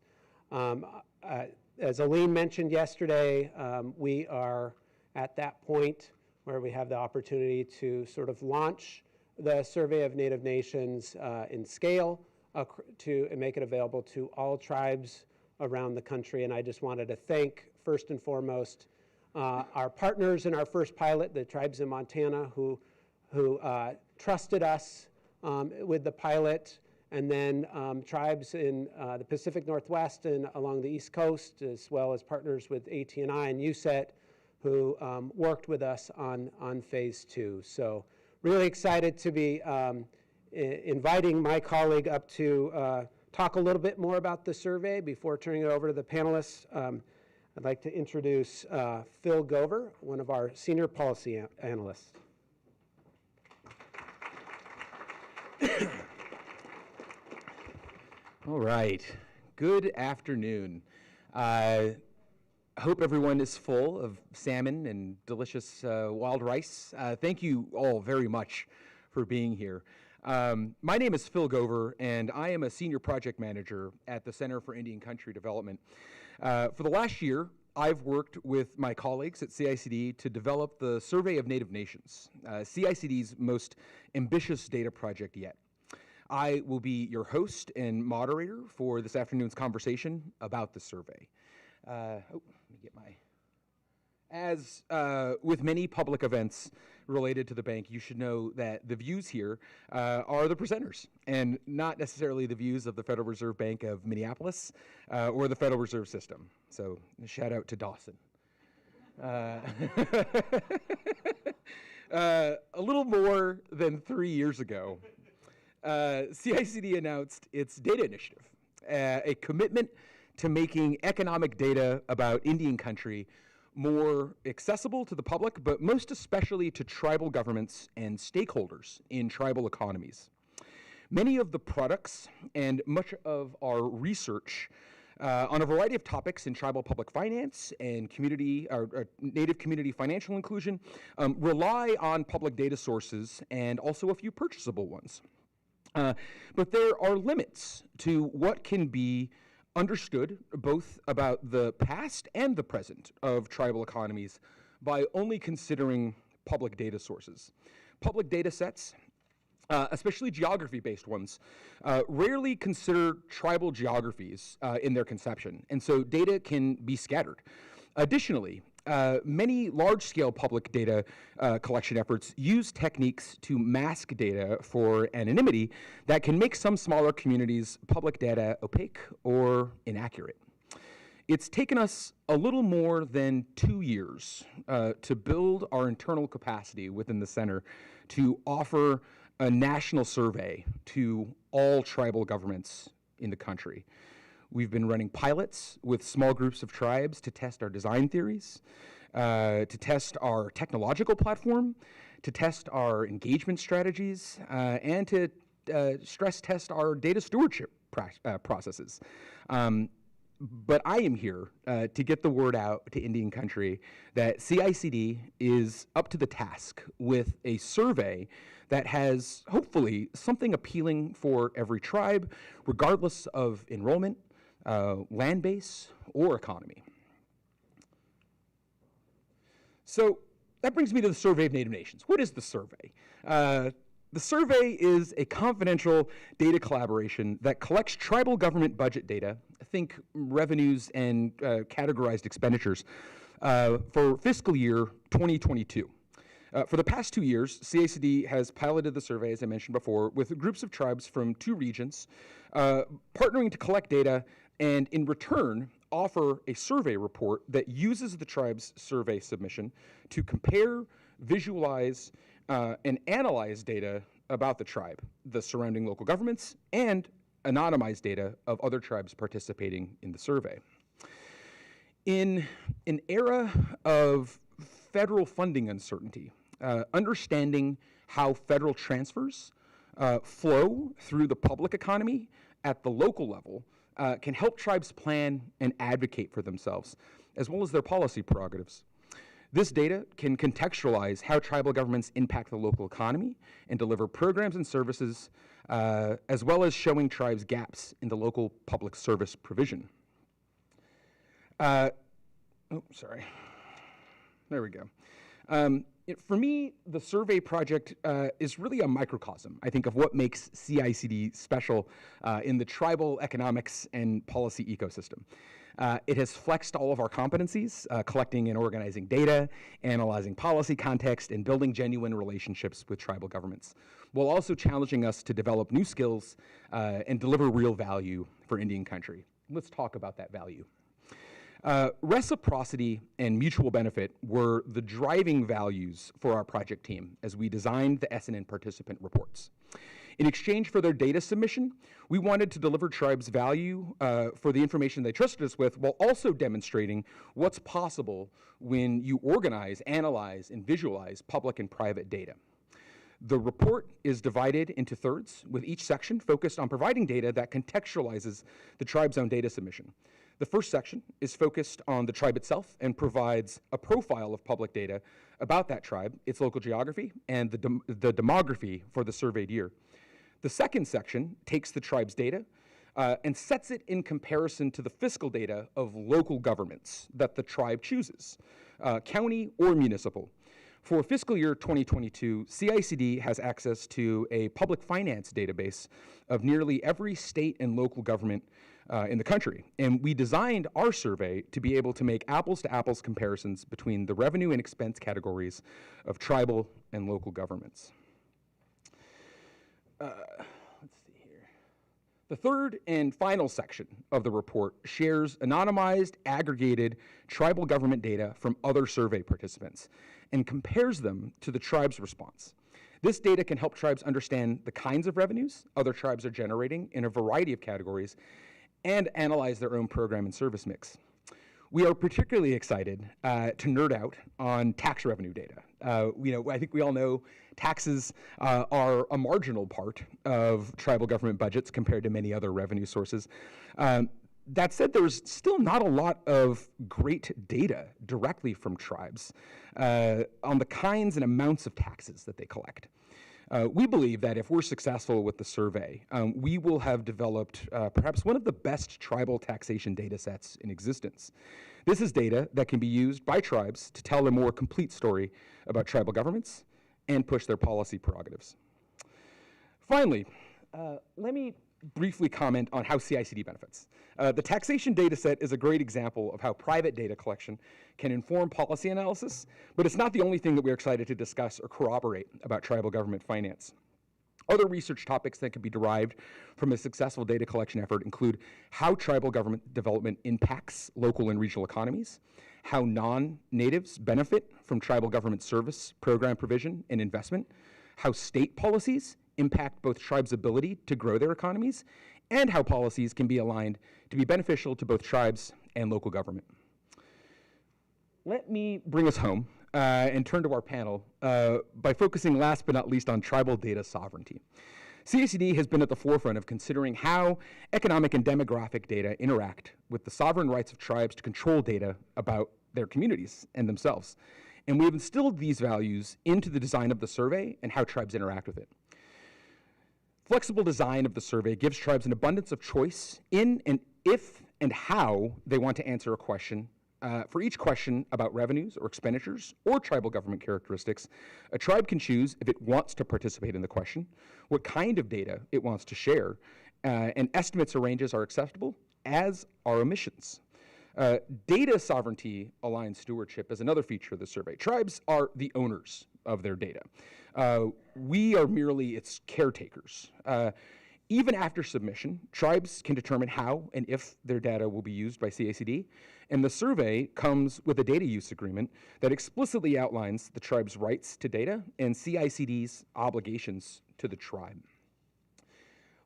As Aline mentioned yesterday, we are at that point where we have the opportunity to sort of launch the Survey of Native Nations in scale to make it available to all tribes around the country. And I just wanted to thank, first and foremost, our partners in our first pilot, the tribes in Montana, who trusted us with the pilot, and then tribes in the Pacific Northwest and along the East Coast, as well as partners with AT&I and USET, who worked with us on phase 2. So really excited to be inviting my colleague up to talk a little bit more about the survey. Before turning it over to the panelists, I'd like to introduce Phil Gover, one of our senior policy analysts. All right. Good afternoon. I hope everyone is full of salmon and delicious wild rice. Thank you all very much for being here. My name is Phil Gover, and I am a senior project manager at the Center for Indian Country Development. For the last year, I've worked with my colleagues at CICD to develop the Survey of Native Nations, CICD's most ambitious data project yet. I will be your host and moderator for this afternoon's conversation about the survey. Let me get my... As with many public events related to the bank, you should know that the views here are the presenters, and not necessarily the views of the Federal Reserve Bank of Minneapolis or the Federal Reserve System. So shout out to Dawson. A little more than 3 years ago, CICD announced its data initiative, a commitment to making economic data about Indian country more accessible to the public, but most especially to tribal governments and stakeholders in tribal economies. Many of the products and much of our research on a variety of topics in tribal public finance and community or Native community financial inclusion rely on public data sources and also a few purchasable ones. But there are limits to what can be understood both about the past and the present of tribal economies by only considering public data sources. Public data sets, especially geography-based ones, rarely consider tribal geographies in their conception, and so data can be scattered. Additionally, many large-scale public data collection efforts use techniques to mask data for anonymity that can make some smaller communities' public data opaque or inaccurate. It's taken us a little more than 2 years to build our internal capacity within the center to offer a national survey to all tribal governments in the country. We've been running pilots with small groups of tribes to test our design theories, to test our technological platform, to test our engagement strategies, and to stress test our data stewardship processes. But I am here to get the word out to Indian country that CICD is up to the task with a survey that has hopefully something appealing for every tribe, regardless of enrollment, land base, or economy. So that brings me to the Survey of Native Nations. What is the survey? The survey is a confidential data collaboration that collects tribal government budget data, think revenues and categorized expenditures, for fiscal year 2022. For the past 2 years, CICD has piloted the survey, as I mentioned before, with groups of tribes from 2 regions, partnering to collect data and in return offer a survey report that uses the tribe's survey submission to compare, visualize, and analyze data about the tribe, the surrounding local governments, and anonymized data of other tribes participating in the survey. In an era of federal funding uncertainty, understanding how federal transfers flow through the public economy at the local level can help tribes plan and advocate for themselves, as well as their policy prerogatives. This data can contextualize how tribal governments impact the local economy and deliver programs and services, as well as showing tribes gaps in the local public service provision. Sorry. There we go. For me, the survey project is really a microcosm, I think, of what makes CICD special in the tribal economics and policy ecosystem. It has flexed all of our competencies, collecting and organizing data, analyzing policy context, and building genuine relationships with tribal governments, while also challenging us to develop new skills and deliver real value for Indian country. Let's talk about that value. Reciprocity and mutual benefit were the driving values for our project team as we designed the SNN participant reports. In exchange for their data submission, we wanted to deliver tribes value for the information they trusted us with, while also demonstrating what's possible when you organize, analyze, and visualize public and private data. The report is divided into thirds, with each section focused on providing data that contextualizes the tribe's own data submission. The first section is focused on the tribe itself and provides a profile of public data about that tribe, its local geography, and the demography for the surveyed year. The second section takes the tribe's data and sets it in comparison to the fiscal data of local governments that the tribe chooses, county or municipal. For fiscal year 2022, CICD has access to a public finance database of nearly every state and local government in the country. And we designed our survey to be able to make apples to apples comparisons between the revenue and expense categories of tribal and local governments. Let's see here. The third and final section of the report shares anonymized, aggregated tribal government data from other survey participants and compares them to the tribe's response. This data can help tribes understand the kinds of revenues other tribes are generating in a variety of categories and analyze their own program and service mix. We are particularly excited to nerd out on tax revenue data. I think we all know taxes are a marginal part of tribal government budgets compared to many other revenue sources. That said, there's still not a lot of great data directly from tribes on the kinds and amounts of taxes that they collect. We believe that if we're successful with the survey, we will have developed perhaps one of the best tribal taxation data sets in existence. This is data that can be used by tribes to tell a more complete story about tribal governments and push their policy prerogatives. Finally, let me briefly comment on how CICD benefits. The taxation data set is a great example of how private data collection can inform policy analysis, but it's not the only thing that we're excited to discuss or corroborate about tribal government finance. Other research topics that can be derived from a successful data collection effort include how tribal government development impacts local and regional economies, how non-natives benefit from tribal government service, program provision, and investment, how state policies impact both tribes' ability to grow their economies, and how policies can be aligned to be beneficial to both tribes and local government. Let me bring us home and turn to our panel by focusing last but not least on tribal data sovereignty. CICD has been at the forefront of considering how economic and demographic data interact with the sovereign rights of tribes to control data about their communities and themselves. And we have instilled these values into the design of the survey and how tribes interact with it. Flexible design of the survey gives tribes an abundance of choice in and if and how they want to answer a question. For each question about revenues or expenditures or tribal government characteristics, a tribe can choose if it wants to participate in the question, what kind of data it wants to share, and estimates or ranges are acceptable, as are emissions. Data sovereignty aligned stewardship is another feature of the survey. Tribes are the owners of their data. We are merely its caretakers. Even after submission, tribes can determine how and if their data will be used by CICD, and the survey comes with a data use agreement that explicitly outlines the tribe's rights to data and CICD's obligations to the tribe.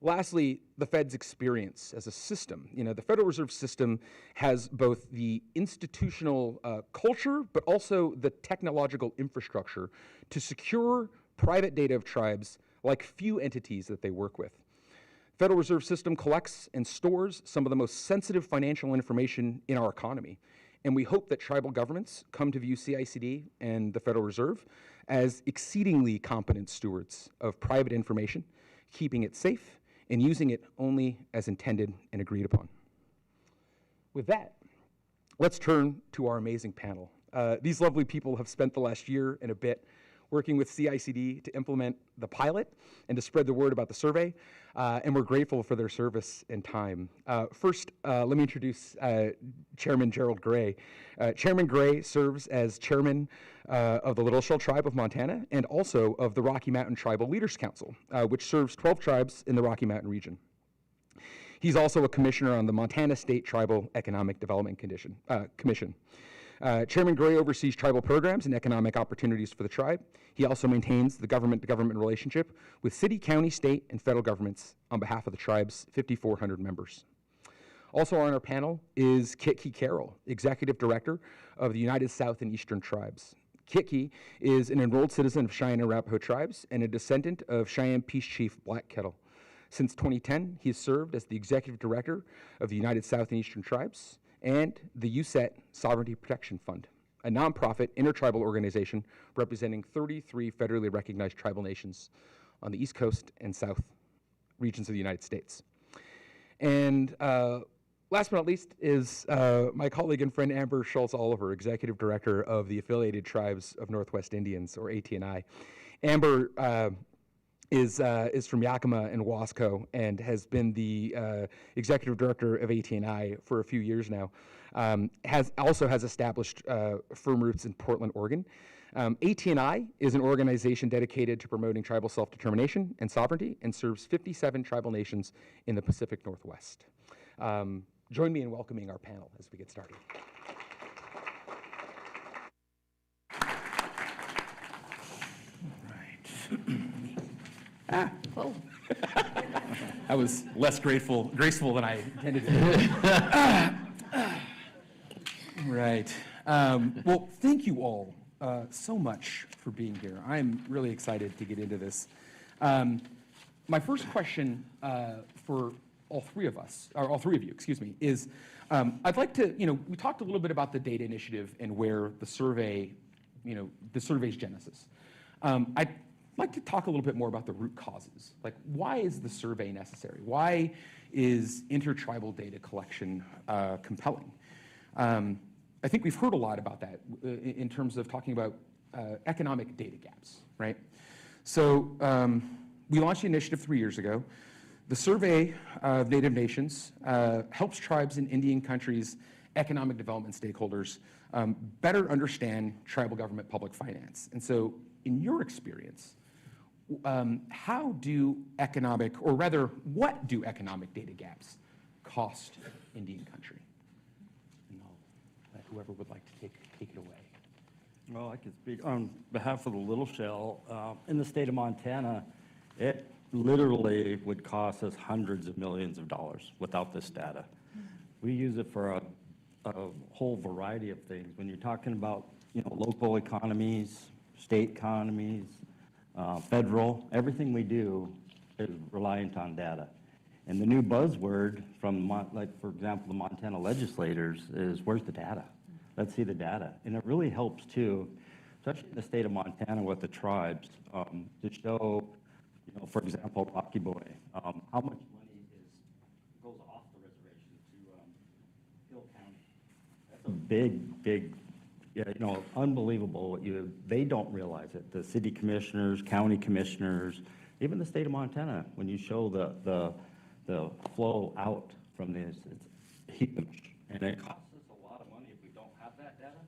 Lastly, the Fed's experience as a system. The Federal Reserve System has both the institutional culture, but also the technological infrastructure to secure private data of tribes like few entities that they work with. Federal Reserve System collects and stores some of the most sensitive financial information in our economy. And we hope that tribal governments come to view CICD and the Federal Reserve as exceedingly competent stewards of private information, keeping it safe and using it only as intended and agreed upon. With that, let's turn to our amazing panel. These lovely people have spent the last year and a bit working with CICD to implement the pilot and to spread the word about the survey, and we're grateful for their service and time. First, let me introduce Chairman Gerald Gray. Chairman Gray serves as chairman of the Little Shell Tribe of Montana and also of the Rocky Mountain Tribal Leaders Council, which serves 12 tribes in the Rocky Mountain region. He's also a commissioner on the Montana State Tribal Economic Development Commission. Chairman Gray oversees tribal programs and economic opportunities for the tribe. He also maintains the government-to-government relationship with city, county, state, and federal governments on behalf of the tribe's 5,400 members. Also on our panel is Kitki Carroll, Executive Director of the United South and Eastern Tribes. Kitki is an enrolled citizen of Cheyenne and Arapaho tribes and a descendant of Cheyenne Peace Chief Black Kettle. Since 2010, he has served as the Executive Director of the United South and Eastern Tribes and the USET Sovereignty Protection Fund, a nonprofit intertribal organization representing 33 federally recognized tribal nations on the East Coast and South regions of the United States. And last but not least is my colleague and friend Amber Schultz-Oliver, Executive Director of the Affiliated Tribes of Northwest Indians, or ATNI. Amber is from Yakima and Wasco and has been the executive director of ATNI for a few years now. Also has established firm roots in Portland, Oregon. ATNI is an organization dedicated to promoting tribal self-determination and sovereignty and serves 57 tribal nations in the Pacific Northwest. Join me in welcoming our panel as we get started. Oh. That was less graceful than I intended to be. Right. Well, thank you all so much for being here. I'm really excited to get into this. My first question for all three of you, excuse me, is I'd like to, we talked a little bit about the data initiative and where the survey, the survey's genesis. I'd like to talk a little bit more about the root causes. Like, why is the survey necessary? Why is intertribal data collection compelling? I think we've heard a lot about that in terms of talking about economic data gaps, right? So we launched the initiative 3 years ago. The survey of Native nations helps tribes in Indian countries' economic development stakeholders better understand tribal government public finance. And so in your experience, how do economic, or rather, what do economic data gaps cost Indian country? And I'll let whoever would like to take it away. Well, I can speak on behalf of the Little Shell. In the state of Montana, it literally would cost us hundreds of millions of dollars without this data. We use it for a whole variety of things. When you're talking about local economies, state economies, federal, everything we do is reliant on data. And the new buzzword from, for example, the Montana legislators is, where's the data? Let's see the data. And it really helps too, especially in the state of Montana with the tribes, to show, for example, Rocky Boy, how much money goes off the reservation to Hill County. That's a big, unbelievable. They don't realize it. The city commissioners, county commissioners, even the state of Montana, when you show the flow out from this, it's huge. And it costs us a lot of money if we don't have that data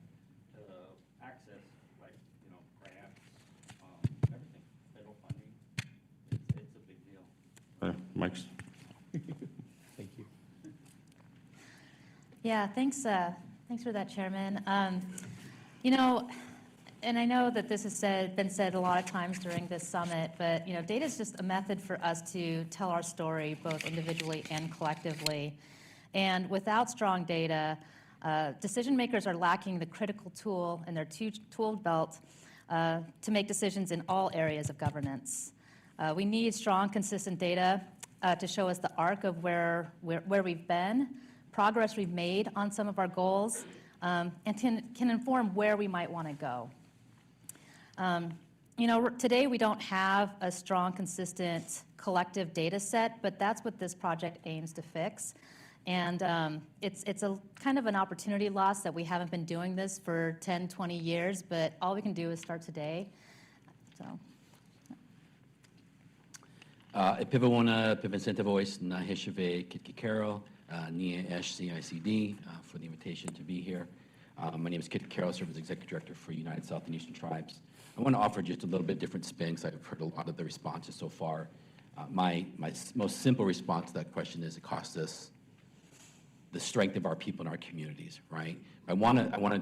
to access, grants, everything, federal funding. It's a big deal. Mike's. Thank you. Yeah, thanks for that, Chairman. And I know that this has been said a lot of times during this summit, but data is just a method for us to tell our story both individually and collectively. And without strong data, decision makers are lacking the critical tool in their tool belt to make decisions in all areas of governance. We need strong, consistent data to show us the arc of where we've been, progress we've made on some of our goals, and can inform where we might want to go. Today we don't have a strong, consistent collective data set, but that's what this project aims to fix. And it's a kind of an opportunity loss that we haven't been doing this for 10, 20 years, but all we can do is start today. So. Pivawona, Pivensenta Voice, Nahishave, Kitkikero, Nia Esh, CICD, for the invitation to be here. My name is Kitkikero, I serve as Executive Director for United South and Eastern Tribes. I want to offer just a little bit different spin because I've heard a lot of the responses so far. My most simple response to that question is it costs us the strength of our people in our communities, right? I want to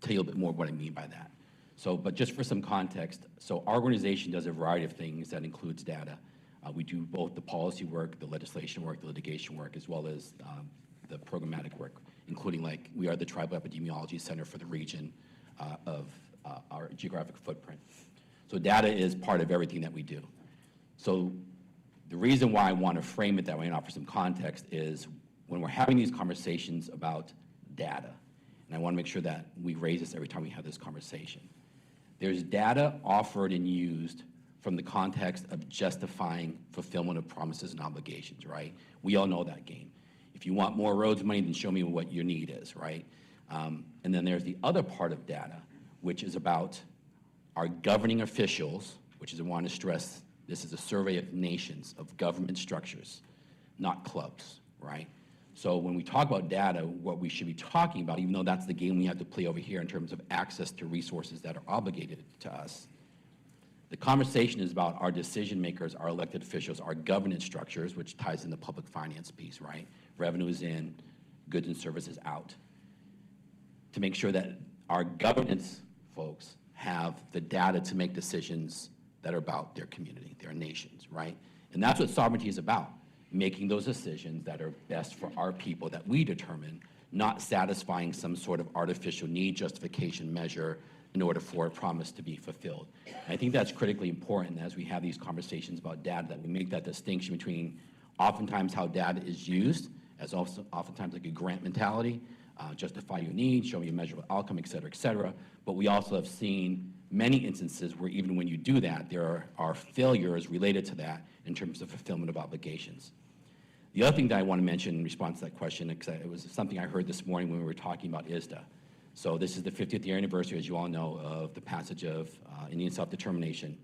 tell you a little bit more what I mean by that. But just for some context, our organization does a variety of things that includes data. We do both the policy work, the legislation work, the litigation work, as well as the programmatic work, including we are the Tribal Epidemiology Center for the region of our geographic footprint. So data is part of everything that we do. So the reason why I want to frame it that way and offer some context is when we're having these conversations about data, and I want to make sure that we raise this every time we have this conversation, there's data offered and used from the context of justifying fulfillment of promises and obligations, right? We all know that game. If you want more roads money, then show me what your need is, right? And then there's the other part of data, which is about our governing officials, which is I want to stress, this is a survey of nations, of government structures, not clubs, right? So when we talk about data, what we should be talking about, even though that's the game we have to play over here in terms of access to resources that are obligated to us, the conversation is about our decision makers, our elected officials, our governance structures, which ties in the public finance piece, right? Revenue is in, goods and services out. To make sure that our governance folks have the data to make decisions that are about their community, their nations, right? And that's what sovereignty is about, making those decisions that are best for our people that we determine, not satisfying some sort of artificial need justification measure in order for a promise to be fulfilled. And I think that's critically important as we have these conversations about data, that we make that distinction between oftentimes how data is used as also oftentimes like a grant mentality, justify your needs, show me a measurable outcome, et cetera, but we also have seen many instances where even when you do that, there are failures related to that in terms of fulfillment of obligations. The other thing that I want to mention in response to that question, because it was something I heard this morning when we were talking about ISDA. So this is the 50th year anniversary, as you all know, of the passage of Indian self-determination.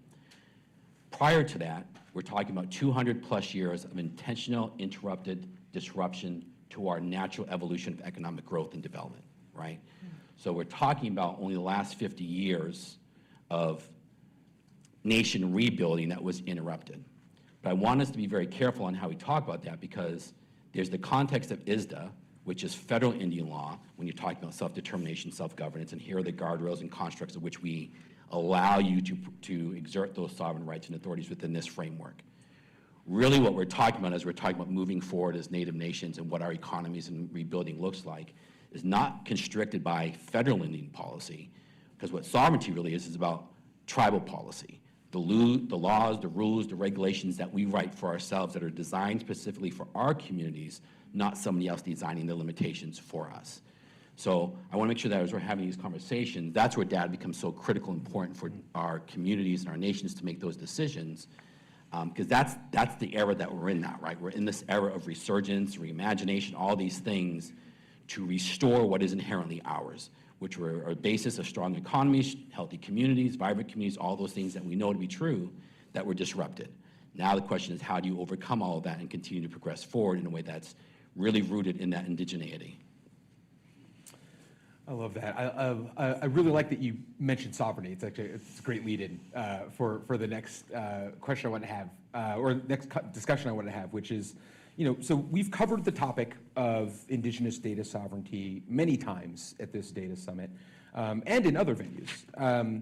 Prior to that, we're talking about 200 plus years of intentional interrupted disruption to our natural evolution of economic growth and development, right? So we're talking about only the last 50 years of nation rebuilding that was interrupted. But I want us to be very careful on how we talk about that because there's the context of ISDA, which is federal Indian law, when you're talking about self-determination, self-governance, and here are the guardrails and constructs of which we allow you to exert those sovereign rights and authorities within this framework. Really what we're talking about as we're talking about moving forward as Native nations and what our economies and rebuilding looks like is not constricted by federal Indian policy, because what sovereignty really is about tribal policy. The laws, the rules, the regulations that we write for ourselves that are designed specifically for our communities, not somebody else designing the limitations for us. So I want to make sure that as we're having these conversations, that's where data becomes so critical and important for our communities and our nations to make those decisions, because that's the era that we're in now, right? We're in this era of resurgence, reimagination, all these things to restore what is inherently ours, which were a basis of strong economies, healthy communities, vibrant communities, all those things that we know to be true that were disrupted. Now the question is, how do you overcome all of that and continue to progress forward in a way that's really rooted in that indigeneity? I love that. I really like that you mentioned sovereignty. It's a great lead-in for the next question I want to have, or next discussion I want to have, which is, so we've covered the topic of indigenous data sovereignty many times at this data summit and in other venues.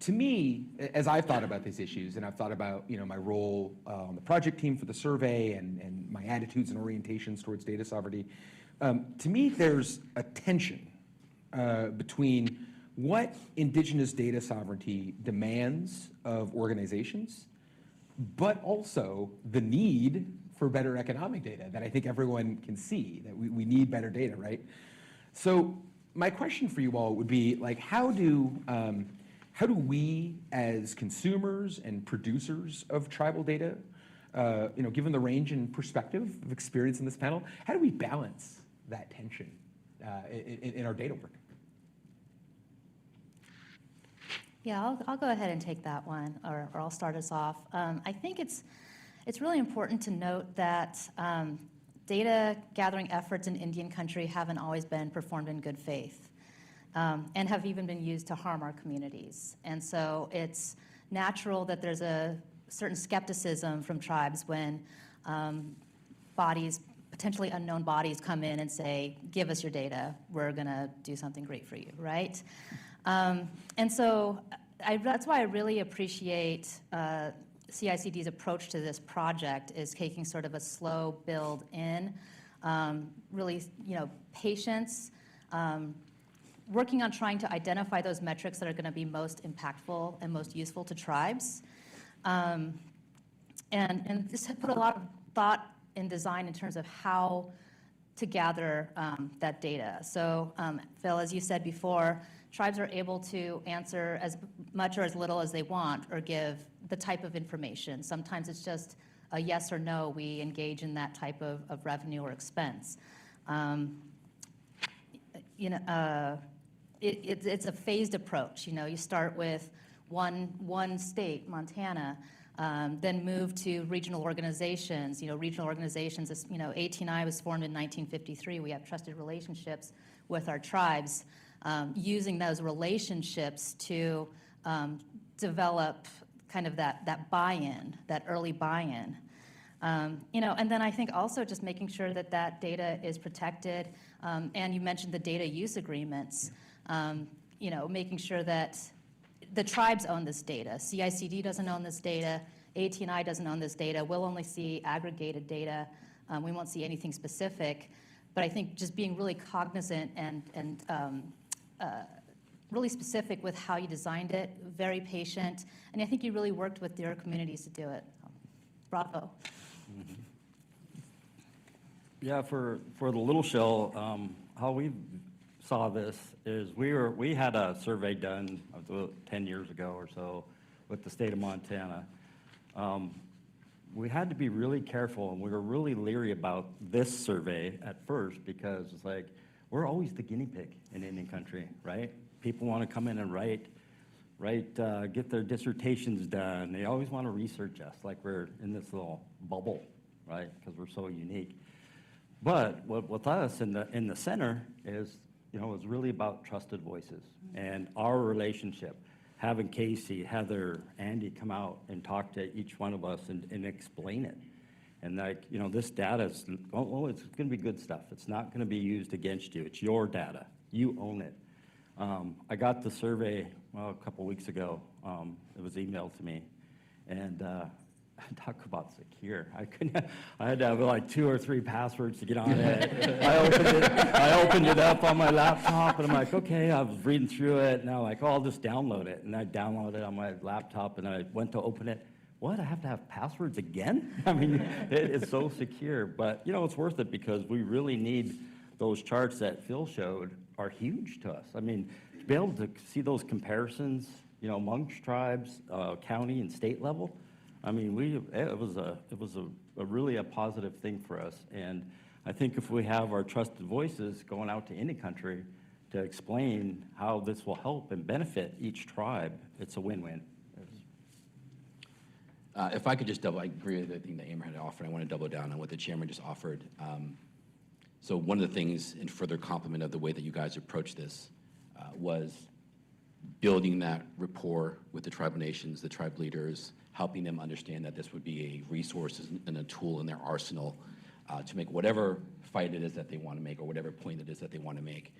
To me, as I've thought about these issues, and I've thought about my role on the project team for the survey and my attitudes and orientations towards data sovereignty, to me there's a tension between what indigenous data sovereignty demands of organizations but also the need for better economic data that I think everyone can see, that we need better data, right? So my question for you all would be, like, how do we as consumers and producers of tribal data, given the range and perspective of experience in this panel, how do we balance that tension in our data work? Yeah, I'll go ahead and take that one, or I'll start us off. I think it's really important to note that data gathering efforts in Indian country haven't always been performed in good faith, and have even been used to harm our communities. And so it's natural that there's a certain skepticism from tribes when potentially unknown bodies come in and say, give us your data, we're gonna do something great for you, right? And so that's why I really appreciate CICD's approach to this project, is taking sort of a slow build in, really, patience, working on trying to identify those metrics that are going to be most impactful and most useful to tribes. And this had put a lot of thought in design in terms of how to gather that data. So Phil, as you said before, tribes are able to answer as much or as little as they want, or give the type of information. Sometimes it's just a yes or no, we engage in that type of revenue or expense. It's a phased approach. You start with one state, Montana, then move to regional organizations. Regional organizations, AT&I was formed in 1953. We have trusted relationships with our tribes, using those relationships to develop kind of that buy-in, that early buy-in. And then I think also just making sure that that data is protected. And you mentioned the data use agreements, making sure that the tribes own this data. CICD doesn't own this data. AT&I doesn't own this data. We'll only see aggregated data. We won't see anything specific. But I think just being really cognizant and really specific with how you designed it, very patient. And I think you really worked with your communities to do it. Bravo. Yeah, for the Little Shell, how we saw this is we had a survey done 10 years ago or so with the state of Montana. We had to be really careful, and we were really leery about this survey at first, because it's like, we're always the guinea pig in Indian country, right? People want to come in and get their dissertations done. They always want to research us like we're in this little bubble, right? Because we're so unique. But with us in the center is, it's really about trusted voices and our relationship. Having Casey, Heather, Andy come out and talk to each one of us and explain it. And this data is, it's going to be good stuff. It's not going to be used against you. It's your data. You own it. I got the survey a couple weeks ago. It was emailed to me. And talk about secure. I had to have like 2 or 3 passwords to get on it. I opened it up on my laptop, and I'm like, okay, I was reading through it, and I'm like, I'll just download it. And I downloaded it on my laptop, and I went to open it. What, I have to have passwords again? I mean, it is so secure. But, it's worth it, because we really need those charts that Phil showed are huge to us. I mean, to be able to see those comparisons, amongst tribes, county and state level, I mean, it was a really a positive thing for us. And I think if we have our trusted voices going out to any country to explain how this will help and benefit each tribe, it's a win-win. If I could just I agree with everything that Amer had offered. I want to double down on what the chairman just offered. So one of the things, in further complement of the way that you guys approach this, was building that rapport with the tribal nations, the tribe leaders, helping them understand that this would be a resource and a tool in their arsenal to make whatever fight it is that they want to make, or whatever point it is that they want to make.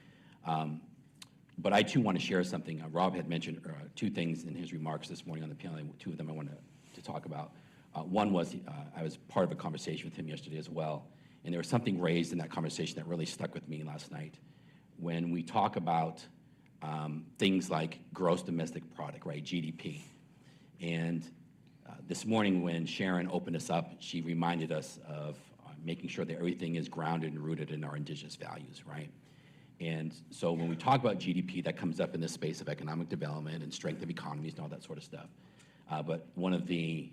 But I too want to share something. Rob had mentioned 2 things in his remarks this morning on the panel. 2 of them I wanted to talk about. One was I was part of a conversation with him yesterday as well, and there was something raised in that conversation that really stuck with me last night. When we talk about things like gross domestic product, right, GDP, and This morning when Sharon opened us up, she reminded us of making sure that everything is grounded and rooted in our indigenous values, right? And so when we talk about GDP, that comes up in the space of economic development and strength of economies and all that sort of stuff. But one of the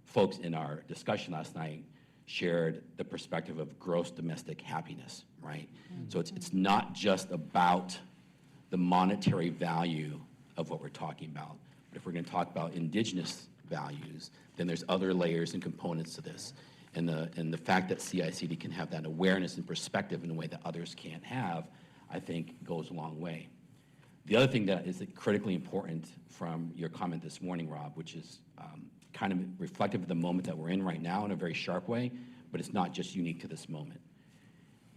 folks in our discussion last night shared the perspective of gross domestic happiness, right? So it's not just about the monetary value of what we're talking about. But if we're going to talk about indigenous values, then there's other layers and components to this. And the fact that CICD can have that awareness and perspective in a way that others can't have, I think goes a long way. The other thing that is critically important from your comment this morning, Rob, which is kind of reflective of the moment that we're in right now in a very sharp way, but it's not just unique to this moment.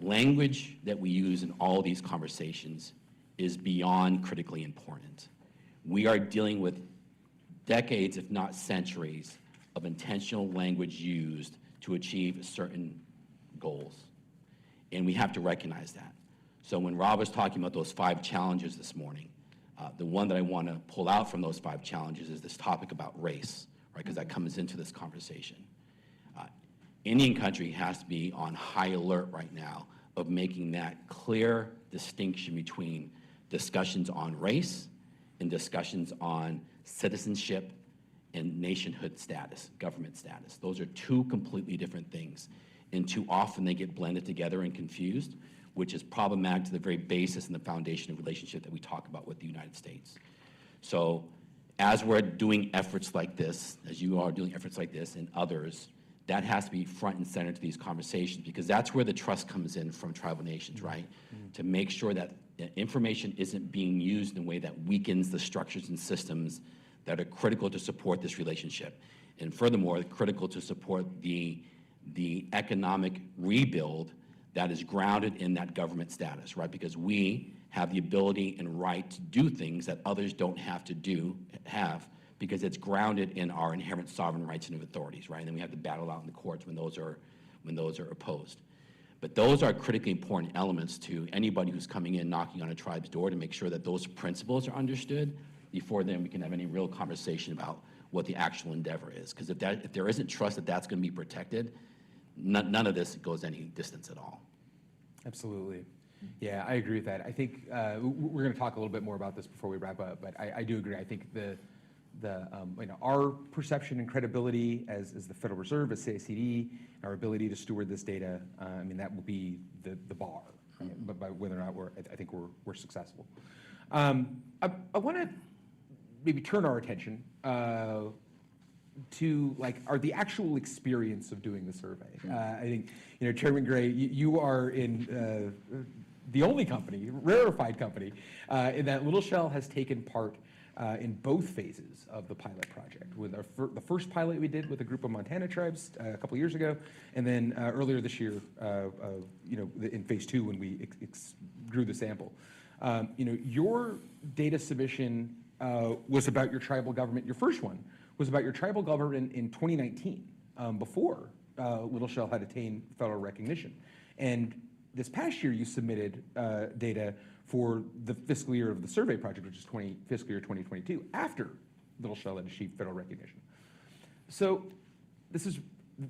Language that we use in all these conversations is beyond critically important. We are dealing with decades, if not centuries, of intentional language used to achieve certain goals. And we have to recognize that. So when Rob was talking about those 5 challenges this morning, the one that I want to pull out from those 5 challenges is this topic about race, right? Because that comes into this conversation. Indian country has to be on high alert right now of making that clear distinction between discussions on race and discussions on citizenship and nationhood status, government status. Those are 2 completely different things. And too often they get blended together and confused, which is problematic to the very basis and the foundation of relationship that we talk about with the United States. So as we're doing efforts like this, as you are doing efforts like this and others, that has to be front and center to these conversations, because that's where the trust comes in from tribal nations, right? To make sure that information isn't being used in a way that weakens the structures and systems that are critical to support this relationship. And furthermore, critical to support the economic rebuild that is grounded in that government status, right? Because we have the ability and right to do things that others don't have to have, because it's grounded in our inherent sovereign rights and authorities, right? And then we have to battle out in the courts when those are opposed. But those are critically important elements to anybody who's coming in, knocking on a tribe's door, to make sure that those principles are understood. Before then, we can have any real conversation about what the actual endeavor is. Because if there isn't trust that that's going to be protected, none of this goes any distance at all. Absolutely. Yeah, I agree with that. I think we're going to talk a little bit more about this before we wrap up, but I do agree. I think our perception and credibility as the Federal Reserve, as CICD, our ability to steward this data, I mean, that will be the bar, right? But by whether or not I think we're successful. I want to maybe turn our attention to the actual experience of doing the survey. I think, Chairman Gray, you are in the only company, rarefied company, in that Little Shell has taken part in both phases of the pilot project. With the first pilot we did with a group of Montana tribes a couple years ago, and then earlier this year, in phase 2 when we grew the sample. Your data submission was about your tribal government. Your first one was about your tribal government in 2019, before Little Shell had attained federal recognition. And this past year, you submitted data for the fiscal year of the survey project, which is fiscal year 2022, after Little Shell had achieved federal recognition. So this is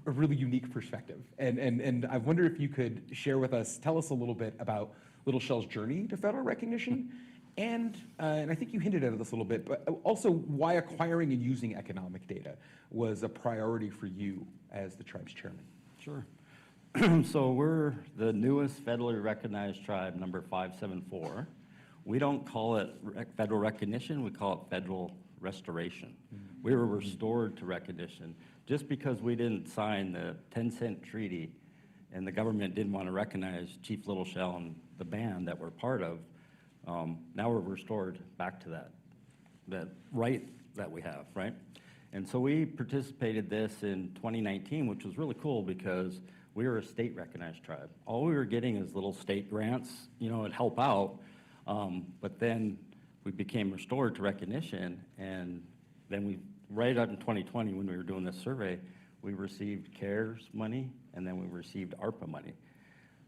a really unique perspective. And I wonder if you could share with us, tell us a little bit about Little Shell's journey to federal recognition, and I think you hinted at this a little bit, but also why acquiring and using economic data was a priority for you as the tribe's chairman. Sure. So we're the newest federally recognized tribe, number 574. We don't call it federal recognition, we call it federal restoration. We were restored to recognition. Just because we didn't sign the 10-cent treaty and the government didn't want to recognize Chief Little Shell and the band that we're part of, now we're restored back to that right that we have, right? And so we participated this in 2019, which was really cool because we were a state recognized tribe. All we were getting is little state grants, it'd help out, but then we became restored to recognition, and then right up in 2020 when we were doing this survey, we received CARES money, and then we received ARPA money.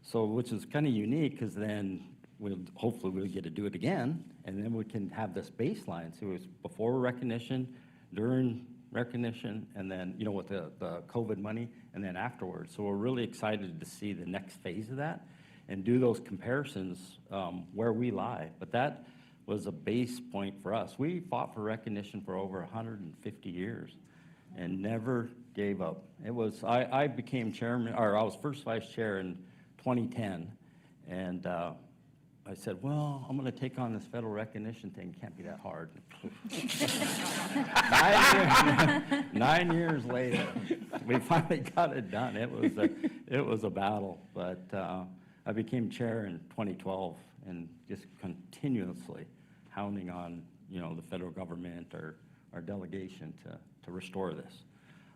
So, which is kind of unique, because then hopefully we'll get to do it again, and then we can have this baseline. So it was before recognition, during recognition, and then, with the COVID money, and then afterwards. So we're really excited to see the next phase of that and do those comparisons where we lie. But that was a base point for us. We fought for recognition for over 150 years and never gave up. It was, I became chairman, or I was first vice chair in 2010, and I said, well, I'm going to take on this federal recognition thing. It can't be that hard. 9 years later, we finally got it done. It was a battle, but I became chair in 2012 and just continuously hounding on, the federal government or our delegation to restore this.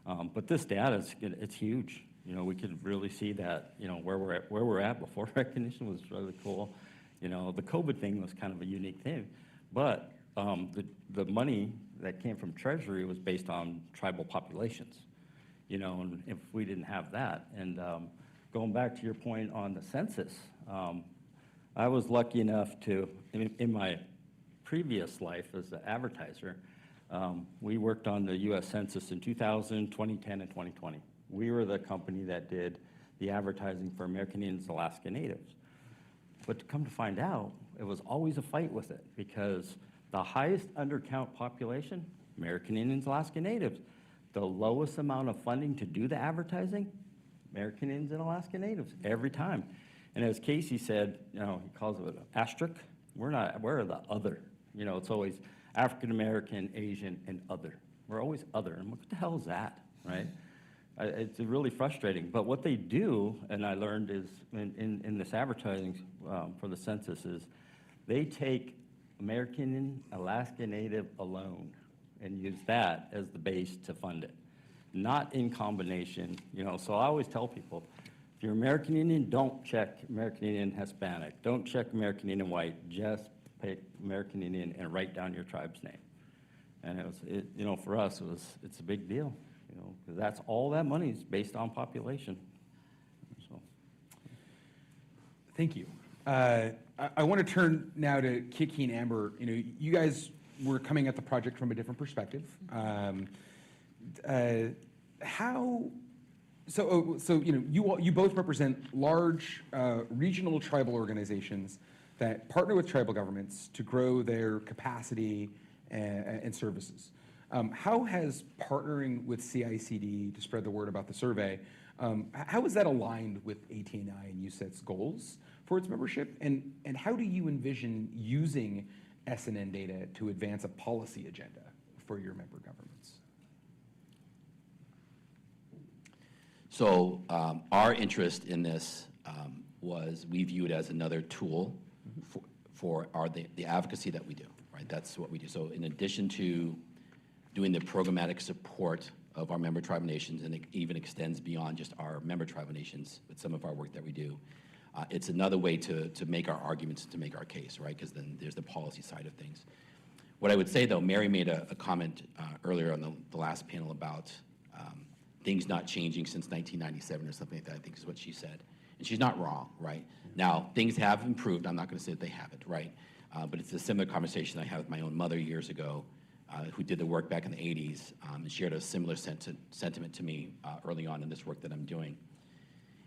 But this data, it's huge. We could really see that, where we're at before recognition was really cool. The COVID thing was kind of a unique thing, but the money that came from Treasury was based on tribal populations, and if we didn't have that. And going back to your point on the census, I was lucky enough to, in my previous life as an advertiser, we worked on the U.S. Census in 2000, 2010, and 2020. We were the company that did the advertising for American Indians, Alaska Natives. But to come to find out, it was always a fight with it because the highest undercount population, American Indians, Alaska Natives. The lowest amount of funding to do the advertising, American Indians and Alaska Natives, every time. And as Casey said, he calls it an asterisk. We're the other. It's always African American, Asian, and other. We're always other. And what the hell is that, right? It's really frustrating. But what they do, and I learned is in this advertising for the census, is they take American Indian, Alaska Native alone and use that as the base to fund it, not in combination. So I always tell people, if you're American Indian, don't check American Indian Hispanic. Don't check American Indian White. Just pick American Indian and write down your tribe's name. And for us, it's a big deal. Because that's all that money is based on population. So. Thank you. I want to turn now to Kiki and Amber. You guys were coming at the project from a different perspective. You both represent large regional tribal organizations that partner with tribal governments to grow their capacity and services. How has partnering with CICD to spread the word about the survey, how is that aligned with ATNI and USET's goals for its membership? And how do you envision using SNN data to advance a policy agenda for your member governments? So our interest in this was we view it as another tool for the advocacy that we do, right? That's what we do. So in addition to doing the programmatic support of our member tribal nations, and it even extends beyond just our member tribal nations with some of our work that we do. It's another way to make our arguments, to make our case, right? Because then there's the policy side of things. What I would say, though, Mary made a comment earlier on the last panel about things not changing since 1997 or something like that, I think is what she said. And she's not wrong, right? Now, things have improved. I'm not going to say that they haven't, right? But it's a similar conversation I had with my own mother years ago, who did the work back in the 80s and shared a similar sentiment to me early on in this work that I'm doing.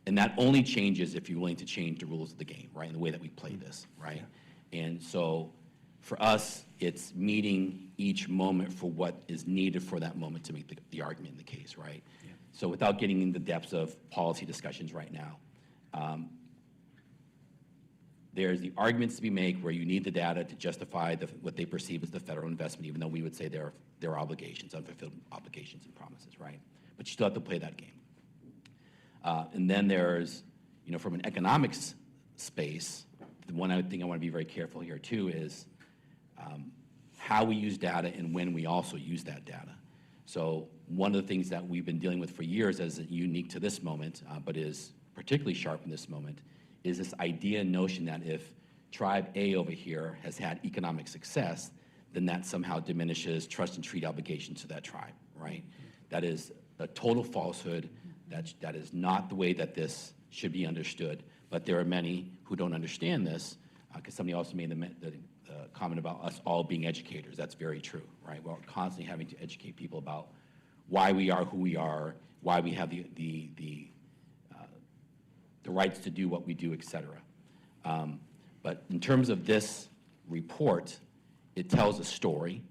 And that only changes if you're willing to change the rules of the game, right, and the way that we play this, right? Yeah. And so for us, it's meeting each moment for what is needed for that moment to make the argument in the case, right? Yeah. So without getting into the depths of policy discussions right now, there's the arguments to be made where you need the data to justify what they perceive as the federal investment, even though we would say they're obligations, unfulfilled obligations and promises, right? But you still have to play that game. And then there's, from an economics space, the one thing I want to be very careful here too is how we use data and when we also use that data. So one of the things that we've been dealing with for years as unique to this moment, but is particularly sharp in this moment, is this idea and notion that if tribe A over here has had economic success, then that somehow diminishes trust and treaty obligations to that tribe, right? That is a total falsehood. That is not the way that this should be understood. But there are many who don't understand this, because somebody also made the comment about us all being educators. That's very true, right? We're constantly having to educate people about why we are who we are, why we have the rights to do what we do, et cetera. But in terms of this report, it tells a story.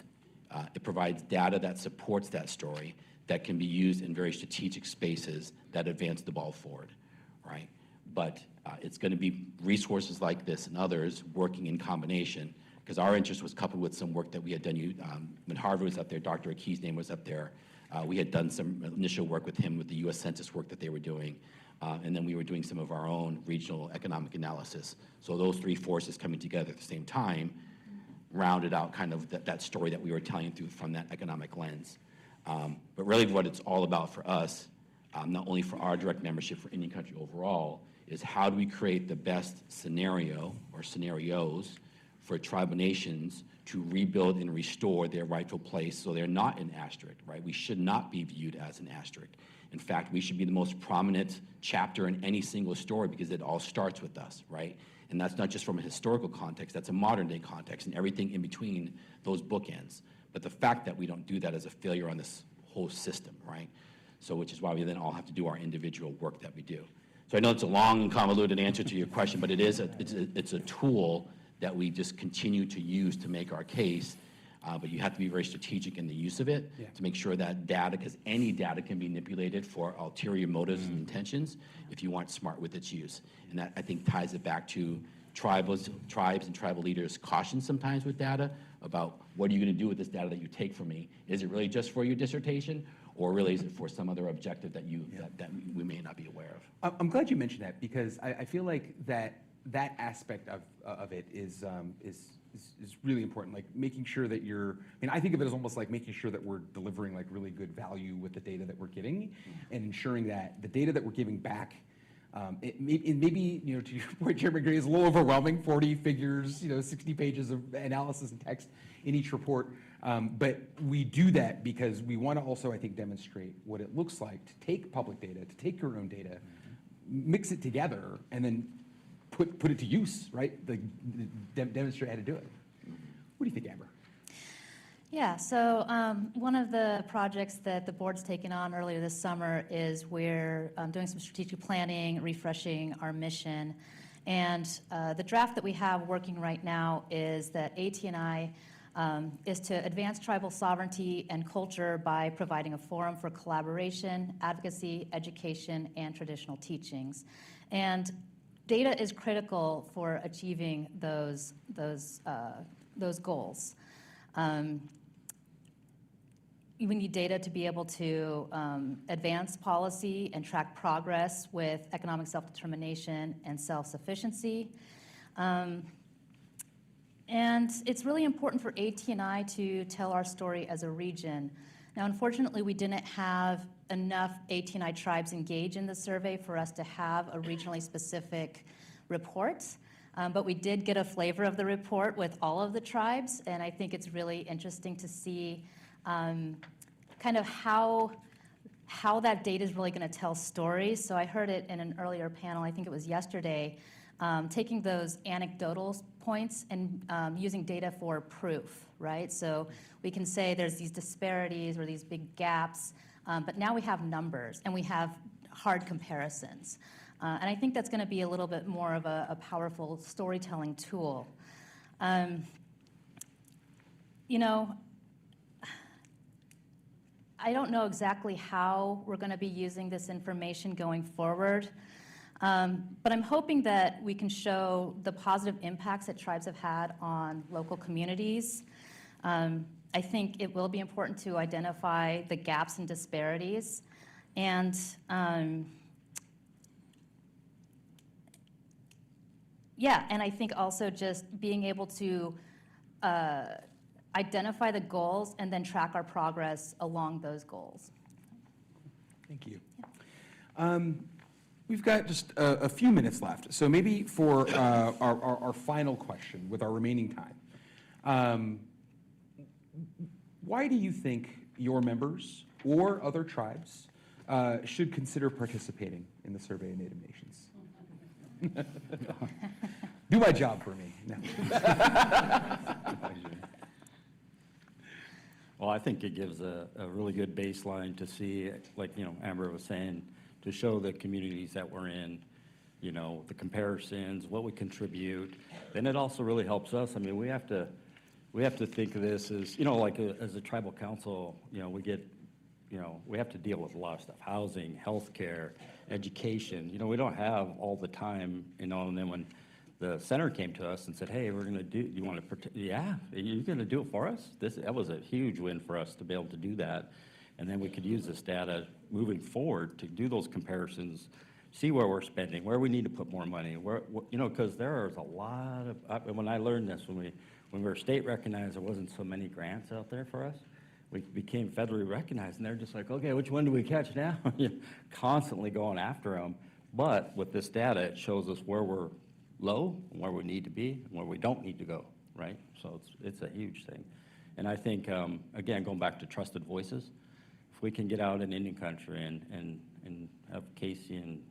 It provides data that supports that story that can be used in very strategic spaces that advance the ball forward, right? But it's going to be resources like this and others working in combination, because our interest was coupled with some work that we had done. When Harvard was up there, Dr. Aki's name was up there. We had done some initial work with him with the U.S. Census work that they were doing. And then we were doing some of our own regional economic analysis. So those three forces coming together at the same time rounded out kind of that story that we were telling through from that economic lens. But really what it's all about for us, not only for our direct membership, for Indian country overall, is how do we create the best scenario or scenarios for tribal nations to rebuild and restore their rightful place so they're not an asterisk, right? We should not be viewed as an asterisk. In fact, we should be the most prominent chapter in any single story because it all starts with us, right? And that's not just from a historical context, that's a modern day context and everything in between those bookends. But the fact that we don't do that is a failure on this whole system, right? So which is why we then all have to do our individual work that we do. So I know it's a long and convoluted answer to your question, but it's a tool that we just continue to use to make our case. But you have to be very strategic in the use of it to make sure that data, because any data can be manipulated for ulterior motives and intentions if you aren't smart with its use. And that, I think, ties it back to tribes and tribal leaders' caution sometimes with data about what are you going to do with this data that you take from me? Is it really just for your dissertation, or really is it for some other objective that that we may not be aware of? I'm glad you mentioned that, because I feel like that aspect of it is really important, like making sure that I think of it as almost like making sure that we're delivering like really good value with the data that we're giving, and ensuring that the data that we're giving back, it may be, to your point, Chairman Gray, is a little overwhelming, 40 figures, 60 pages of analysis and text in each report. But we do that because we want to also, I think, demonstrate what it looks like to take public data, to take your own data, mix it together, and then put it to use, right? Demonstrate how to do it. What do you think, Amber? Yeah, so one of the projects that the board's taken on earlier this summer is we're doing some strategic planning, refreshing our mission. And the draft that we have working right now is that AT&I is to advance tribal sovereignty and culture by providing a forum for collaboration, advocacy, education, and traditional teachings. And data is critical for achieving those goals. We need data to be able to advance policy and track progress with economic self-determination and self-sufficiency. And it's really important for AT&I to tell our story as a region. Now, unfortunately, we didn't have enough AT&I tribes engage in the survey for us to have a regionally specific report. But we did get a flavor of the report with all of the tribes, and I think it's really interesting to see kind of how that data is really going to tell stories. So I heard it in an earlier panel, I think it was yesterday, taking those anecdotal points and using data for proof, right? So we can say there's these disparities or these big gaps, but now we have numbers and we have hard comparisons. And I think that's going to be a little bit more of a powerful storytelling tool. I don't know exactly how we're going to be using this information going forward, but I'm hoping that we can show the positive impacts that tribes have had on local communities. I think it will be important to identify the gaps and disparities, and and I think also just being able to identify the goals and then track our progress along those goals. Thank you. We've got just a few minutes left, so maybe for our final question with our remaining time, why do you think your members or other tribes should consider participating in the Survey of Native Nations? Do my job for me. No. Well, I think it gives a really good baseline to see, like, Amber was saying, to show the communities that we're in, the comparisons, what we contribute. Then it also really helps us. I mean, we have to think of this as, as a tribal council, we get, we have to deal with a lot of stuff: housing, healthcare, education. We don't have all the time, and then when the center came to us and said, hey, we're going to do, you want to, yeah, you're going to do it for us? That was a huge win for us to be able to do that. And then we could use this data moving forward to do those comparisons, see where we're spending, where we need to put more money, because there's a lot of, when I learned this, when we were state recognized, there wasn't so many grants out there for us. We became federally recognized, and they're just like, okay, which one do we catch now? Constantly going after them. But with this data, it shows us where we're low, and where we need to be, and where we don't need to go, right? So it's a huge thing. And I think, again, going back to trusted voices, if we can get out in Indian country and have Casey and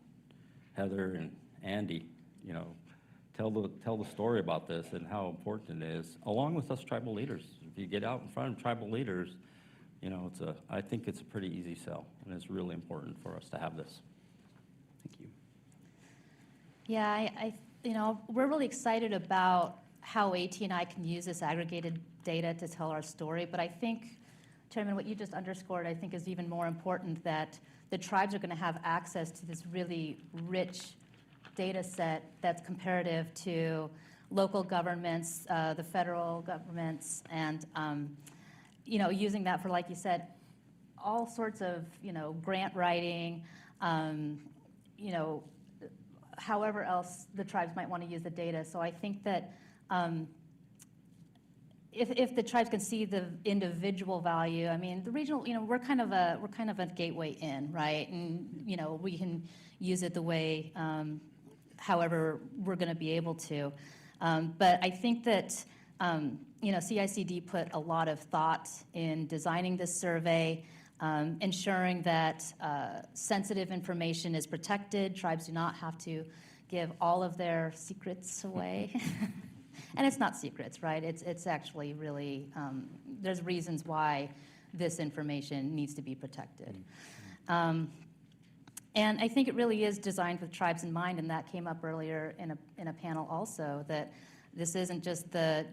Heather and Andy, tell the story about this and how important it is, along with us tribal leaders. If you get out in front of tribal leaders, I think it's a pretty easy sell, and it's really important for us to have this. Thank you. Yeah, we're really excited about how AT&I can use this aggregated data to tell our story, but I think, Chairman, what you just underscored, I think is even more important, that the tribes are going to have access to this really rich data set that's comparative to local governments, the federal governments, and using that for, like you said, all sorts of grant writing, however else the tribes might want to use the data. So I think that if the tribes can see the individual value, I mean, the regional, we're kind of a gateway in, right? And we can use it the way, however we're going to be able to. But I think that CICD put a lot of thought in designing this survey, ensuring that sensitive information is protected. Tribes do not have to give all of their secrets away. And it's not secrets, right? It's actually really, there's reasons why this information needs to be protected. And I think it really is designed with tribes in mind, and that came up earlier in a panel also, that this isn't just the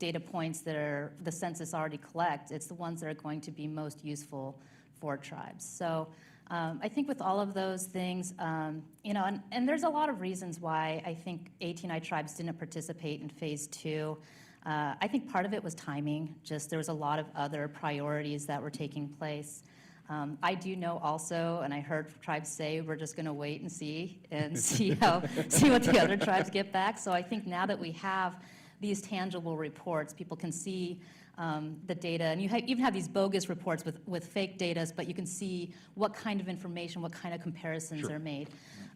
data points that the census already collects, it's the ones that are going to be most useful for tribes. So I think with all of those things, and there's a lot of reasons why I think AT&I tribes didn't participate in phase 2. I think part of it was timing, just there was a lot of other priorities that were taking place. I do know also, and I heard tribes say, we're just going to wait and see what the other tribes get back. So I think now that we have these tangible reports, people can see the data, and you even have these bogus reports with fake data, but you can see what kind of information, what kind of comparisons are made.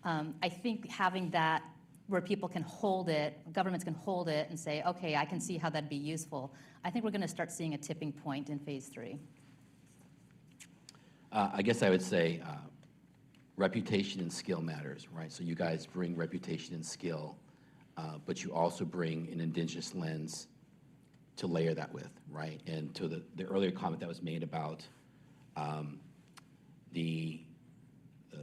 I think having that where people can hold it, governments can hold it and say, okay, I can see how that'd be useful. I think we're going to start seeing a tipping point in phase 3. I guess I would say reputation and skill matters, right? So you guys bring reputation and skill, but you also bring an indigenous lens to layer that with, right? And to the earlier comment that was made about the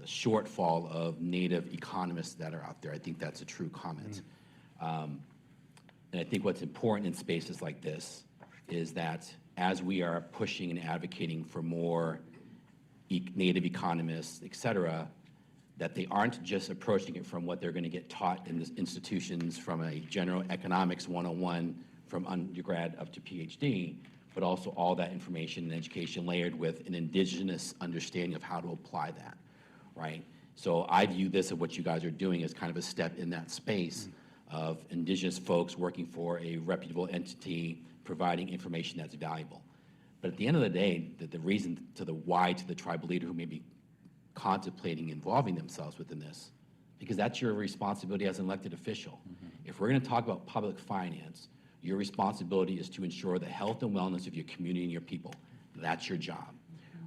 shortfall of Native economists that are out there, I think that's a true comment. And I think what's important in spaces like this is that as we are pushing and advocating for more Native economists, et cetera, that they aren't just approaching it from what they're going to get taught in the institutions from a general economics 101 from undergrad up to PhD, but also all that information and education layered with an indigenous understanding of how to apply that, right? So I view this of what you guys are doing as kind of a step in that space of indigenous folks working for a reputable entity, providing information that's valuable. But at the end of the day, the reason to the why to the tribal leader who may be contemplating involving themselves within this, because that's your responsibility as an elected official. If we're going to talk about public finance, your responsibility is to ensure the health and wellness of your community and your people. That's your job,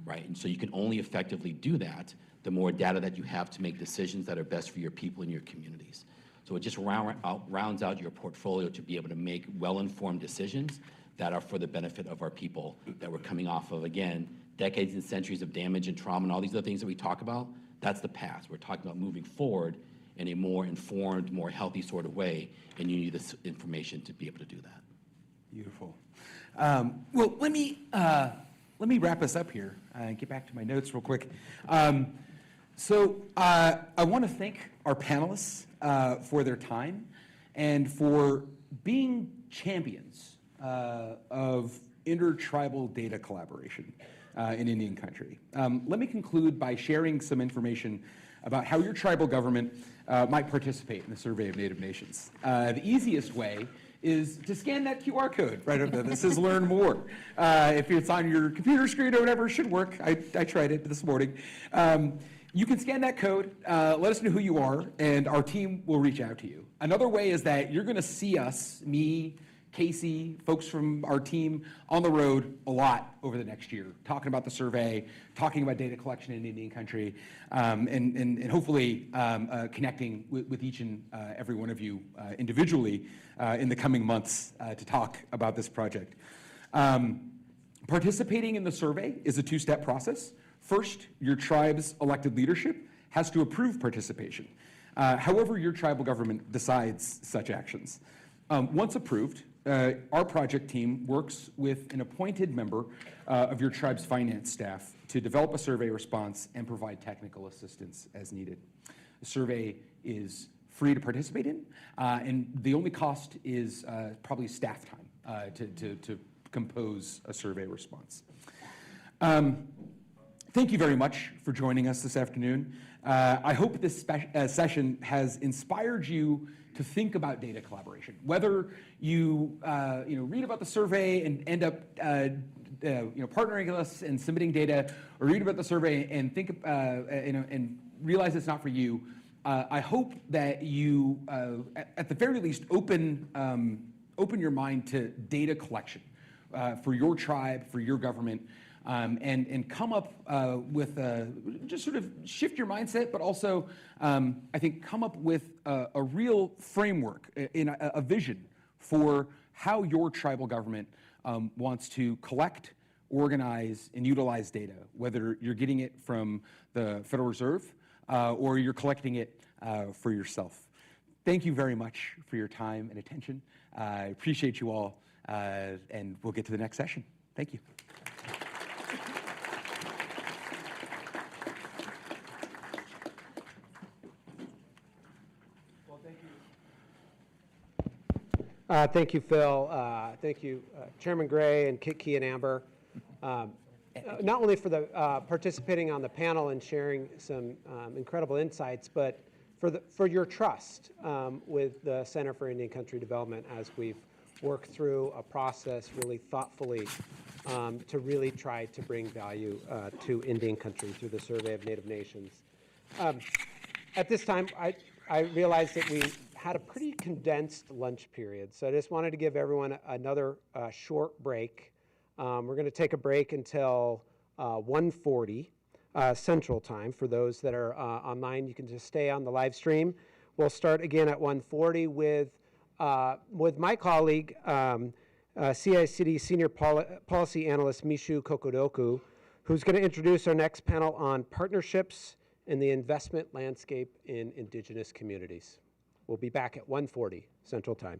right? And so you can only effectively do that the more data that you have to make decisions that are best for your people and your communities. So it just rounds out your portfolio to be able to make well-informed decisions that are for the benefit of our people, that we're coming off of, again, decades and centuries of damage and trauma and all these other things that we talk about. That's the past. We're talking about moving forward in a more informed, more healthy sort of way, and you need this information to be able to do that. Beautiful. Well, let me wrap us up here and get back to my notes real quick. So I want to thank our panelists for their time and for being champions of intertribal data collaboration in Indian country. Let me conclude by sharing some information about how your tribal government might participate in the Survey of Native Nations. The easiest way is to scan that QR code right up there that says Learn More. If it's on your computer screen or whatever, it should work. I tried it this morning. You can scan that code, let us know who you are, and our team will reach out to you. Another way is that you're going to see us, me, Casey, folks from our team on the road a lot over the next year, talking about the survey, talking about data collection in Indian country, and hopefully connecting with each and every one of you individually in the coming months to talk about this project. Participating in the survey is a two-step process. First, your tribe's elected leadership has to approve participation, however your tribal government decides such actions. Once approved, our project team works with an appointed member of your tribe's finance staff to develop a survey response and provide technical assistance as needed. The survey is free to participate in, and the only cost is probably staff time to compose a survey response. Thank you very much for joining us this afternoon. I hope this session has inspired you to think about data collaboration. Whether you read about the survey and end up partnering with us and submitting data, or read about the survey and think and realize it's not for you, I hope that you, at the very least, open your mind to data collection for your tribe, for your government. And come up with just sort of shift your mindset, but also I think come up with a real framework, in a vision for how your tribal government wants to collect, organize, and utilize data, whether you're getting it from the Federal Reserve or you're collecting it for yourself. Thank you very much for your time and attention. I appreciate you all, and we'll get to the next session. Thank you. Thank you, Phil. Thank you, Chairman Gray and Kit Key and Amber, not only for the participating on the panel and sharing some incredible insights, but for your trust with the Center for Indian Country Development as we've worked through a process really thoughtfully to really try to bring value to Indian country through the Survey of Native Nations. At this time, I realized that we had a pretty condensed lunch period, so I just wanted to give everyone another short break. We're going to take a break until 1:40 Central Time. For those that are online, you can just stay on the live stream. We'll start again at 1:40 with my colleague, CICD Senior Policy Analyst Mishu Kokodoku, who's going to introduce our next panel on partnerships in the investment landscape in Indigenous communities. We'll be back at 1:40 Central Time.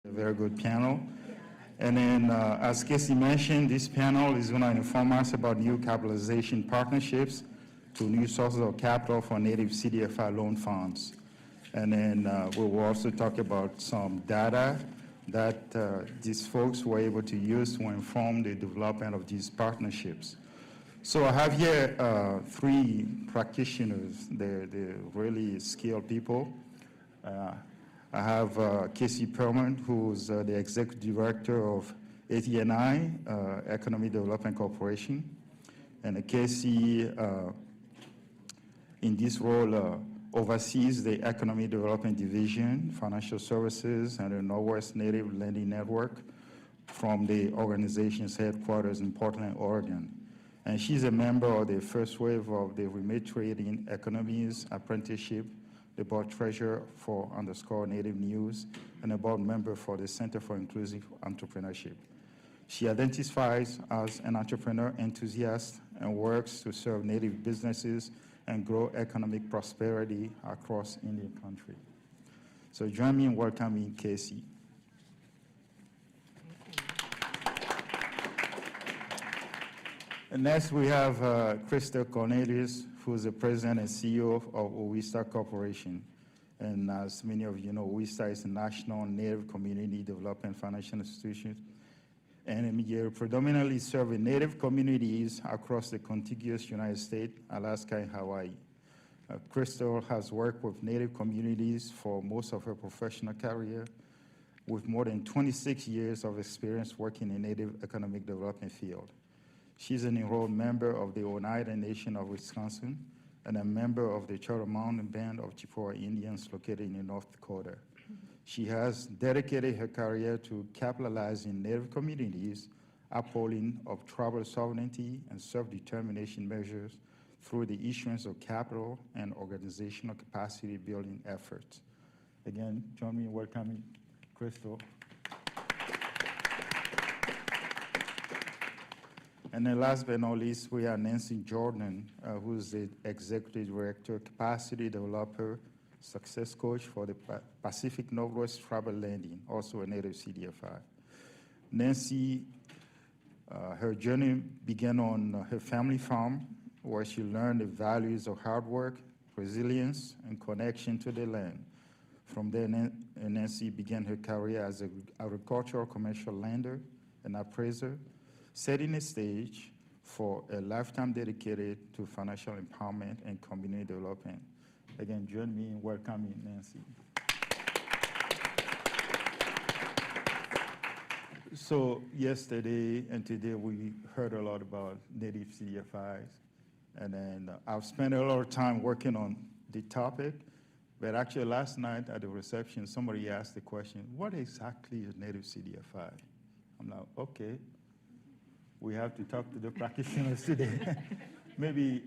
A very good panel. And then, as Casey mentioned, this panel is going to inform us about new capitalization partnerships to new sources of capital for native CDFI loan funds. And then we will also talk about some data that these folks were able to use to inform the development of these partnerships. So I have here 3 practitioners. They're really skilled people. I have Casey Perlman, who's the Executive Director of ATNI, Economic Development Corporation. And Casey, in this role, oversees the Economic Development Division, Financial Services, and the Northwest Native Lending Network from the organization's headquarters in Portland, Oregon. And she's a member of the first wave of the Remote Trading Economies Apprenticeship, the board treasurer for _Native News, and a board member for the Center for Inclusive Entrepreneurship. She identifies as an entrepreneur enthusiast and works to serve Native businesses and grow economic prosperity across Indian country. So join me in welcoming Casey. And next we have Crystal Cornelius, who is the president and CEO of OISTA Corporation. And as many of you know, OISTA is a national Native community development financial institution. And we predominantly serve Native communities across the contiguous United States, Alaska, and Hawaii. Crystal has worked with Native communities for most of her professional career, with more than 26 years of experience working in Native economic development field. She's an enrolled member of the Oneida Nation of Wisconsin and a member of the Turtle Mountain Band of Chippewa Indians located in North Dakota. She has dedicated her career to capitalizing Native communities, upholding of tribal sovereignty and self-determination measures through the issuance of capital and organizational capacity building efforts. Again, join me in welcoming Crystal. And then last but not least, we have Nancy Jordan, who's the Executive Director, Capacity Developer, Success Coach for the Pacific Northwest Tribal Lending, also a Native CDFI. Nancy, her journey began on her family farm, where she learned the values of hard work, resilience, and connection to the land. From there, Nancy began her career as an agricultural commercial lender and appraiser, setting the stage for a lifetime dedicated to financial empowerment and community development. Again, join me in welcoming Nancy. So yesterday and today we heard a lot about Native CDFIs, and then I've spent a lot of time working on the topic, but actually last night at the reception somebody asked the question, what exactly is Native CDFI? I'm like, okay. We have to talk to the practitioners today. Maybe,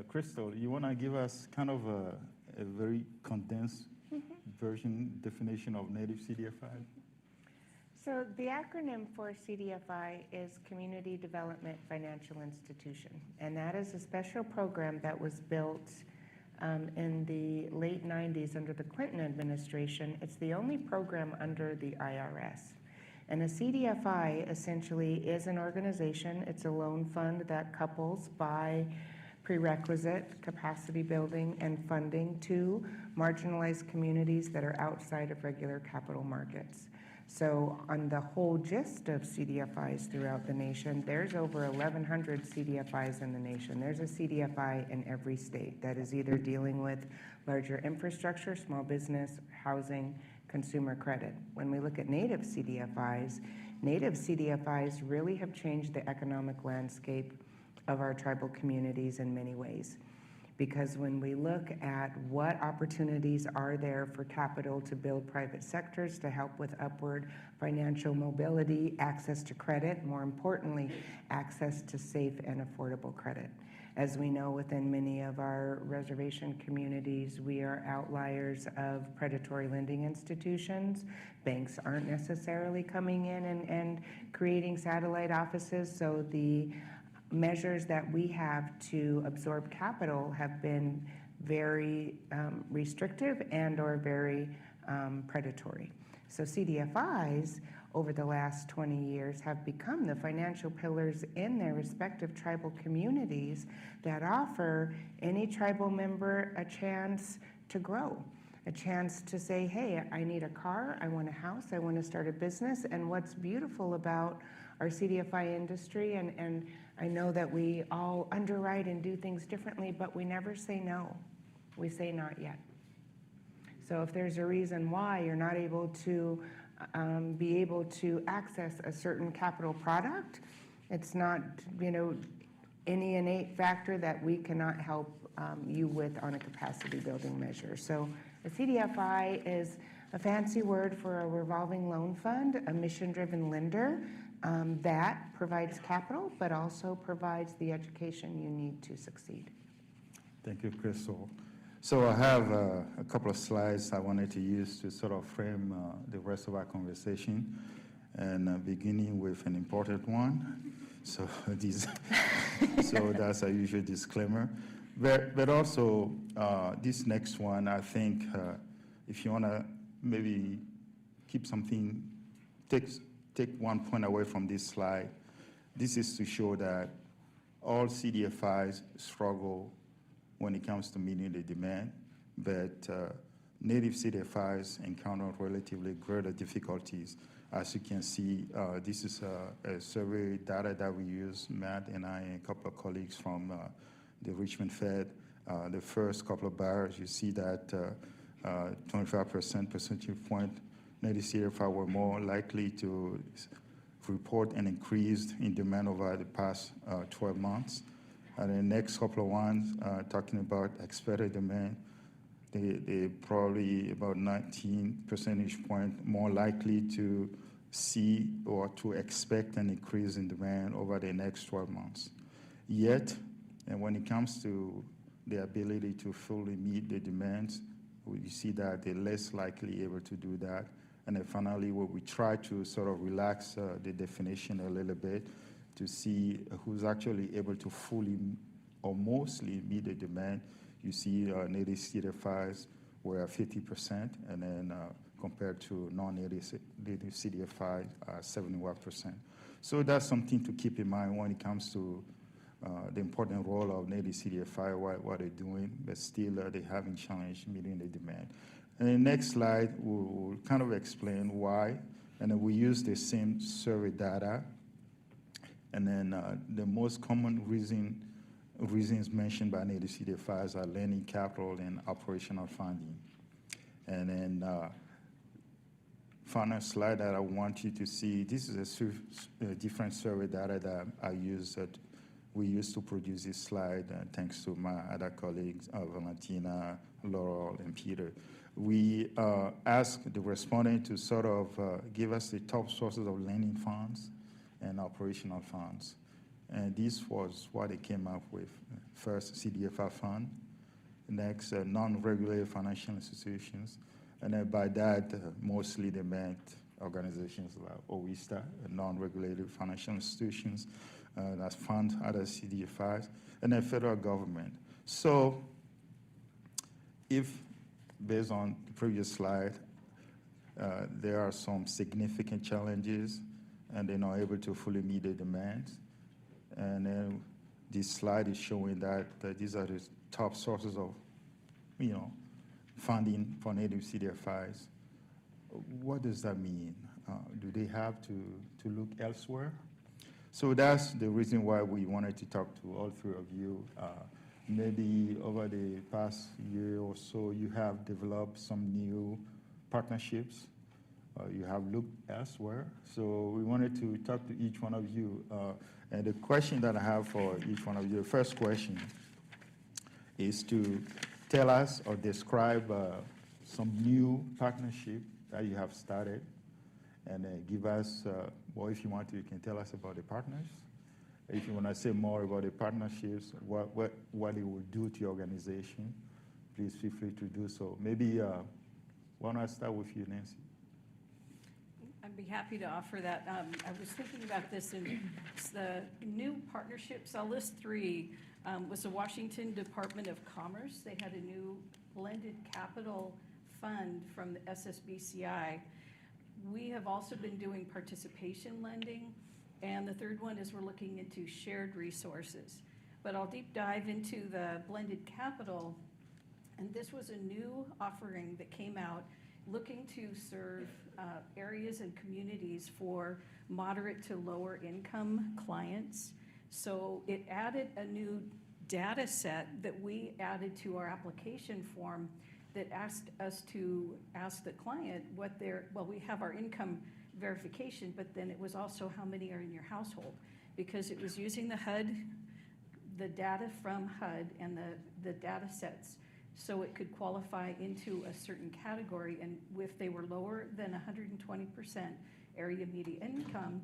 Crystal, you want to give us kind of a very condensed definition of Native CDFI? So the acronym for CDFI is Community Development Financial Institution, and that is a special program that was built in the late 90s under the Clinton administration. It's the only program under the IRS. And a CDFI essentially is an organization. It's a loan fund that couples by prerequisite capacity building and funding to marginalized communities that are outside of regular capital markets. So on the whole gist of CDFIs throughout the nation, there's over 1,100 CDFIs in the nation. There's a CDFI in every state that is either dealing with larger infrastructure, small business, housing, consumer credit. When we look at Native CDFIs really have changed the economic landscape of our tribal communities in many ways. Because when we look at what opportunities are there for capital to build private sectors to help with upward financial mobility, access to credit, more importantly, access to safe and affordable credit. As we know, within many of our reservation communities, we are outliers of predatory lending institutions. Banks aren't necessarily coming in and creating satellite offices, so the measures that we have to absorb capital have been very restrictive and or very predatory. So CDFIs over the last 20 years have become the financial pillars in their respective tribal communities that offer any tribal member a chance to grow, a chance to say, hey, I need a car, I want a house, I want to start a business. And what's beautiful about our CDFI industry, and I know that we all underwrite and do things differently, but we never say no. We say not yet. So if there's a reason why you're not able to be able to access a certain capital product, it's not, any innate factor that we cannot help you with on a capacity building measure. So a CDFI is a fancy word for a revolving loan fund, a mission-driven lender that provides capital, but also provides the education you need to succeed. Thank you, Crystal. So I have a couple of slides I wanted to use to sort of frame the rest of our conversation, and beginning with an important one. So so that's our usual disclaimer. But also this next one, I think, if you want to maybe keep something, take one point away from this slide. This is to show that all CDFIs struggle when it comes to meeting the demand, but native CDFIs encounter relatively greater difficulties. As you can see, this is a survey data that we use, Matt and I and a couple of colleagues from the Richmond Fed. The first couple of bars, you see that 25% percentage point native CDFI were more likely to report an increase in demand over the past 12 months. And the next couple of ones, talking about expected demand, they probably about 19 percentage point more likely to see or to expect an increase in demand over the next 12 months. Yet, and when it comes to the ability to fully meet the demands, we see that they're less likely able to do that. And then finally, we try to sort of relax the definition a little bit to see who's actually able to fully or mostly meet the demand. You see native CDFIs were 50%, and then compared to non-native CDFI, 71%. So that's something to keep in mind when it comes to the important role of native CDFI, what they're doing, but still they're having challenge meeting the demand. And the next slide will kind of explain why, and then we use the same survey data. And then the most common reasons mentioned by native CDFIs are lending capital and operational funding. And then final slide that I want you to see, this is a different survey data that we used to produce this slide, thanks to my other colleagues, Valentina, Laurel, and Peter. We asked the respondent to sort of give us the top sources of lending funds and operational funds. And this was what they came up with. First, CDFI fund. Next, non-regulated financial institutions. And then by that, mostly they meant organizations like OISTA, non-regulated financial institutions that fund other CDFIs, and then federal government. So if, based on the previous slide, there are some significant challenges and they're not able to fully meet the demands. And then this slide is showing that these are the top sources of, funding for native CDFIs. What does that mean? Do they have to look elsewhere? So that's the reason why we wanted to talk to all three of you. Maybe over the past year or so, you have developed some new partnerships. You have looked elsewhere. So we wanted to talk to each one of you. And the question that I have for each one of you, the first question is to tell us or describe some new partnership that you have started, and give us, well, if you want to, you can tell us about the partners. If you want to say more about the partnerships, what it will do to your organization, please feel free to do so. Maybe, why don't I start with you, Nancy? I'd be happy to offer that. I was thinking about this, and the new partnerships, I'll list three, was the Washington Department of Commerce. They had a new blended capital fund from the SSBCI. We have also been doing participation lending, and the third one is we're looking into shared resources. But I'll deep dive into the blended capital, and this was a new offering that came out looking to serve areas and communities for moderate to lower income clients. So it added a new data set that we added to our application form that asked us to ask the client what their, well, we have our income verification, but then it was also how many are in your household, because it was using the HUD, the data from HUD and the data sets, so it could qualify into a certain category. And if they were lower than 120% area median income,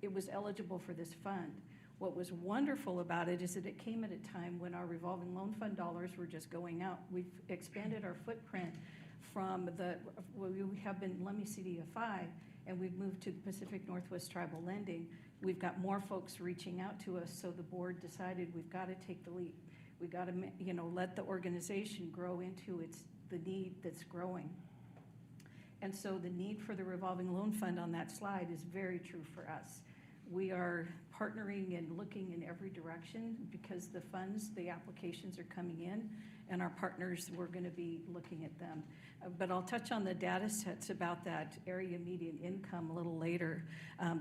it was eligible for this fund. What was wonderful about it is that it came at a time when our revolving loan fund dollars were just going out. We've expanded our footprint from we have been LEMI CDFI, and we've moved to Pacific Northwest Tribal Lending. We've got more folks reaching out to us, so the board decided we've got to take the leap. We've got to, let the organization grow into the need that's growing. And so the need for the revolving loan fund on that slide is very true for us. We are partnering and looking in every direction because the funds, the applications are coming in, and our partners, we're going to be looking at them. But I'll touch on the data sets about that area median income a little later.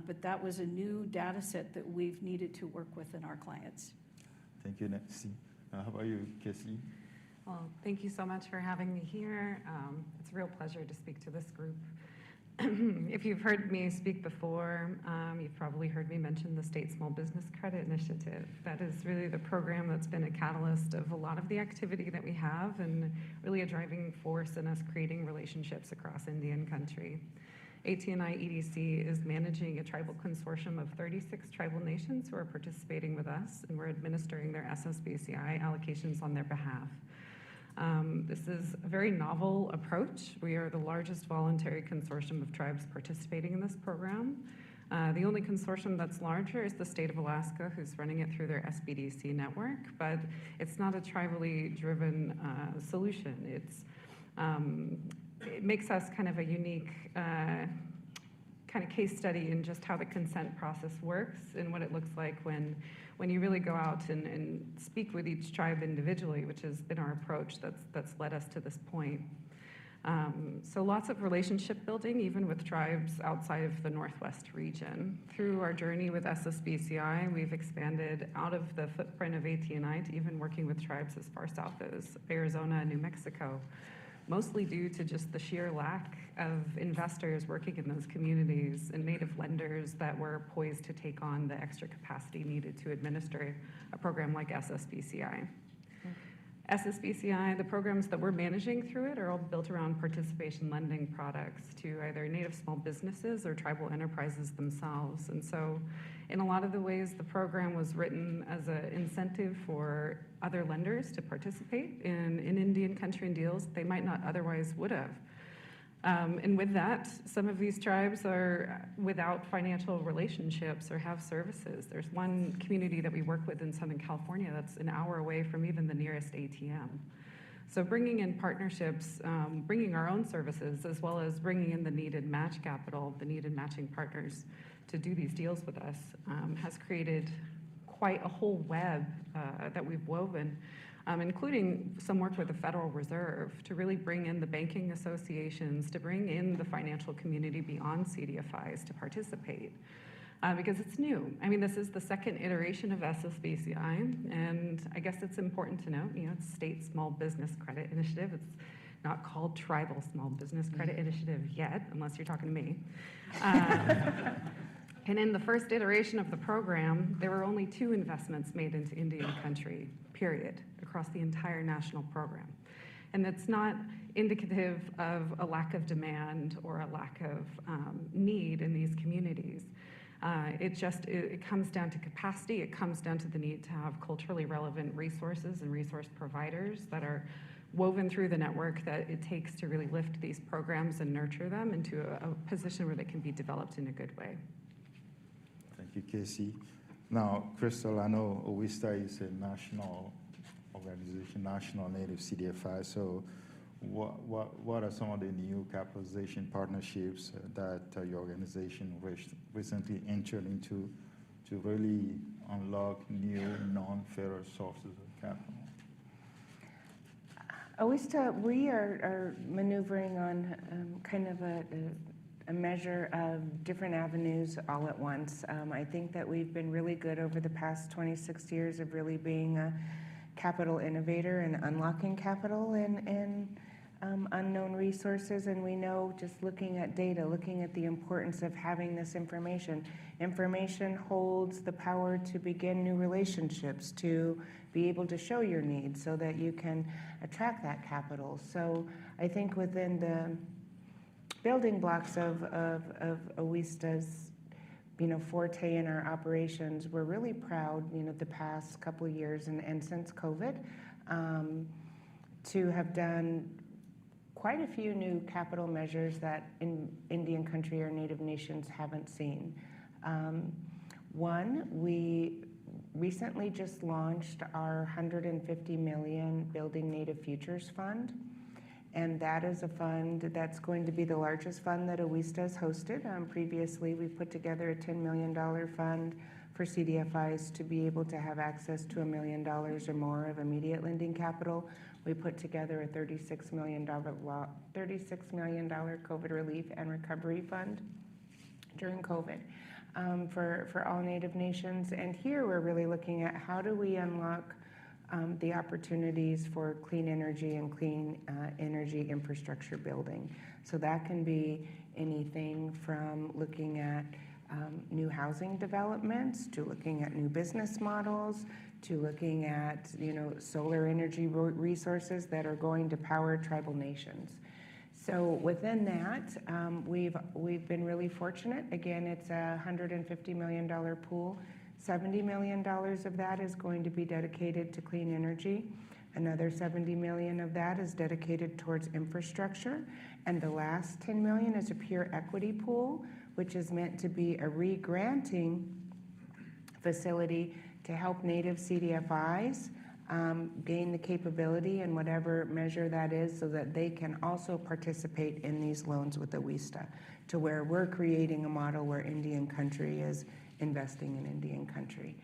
But that was a new data set that we've needed to work with in our clients. Thank you, Nancy. How about you, Casey? Well, thank you so much for having me here. It's a real pleasure to speak to this group. If you've heard me speak before, you've probably heard me mention the State Small Business Credit Initiative. That is really the program that's been a catalyst of a lot of the activity that we have, and really a driving force in us creating relationships across Indian country. ATNI EDC is managing a tribal consortium of 36 tribal nations who are participating with us, and we're administering their SSBCI allocations on their behalf. This is a very novel approach. We are the largest voluntary consortium of tribes participating in this program. The only consortium that's larger is the state of Alaska, who's running it through their SBDC network, but it's not a tribally driven solution. It makes us kind of a unique kind of case study in just how the consent process works and what it looks like when you really go out and speak with each tribe individually, which has been our approach that's led us to this point. So lots of relationship building, even with tribes outside of the Northwest region. Through our journey with SSBCI, we've expanded out of the footprint of ATNI to even working with tribes as far south as Arizona and New Mexico, mostly due to just the sheer lack of investors working in those communities and native lenders that were poised to take on the extra capacity needed to administer a program like SSBCI. SSBCI, the programs that we're managing through it are all built around participation lending products to either native small businesses or tribal enterprises themselves. And so in a lot of the ways, the program was written as an incentive for other lenders to participate in Indian country and deals they might not otherwise would have. And with that, some of these tribes are without financial relationships or have services. There's one community that we work with in Southern California that's an hour away from even the nearest ATM. So bringing in partnerships, bringing our own services, as well as bringing in the needed match capital, the needed matching partners to do these deals with us, has created quite a whole web that we've woven, including some work with the Federal Reserve to really bring in the banking associations, to bring in the financial community beyond CDFIs to participate. Because it's new. I mean, this is the second iteration of SSBCI, and I guess it's important to note, it's State Small Business Credit Initiative. It's not called Tribal Small Business Credit Initiative yet, unless you're talking to me. And in the first iteration of the program, there were only 2 investments made into Indian country, period, across the entire national program. And that's not indicative of a lack of demand or a lack of need in these communities. It comes down to capacity. It comes down to the need to have culturally relevant resources and resource providers that are woven through the network that it takes to really lift these programs and nurture them into a position where they can be developed in a good way. Thank you, Casey. Now, Crystal, I know OWISTA is a national organization, National Native CDFI. So what are some of the new capitalization partnerships that your organization recently entered into to really unlock new non-federal sources of capital? We are maneuvering on kind of a measure of different avenues all at once. I think that we've been really good over the past 26 years of really being a capital innovator and unlocking capital in unknown resources. And we know, just looking at data, looking at the importance of having this information. Information holds the power to begin new relationships, to be able to show your needs so that you can attract that capital. So I think within the building blocks of OWISTA's forte in our operations, we're really proud, the past couple of years and since COVID, to have done quite a few new capital measures that in Indian country or Native nations haven't seen. One, we recently just launched our $150 million Building Native Futures Fund. And that is a fund that's going to be the largest fund that OWISTA has hosted. Previously, we put together a $10 million fund for CDFIs to be able to have access to $1 million or more of immediate lending capital. We put together a $36 million COVID relief and recovery fund during COVID for all Native nations. And here we're really looking at how do we unlock the opportunities for clean energy and clean energy infrastructure building. So that can be anything from looking at new housing developments, to looking at new business models, to looking at solar energy resources that are going to power tribal nations. So within that, we've been really fortunate. Again, it's a $150 million pool. $70 million of that is going to be dedicated to clean energy. Another $70 million of that is dedicated towards infrastructure. And the last $10 million is a pure equity pool, which is meant to be a re-granting facility to help Native CDFIs gain the capability in whatever measure that is, so that they can also participate in these loans with OWISTA, to where we're creating a model where Indian country is investing in Indian country.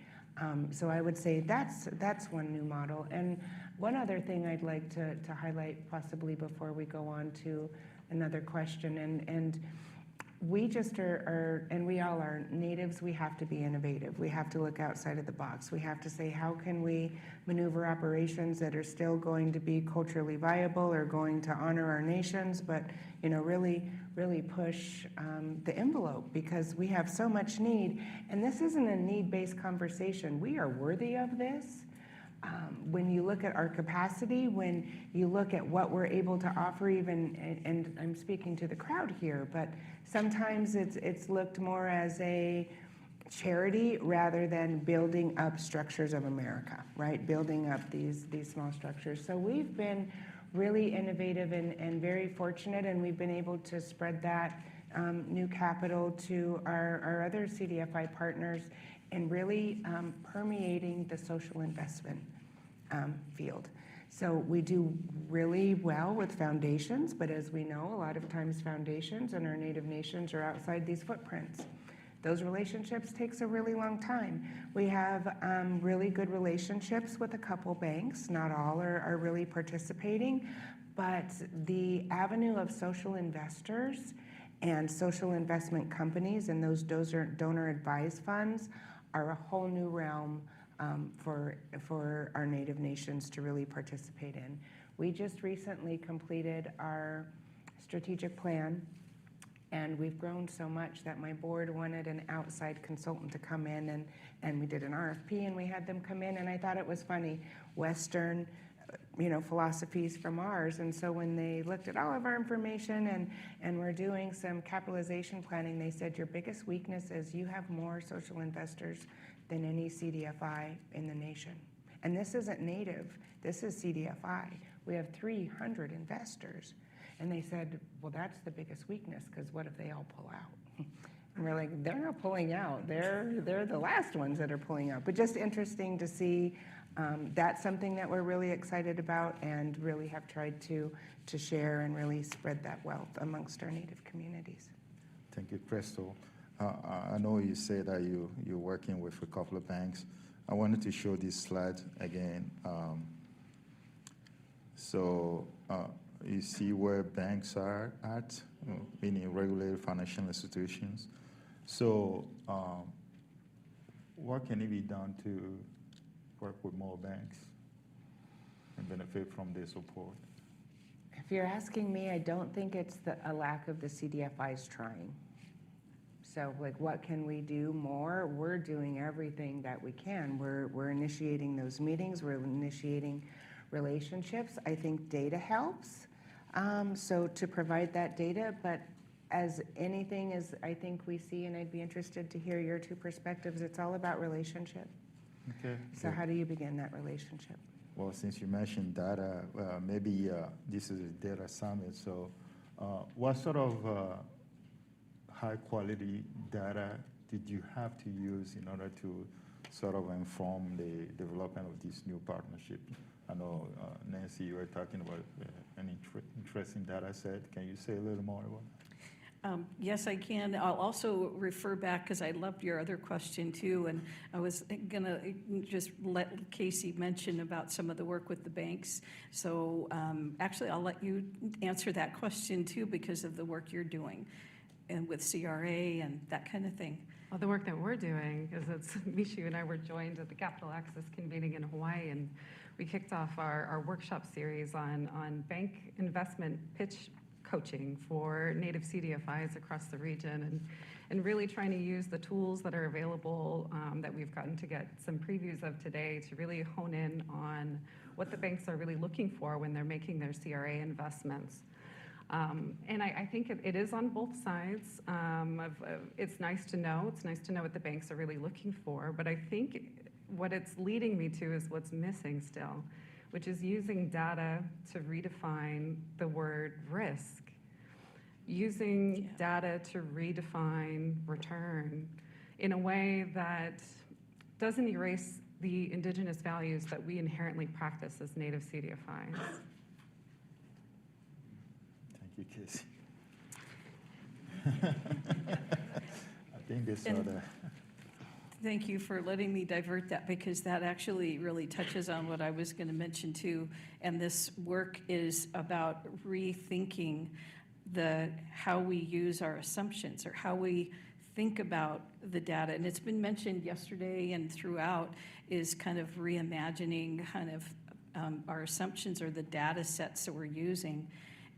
So I would say that's one new model. And one other thing I'd like to highlight, possibly before we go on to another question, and we just are, and we all are natives, we have to be innovative. We have to look outside of the box. We have to say, how can we maneuver operations that are still going to be culturally viable, or going to honor our nations, but really push the envelope, because we have so much need. And this isn't a need-based conversation. We are worthy of this. When you look at our capacity, when you look at what we're able to offer, even, and I'm speaking to the crowd here, but sometimes it's looked more as a charity rather than building up structures of America, right? Building up these small structures. So we've been really innovative and very fortunate, and we've been able to spread that new capital to our other CDFI partners, and really permeating the social investment field. So we do really well with foundations, but as we know, a lot of times foundations and our Native nations are outside these footprints. Those relationships takes a really long time. We have really good relationships with a couple banks. Not all are really participating, but the avenue of social investors and social investment companies and those donor advised funds are a whole new realm for our Native nations to really participate in. We just recently completed our strategic plan, and we've grown so much that my board wanted an outside consultant to come in, and we did an RFP, and we had them come in, and I thought it was funny, Western philosophies from ours. And so when they looked at all of our information and we're doing some capitalization planning, they said, your biggest weakness is you have more social investors than any CDFI in the nation. And this isn't Native, this is CDFI. We have 300 investors. And they said, well, that's the biggest weakness, because what if they all pull out? And we're like, they're not pulling out. They're the last ones that are pulling out. But just interesting to see That's something that we're really excited about and really have tried to share and really spread that wealth amongst our Native communities. Thank you, Crystal. I know you said that you're working with a couple of banks. I wanted to show this slide again. You see where banks are at, meaning regulated financial institutions. So what can it be done to work with more banks and benefit from their support? If you're asking me, I don't think it's a lack of the CDFIs trying. So like, what can we do more? We're doing everything that we can. We're initiating those meetings. We're initiating relationships. I think data helps. So to provide that data, but as anything is, I think we see, and I'd be interested to hear your two perspectives, it's all about relationship. Okay. So how do you begin that relationship? Well, since you mentioned data, maybe this is a data summit. So what sort of high quality data did you have to use in order to sort of inform the development of this new partnership? I know, Nancy, you were talking about an interesting data set. Can you say a little more about that? Yes, I can. I'll also refer back, because I loved your other question too, and I was going to just let Casey mention about some of the work with the banks. So actually, I'll let you answer that question too, because of the work you're doing and with CRA and that kind of thing. Well, the work that we're doing is Mishu and I were joined at the Capital Access convening in Hawaii, and we kicked off our workshop series on bank investment pitch coaching for Native CDFIs across the region, and really trying to use the tools that are available that we've gotten to get some previews of today to really hone in on what the banks are really looking for when they're making their CRA investments. And I think it is on both sides. It's nice to know. It's nice to know what the banks are really looking for. But I think what it's leading me to is what's missing still, which is using data to redefine the word risk, using data to redefine return in a way that doesn't erase the indigenous values that we inherently practice as Native CDFIs. Thank you, Casey. I think they saw that. Thank you for letting me divert that, because that actually really touches on what I was going to mention too. And this work is about rethinking how we use our assumptions, or how we think about the data. And it's been mentioned yesterday and throughout, is kind of reimagining kind of our assumptions or the data sets that we're using.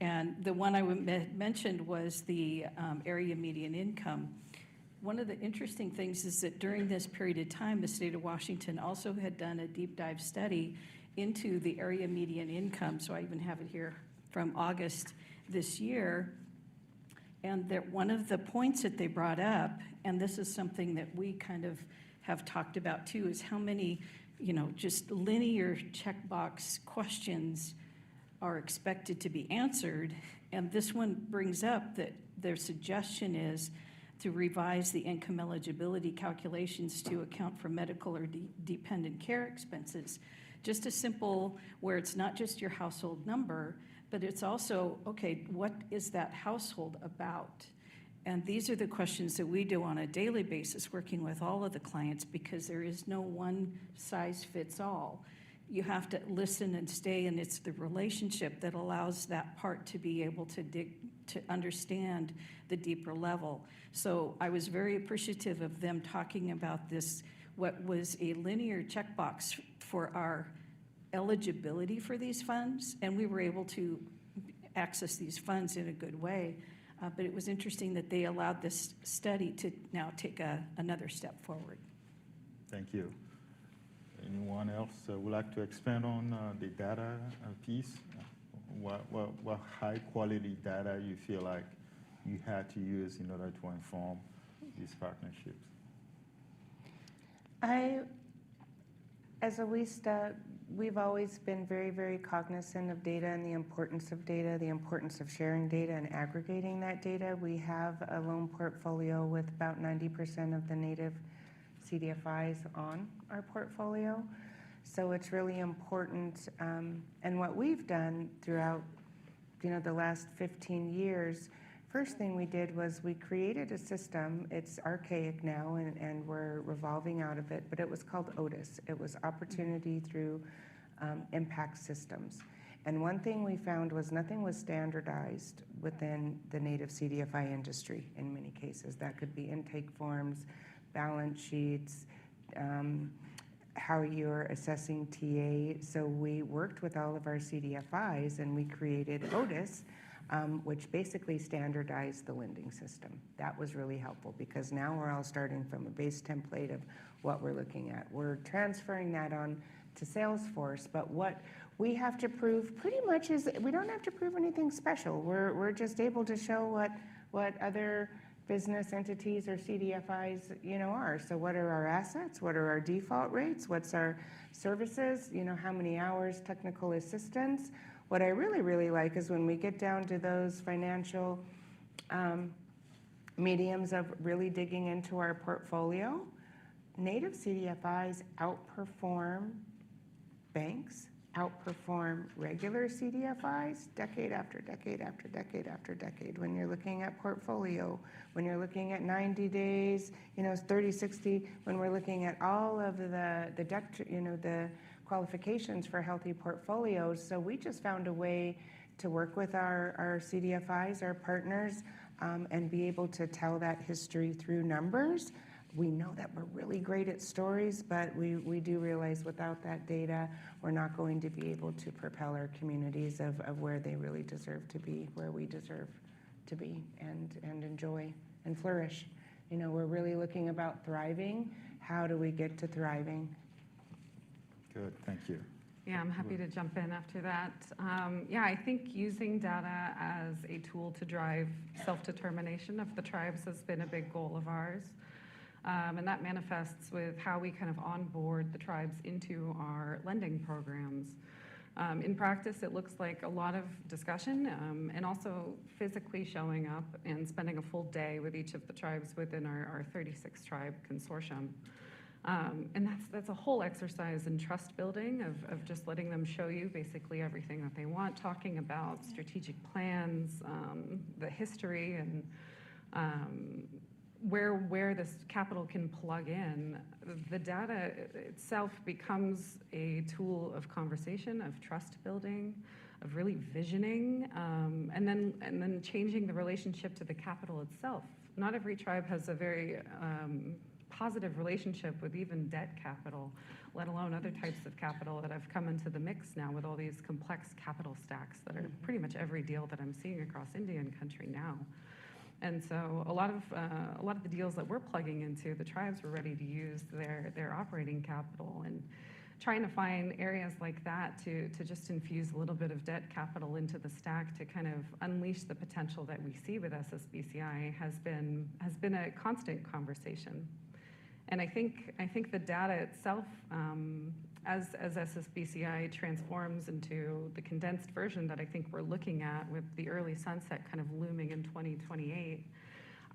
And the one I mentioned was the area median income. One of the interesting things is that during this period of time, the state of Washington also had done a deep dive study into the area median income. So I even have it here from August this year. And that one of the points that they brought up, and this is something that we kind of have talked about too, is how many, just linear checkbox questions are expected to be answered. And this one brings up that their suggestion is to revise the income eligibility calculations to account for medical or dependent care expenses. Just a simple, where it's not just your household number, but it's also, okay, what is that household about? And these are the questions that we do on a daily basis, working with all of the clients, because there is no one size fits all. You have to listen and stay, and it's the relationship that allows that part to be able to understand the deeper level. So I was very appreciative of them talking about this, what was a linear checkbox for our eligibility for these funds, and we were able to access these funds in a good way. But it was interesting that they allowed this study to now take another step forward. Thank you. Anyone else would like to expand on the data piece? What high quality data you feel like you had to use in order to inform these partnerships? As a WISTA, we've always been very, very cognizant of data and the importance of data, the importance of sharing data and aggregating that data. We have a loan portfolio with about 90% of the Native CDFIs on our portfolio. So it's really important. And what we've done throughout, the last 15 years, first thing we did was we created a system. It's archaic now, and we're revolving out of it, but it was called Otis. It was Opportunity Through Impact Systems. And one thing we found was nothing was standardized within the native CDFI industry in many cases. That could be intake forms, balance sheets, how you're assessing TA. So we worked with all of our CDFIs and we created Otis, which basically standardized the lending system. That was really helpful because now we're all starting from a base template of what we're looking at. We're transferring that on to Salesforce, but what we have to prove pretty much is we don't have to prove anything special. We're just able to show what other business entities or CDFIs, are. So what are our assets? What are our default rates? What's our services? How many hours technical assistance? What I really, really like is when we get down to those financial mediums of really digging into our portfolio, native CDFIs outperform banks, outperform regular CDFIs decade after decade after decade after decade. When you're looking at portfolio, when you're looking at 90 days, 30, 60, when we're looking at all of the the qualifications for healthy portfolios. So we just found a way to work with our CDFIs, our partners, and be able to tell that history through numbers. We know that we're really great at stories, but we do realize without that data, we're not going to be able to propel our communities of where they really deserve to be, where we deserve to be and enjoy and flourish. We're really looking about thriving. How do we get to thriving? Good, thank you. Yeah, I'm happy to jump in after that. I think using data as a tool to drive self-determination of the tribes has been a big goal of ours. And that manifests with how we kind of onboard the tribes into our lending programs. In practice, it looks like a lot of discussion and also physically showing up and spending a full day with each of the tribes within our 36 tribe consortium. And that's a whole exercise in trust building of just letting them show you basically everything that they want, talking about strategic plans, the history, and where this capital can plug in. The data itself becomes a tool of conversation, of trust building, of really visioning, and then changing the relationship to the capital itself. Not every tribe has a very positive relationship with even debt capital, let alone other types of capital that have come into the mix now with all these complex capital stacks that are pretty much every deal that I'm seeing across Indian country now. And so a lot of the deals that we're plugging into, the tribes were ready to use their operating capital, and trying to find areas like that to just infuse a little bit of debt capital into the stack to kind of unleash the potential that we see with SSBCI has been a constant conversation. And I think the data itself, as SSBCI transforms into the condensed version that I think we're looking at with the early sunset kind of looming in 2028,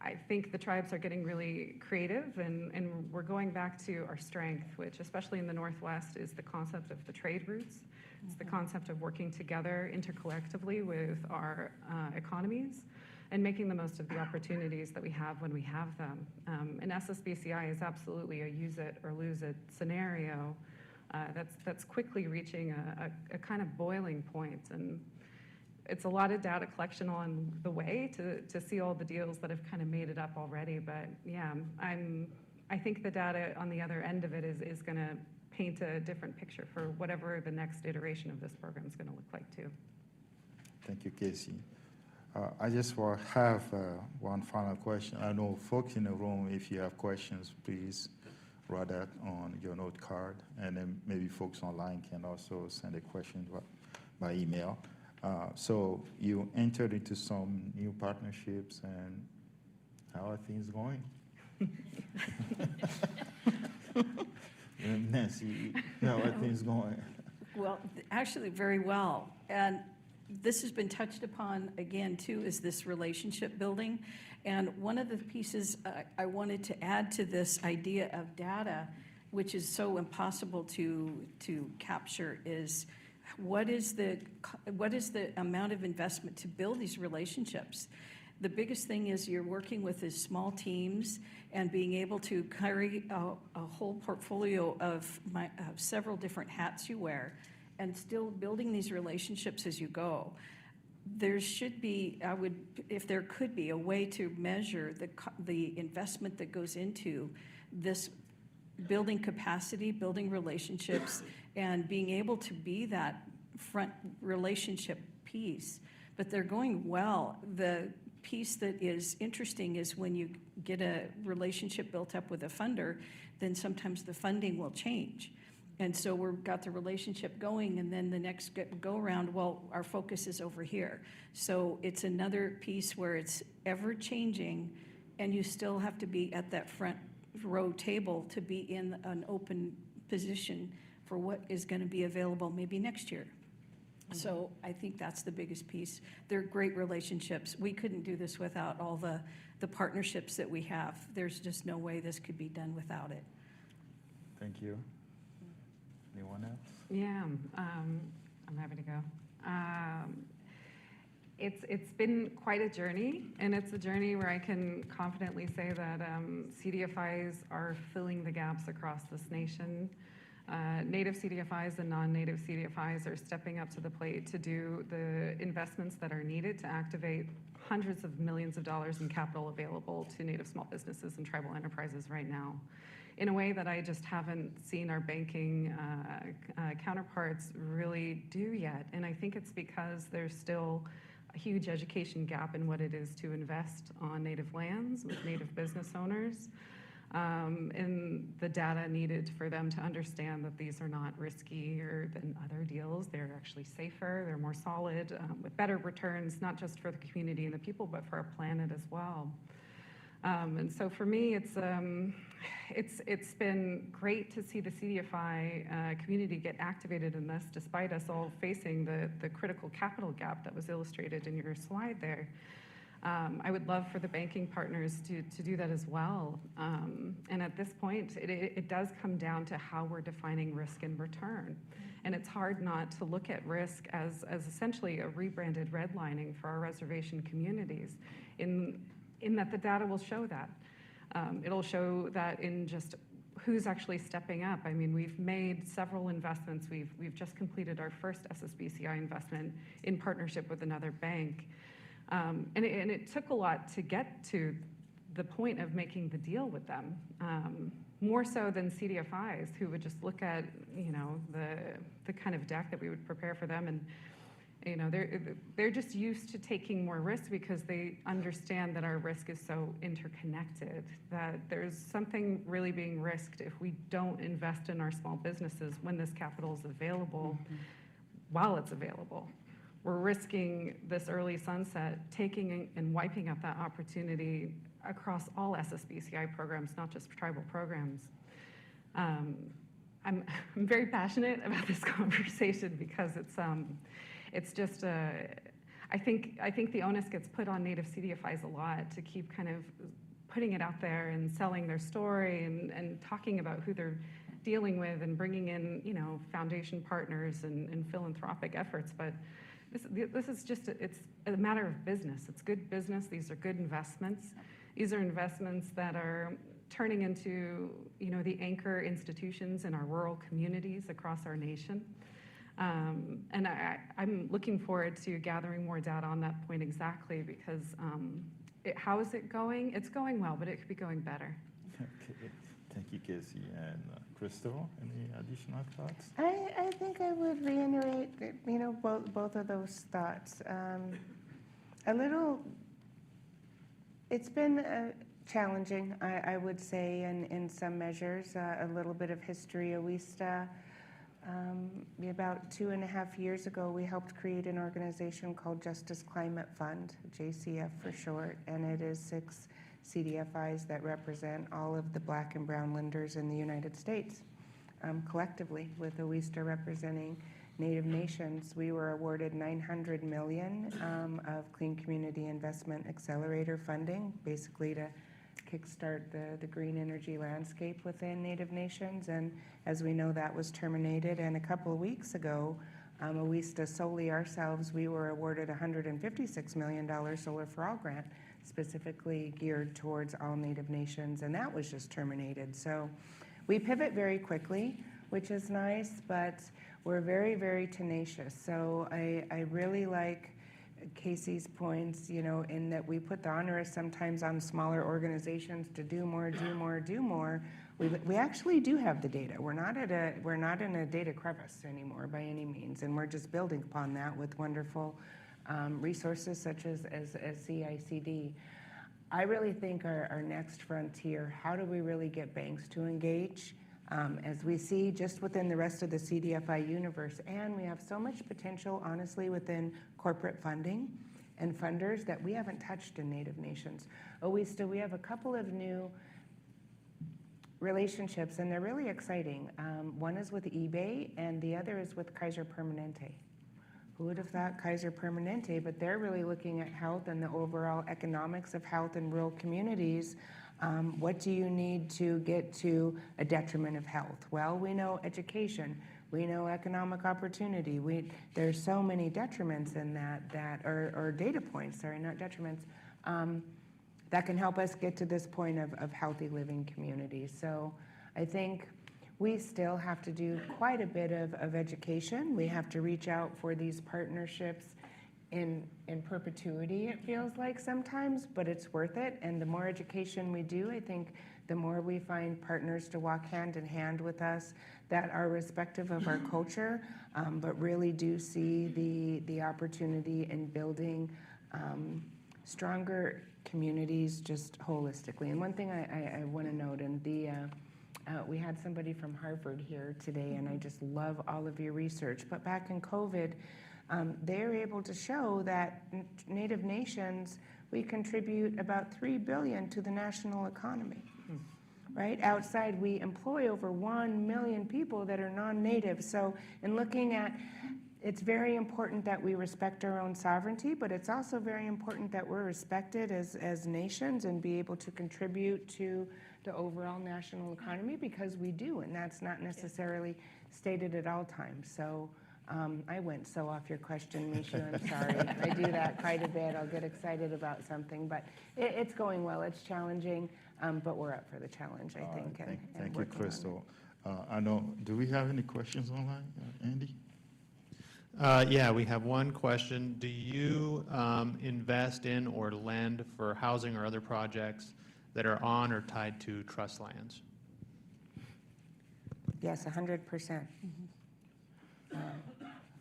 I think the tribes are getting really creative, and we're going back to our strength, which especially in the Northwest is the concept of the trade routes. It's the concept of working together intercollectively with our economies and making the most of the opportunities that we have when we have them. And SSBCI is absolutely a use it or lose it scenario that's quickly reaching a kind of boiling point. And it's a lot of data collection on the way to see all the deals that have kind of made it up already. But yeah, I think the data on the other end of it is going to paint a different picture for whatever the next iteration of this program is going to look like too. Thank you, Casey. I just have one final question. I know folks in the room, if you have questions, please write that on your note card, and then maybe folks online can also send a question by email. So you entered into some new partnerships, and how are things going? Nancy, how are things going? Well, actually very well. And this has been touched upon again too, is this relationship building. And one of the pieces I wanted to add to this idea of data which is so impossible to capture, is what is the amount of investment to build these relationships? The biggest thing is you're working with these small teams and being able to carry a whole portfolio of several different hats you wear and still building these relationships as you go. There should be, if there could be a way to measure the investment that goes into this building capacity, building relationships, and being able to be that front relationship piece. But they're going well. The piece that is interesting is when you get a relationship built up with a funder, then sometimes the funding will change. And so we've got the relationship going, and then the next go around, well, our focus is over here. So it's another piece where it's ever changing, and you still have to be at that front row table to be in an open position for what is going to be available maybe next year. So I think that's the biggest piece. They're great relationships. We couldn't do this without all the partnerships that we have. There's just no way this could be done without it. Thank you. Anyone else? Yeah, I'm happy to go. It's been quite a journey, and it's a journey where I can confidently say that CDFIs are filling the gaps across this nation. Native CDFIs and non-native CDFIs are stepping up to the plate to do the investments that are needed to activate hundreds of millions of dollars in capital available to Native small businesses and tribal enterprises right now, in a way that I just haven't seen our banking counterparts really do yet. And I think it's because there's still a huge education gap in what it is to invest on Native lands with Native business owners. And the data needed for them to understand that these are not riskier than other deals. They're actually safer, they're more solid, with better returns, not just for the community and the people, but for our planet as well. And so for me, it's been great to see the CDFI community get activated in this, despite us all facing the critical capital gap that was illustrated in your slide there. I would love for the banking partners to do that as well. And at this point, it does come down to how we're defining risk and return. And it's hard not to look at risk as essentially a rebranded redlining for our reservation communities, in that the data will show that. It'll show that in just who's actually stepping up. I mean, we've made several investments. We've just completed our first SSBCI investment in partnership with another bank. And it took a lot to get to the point of making the deal with them, more so than CDFIs, who would just look at, the kind of deck that we would prepare for them, and they're just used to taking more risk because they understand that our risk is so interconnected, that there's something really being risked if we don't invest in our small businesses when this capital is available, while it's available. We're risking this early sunset, taking and wiping out that opportunity across all SSBCI programs, not just tribal programs. I'm very passionate about this conversation because it's just I think the onus gets put on Native CDFIs a lot to keep kind of putting it out there and selling their story and talking about who they're dealing with and bringing in, foundation partners and philanthropic efforts. But this is just, it's a matter of business. It's good business. These are good investments. These are investments that are turning into, the anchor institutions in our rural communities across our nation. And I'm looking forward to gathering more data on that point exactly, because how is it going? It's going well, but it could be going better. Okay. Thank you, Casey. And Crystal, any additional thoughts? I think I would reiterate, both of those thoughts. It's been challenging, I would say, in some measures. A little bit of history. OESTA, about 2.5 years ago, we helped create an organization called Justice Climate Fund, JCF for short, and it is 6 CDFIs that represent all of the Black and brown lenders in the United States. Collectively, with OESTA representing Native nations, we were awarded $900 million of Clean Community Investment Accelerator funding, basically to kickstart the green energy landscape within Native nations. And as we know, that was terminated. And a couple of weeks ago, Owista solely ourselves, we were awarded a $156 million Solar for All grant, specifically geared towards all Native nations, and that was just terminated. So we pivot very quickly, which is nice, but we're very, very tenacious. So I really like Casey's points, you know, in that we put the onerous sometimes on smaller organizations to do more, do more, do more. We actually do have the data. We're not in a data crevice anymore by any means, and we're just building upon that with wonderful resources such as CICD. I really think our next frontier, how do we really get banks to engage? As we see just within the rest of the CDFI universe, and we have so much potential, honestly, within corporate funding and funders that we haven't touched in Native nations. Owista, we have a couple of new relationships, and they're really exciting. One is with eBay, and the other is with Kaiser Permanente. Who would have thought Kaiser Permanente? But they're really looking at health and the overall economics of health in rural communities. What do you need to get to a detriment of health? Well, we know education. We know economic opportunity. There's so many detriments in that or data points, sorry, not detriments, that can help us get to this point of healthy living communities. So I think we still have to do quite a bit of education. We have to reach out for these partnerships in perpetuity, it feels like sometimes, but it's worth it. And the more education we do, I think the more we find partners to walk hand in hand with us that are respective of our culture, but really do see the opportunity in building stronger communities just holistically. And one thing I want to note, and we had somebody from Harvard here today, and I just love all of your research. But back in COVID, they're able to show that Native nations, we contribute about $3 billion to the national economy. Right? Outside, we employ over 1 million people that are non-Native. So in looking at, it's very important that we respect our own sovereignty, but it's also very important that we're respected as nations and be able to contribute to the overall national economy, because we do, and that's not necessarily stated at all times. So I went so off your question, Mishu, I'm sorry. I do that quite a bit. I'll get excited about something, but it's going well. It's challenging, but we're up for the challenge, I think. Thank you, Crystal. I know, do we have any questions online, Andy? Yeah, we have one question. Do you invest in or lend for housing or other projects that are on or tied to trust lands? Yes, 100%.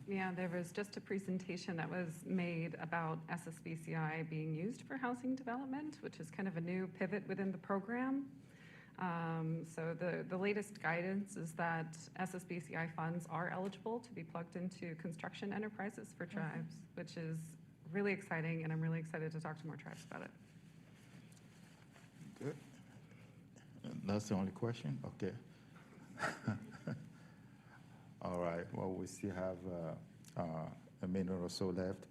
Yeah, there was just a presentation that was made about SSBCI being used for housing development, which is kind of a new pivot within the program. So the latest guidance is that SSBCI funds are eligible to be plugged into construction enterprises for tribes, which is really exciting, and I'm really excited to talk to more tribes about it. Good. That's the only question? Okay. All right. Well, we still have a minute or so left,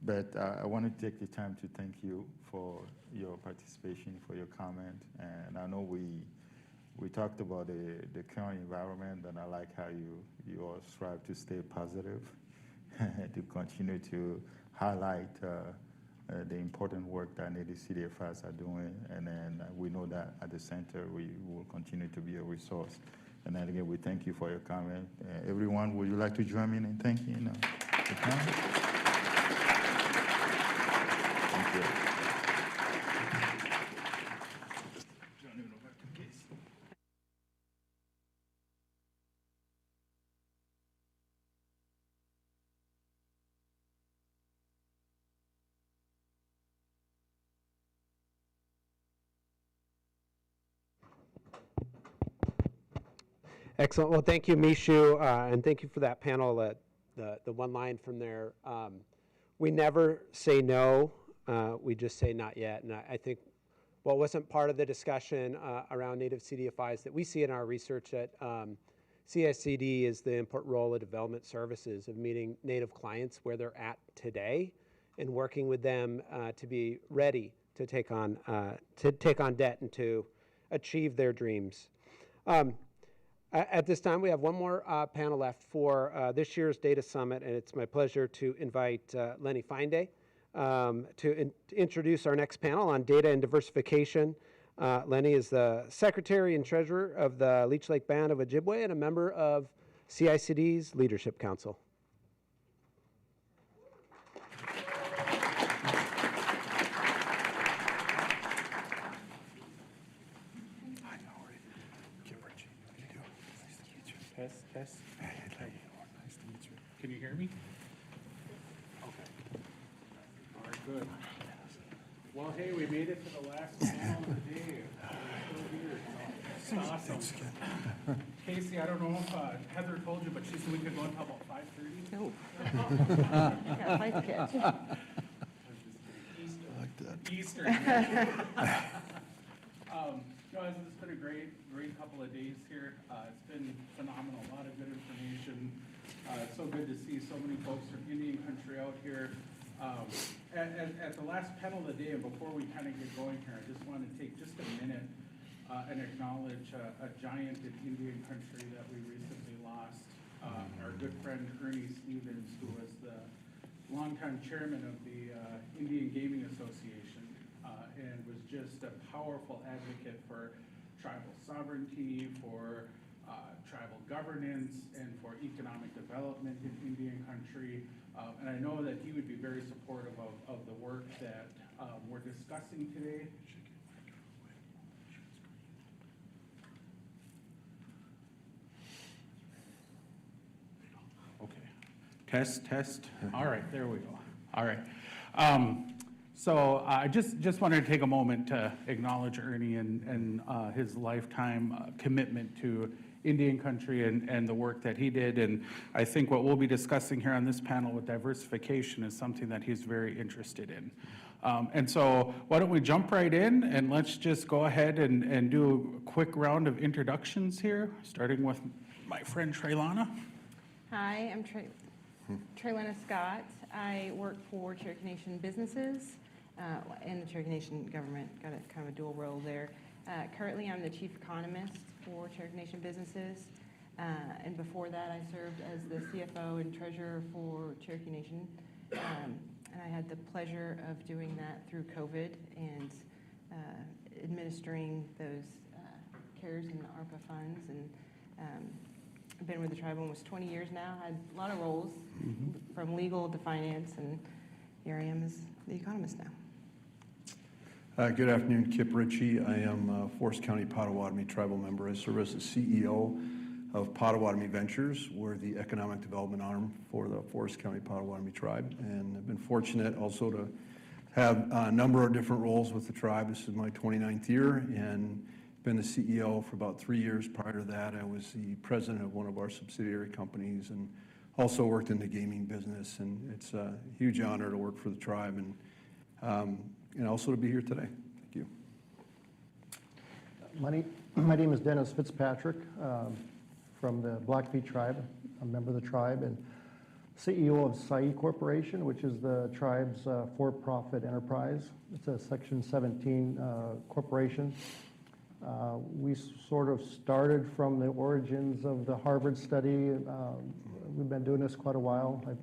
but I want to take the time to thank you for your participation, for your comment. And I know we talked about the current environment, and I like how you all strive to stay positive, to continue to highlight the important work that Native CDFIs are doing. And then we know that at the center, we will continue to be a resource. And then again, we thank you for your comment. Everyone, would you like to join me in thanking the panel? Thank you. Excellent. Well, thank you, Mishu, and thank you for that panel. The one line from there, we never say no, we just say not yet. And I think what wasn't part of the discussion around Native CDFIs that we see in our research at CICD is the important role of development services, of meeting Native clients where they're at today and working with them to be ready to take on debt and to achieve their dreams. At this time, we have one more panel left for this year's Data Summit, and it's my pleasure to invite Lenny Feinday to introduce our next panel on data and diversification. Lenny is the Secretary and Treasurer of the Leech Lake Band of Ojibwe and a member of CICD's Leadership Council. Test. Hey, nice to meet you. Can you hear me? Okay. All right, good. Well, hey, we made it to the last panel of the day. We're still here. It's awesome. Casey, I don't know if Heather told you, but she said we could go until about 5:30. No. Yeah, 5 kids. I like that. Easter. Guys, it's been a great couple of days here. It's been phenomenal, a lot of good information. It's so good to see so many folks from Indian country out here. At the last panel of the day, and before we kind of get going here, I just want to take just a minute and acknowledge a giant in Indian country that we recently lost. Our good friend Ernie Stevens, who was the longtime chairman of the Indian Gaming Association, and was just a powerful advocate for tribal sovereignty, for tribal governance, and for economic development in Indian country. And I know that he would be very supportive of the work that we're discussing today. Okay. Test. All right, there we go. All right. So I just wanted to take a moment to acknowledge Ernie and his lifetime commitment to Indian country and the work that he did. And I think what we'll be discussing here on this panel with diversification is something that he's very interested in. And so why don't we jump right in and let's just go ahead and do a quick round of introductions here, starting with my friend Traylana. Hi, I'm Traylana Scott. I work for Cherokee Nation businesses and the Cherokee Nation government. Got a kind of a dual role there. Currently, I'm the chief economist for Cherokee Nation businesses. And before that, I served as the CFO and treasurer for Cherokee Nation. And I had the pleasure of doing that through COVID and administering those CARES and ARPA funds. And I've been with the tribe almost 20 years now. Had a lot of roles, from legal to finance, and here I am as the economist now. Good afternoon, Kip Ritchie. I am a Forest County Potawatomi tribal member. I serve as the CEO of Potawatomi Ventures. We're the economic development arm for the Forest County Potawatomi tribe, and I've been fortunate also to have a number of different roles with the tribe. This is my 29th year, and been the CEO for about 3 years. Prior to that, I was the president of one of our subsidiary companies and also worked in the gaming business, and it's a huge honor to work for the tribe and also to be here today. Thank you. My name is Dennis Fitzpatrick from the Blackfeet tribe. I'm a member of the tribe and CEO of CICD Corporation, which is the tribe's for-profit enterprise. It's a Section 17 corporation. We sort of started from the origins of the Harvard study. We've been doing this quite a while. I've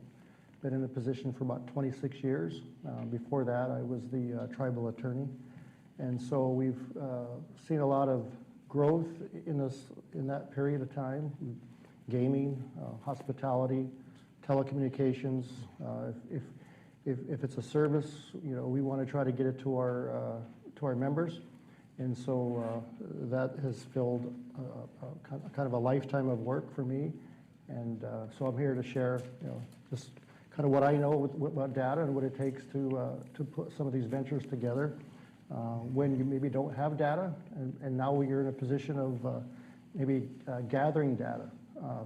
been in the position for about 26 years. Before that, I was the tribal attorney. And so we've seen a lot of growth in that period of time. Gaming, hospitality, telecommunications. If it's a service, we want to try to get it to our members. And so that has filled kind of a lifetime of work for me. And so I'm here to share, just kind of what I know about data and what it takes to put some of these ventures together when you maybe don't have data. And now you're in a position of maybe gathering data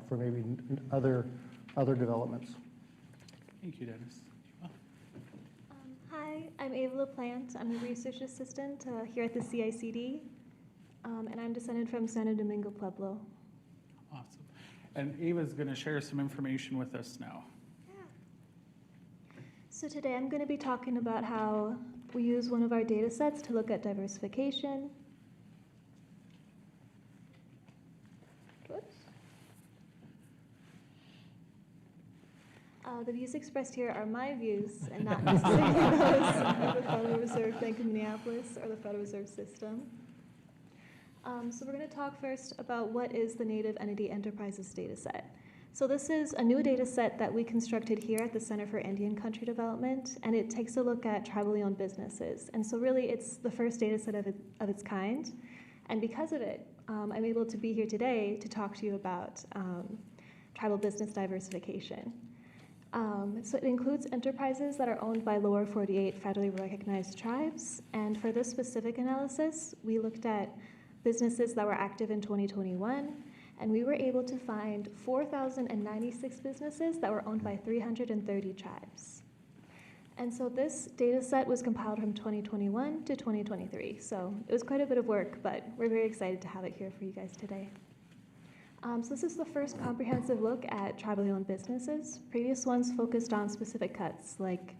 for maybe other developments. Thank you, Dennis. Hi, I'm Ava LaPlante. I'm a research assistant here at the CICD, and I'm descended from Santo Domingo Pueblo. Awesome. And Ava's going to share some information with us now. So today I'm going to be talking about how We use one of our data sets to look at diversification. Whoops. The views expressed here are my views and not necessarily those of the Federal Reserve Bank of Minneapolis or the Federal Reserve System. So we're going to talk first about what is the Native Entity Enterprises data set. So this is a new data set that we constructed here at the Center for Indian Country Development, and it takes a look at tribally owned businesses. And so really it's the first data set of its kind. And because of it, I'm able to be here today to talk to you about tribal business diversification. So it includes enterprises that are owned by lower 48 federally recognized tribes. And for this specific analysis, we looked at businesses that were active in 2021, and we were able to find 4,096 businesses that were owned by 330 tribes. And so this data set was compiled from 2021 to 2023. So it was quite a bit of work, but we're very excited to have it here for you guys today. So this is the first comprehensive look at tribally owned businesses. Previous ones focused on specific cuts, like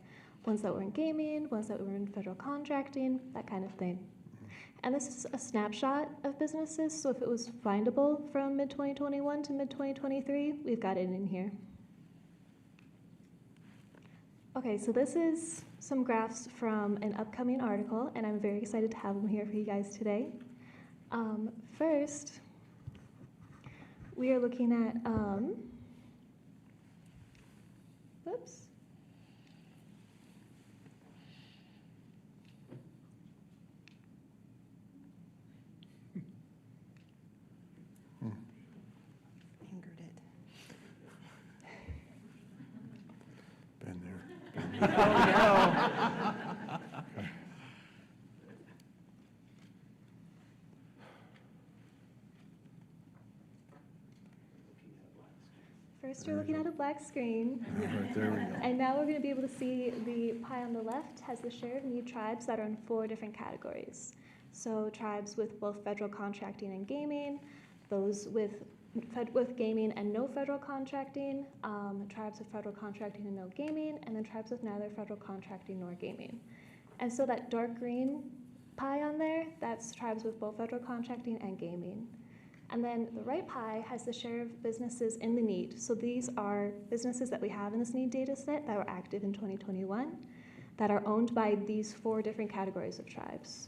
ones that were in gaming, ones that were in federal contracting, that kind of thing. And this is a snapshot of businesses, so if it was findable from mid-2021 to mid-2023, we've got it in here. Okay, so this is some graphs from an upcoming article, and I'm very excited to have them here for you guys today. First, we are looking at, whoops. Angered it. Been there. Oh, no. First, you're looking at a black screen. Right, there we go. And now we're going to be able to see the pie on the left has the share of need tribes that are in 4 different categories. So tribes with both federal contracting and gaming, those with gaming and no federal contracting, tribes with federal contracting and no gaming, and then tribes with neither federal contracting nor gaming. And so that dark green pie on there, that's tribes with both federal contracting and gaming. And then the right pie has the share of businesses in the need. So these are businesses that we have in this need data set that were active in 2021 that are owned by these 4 different categories of tribes.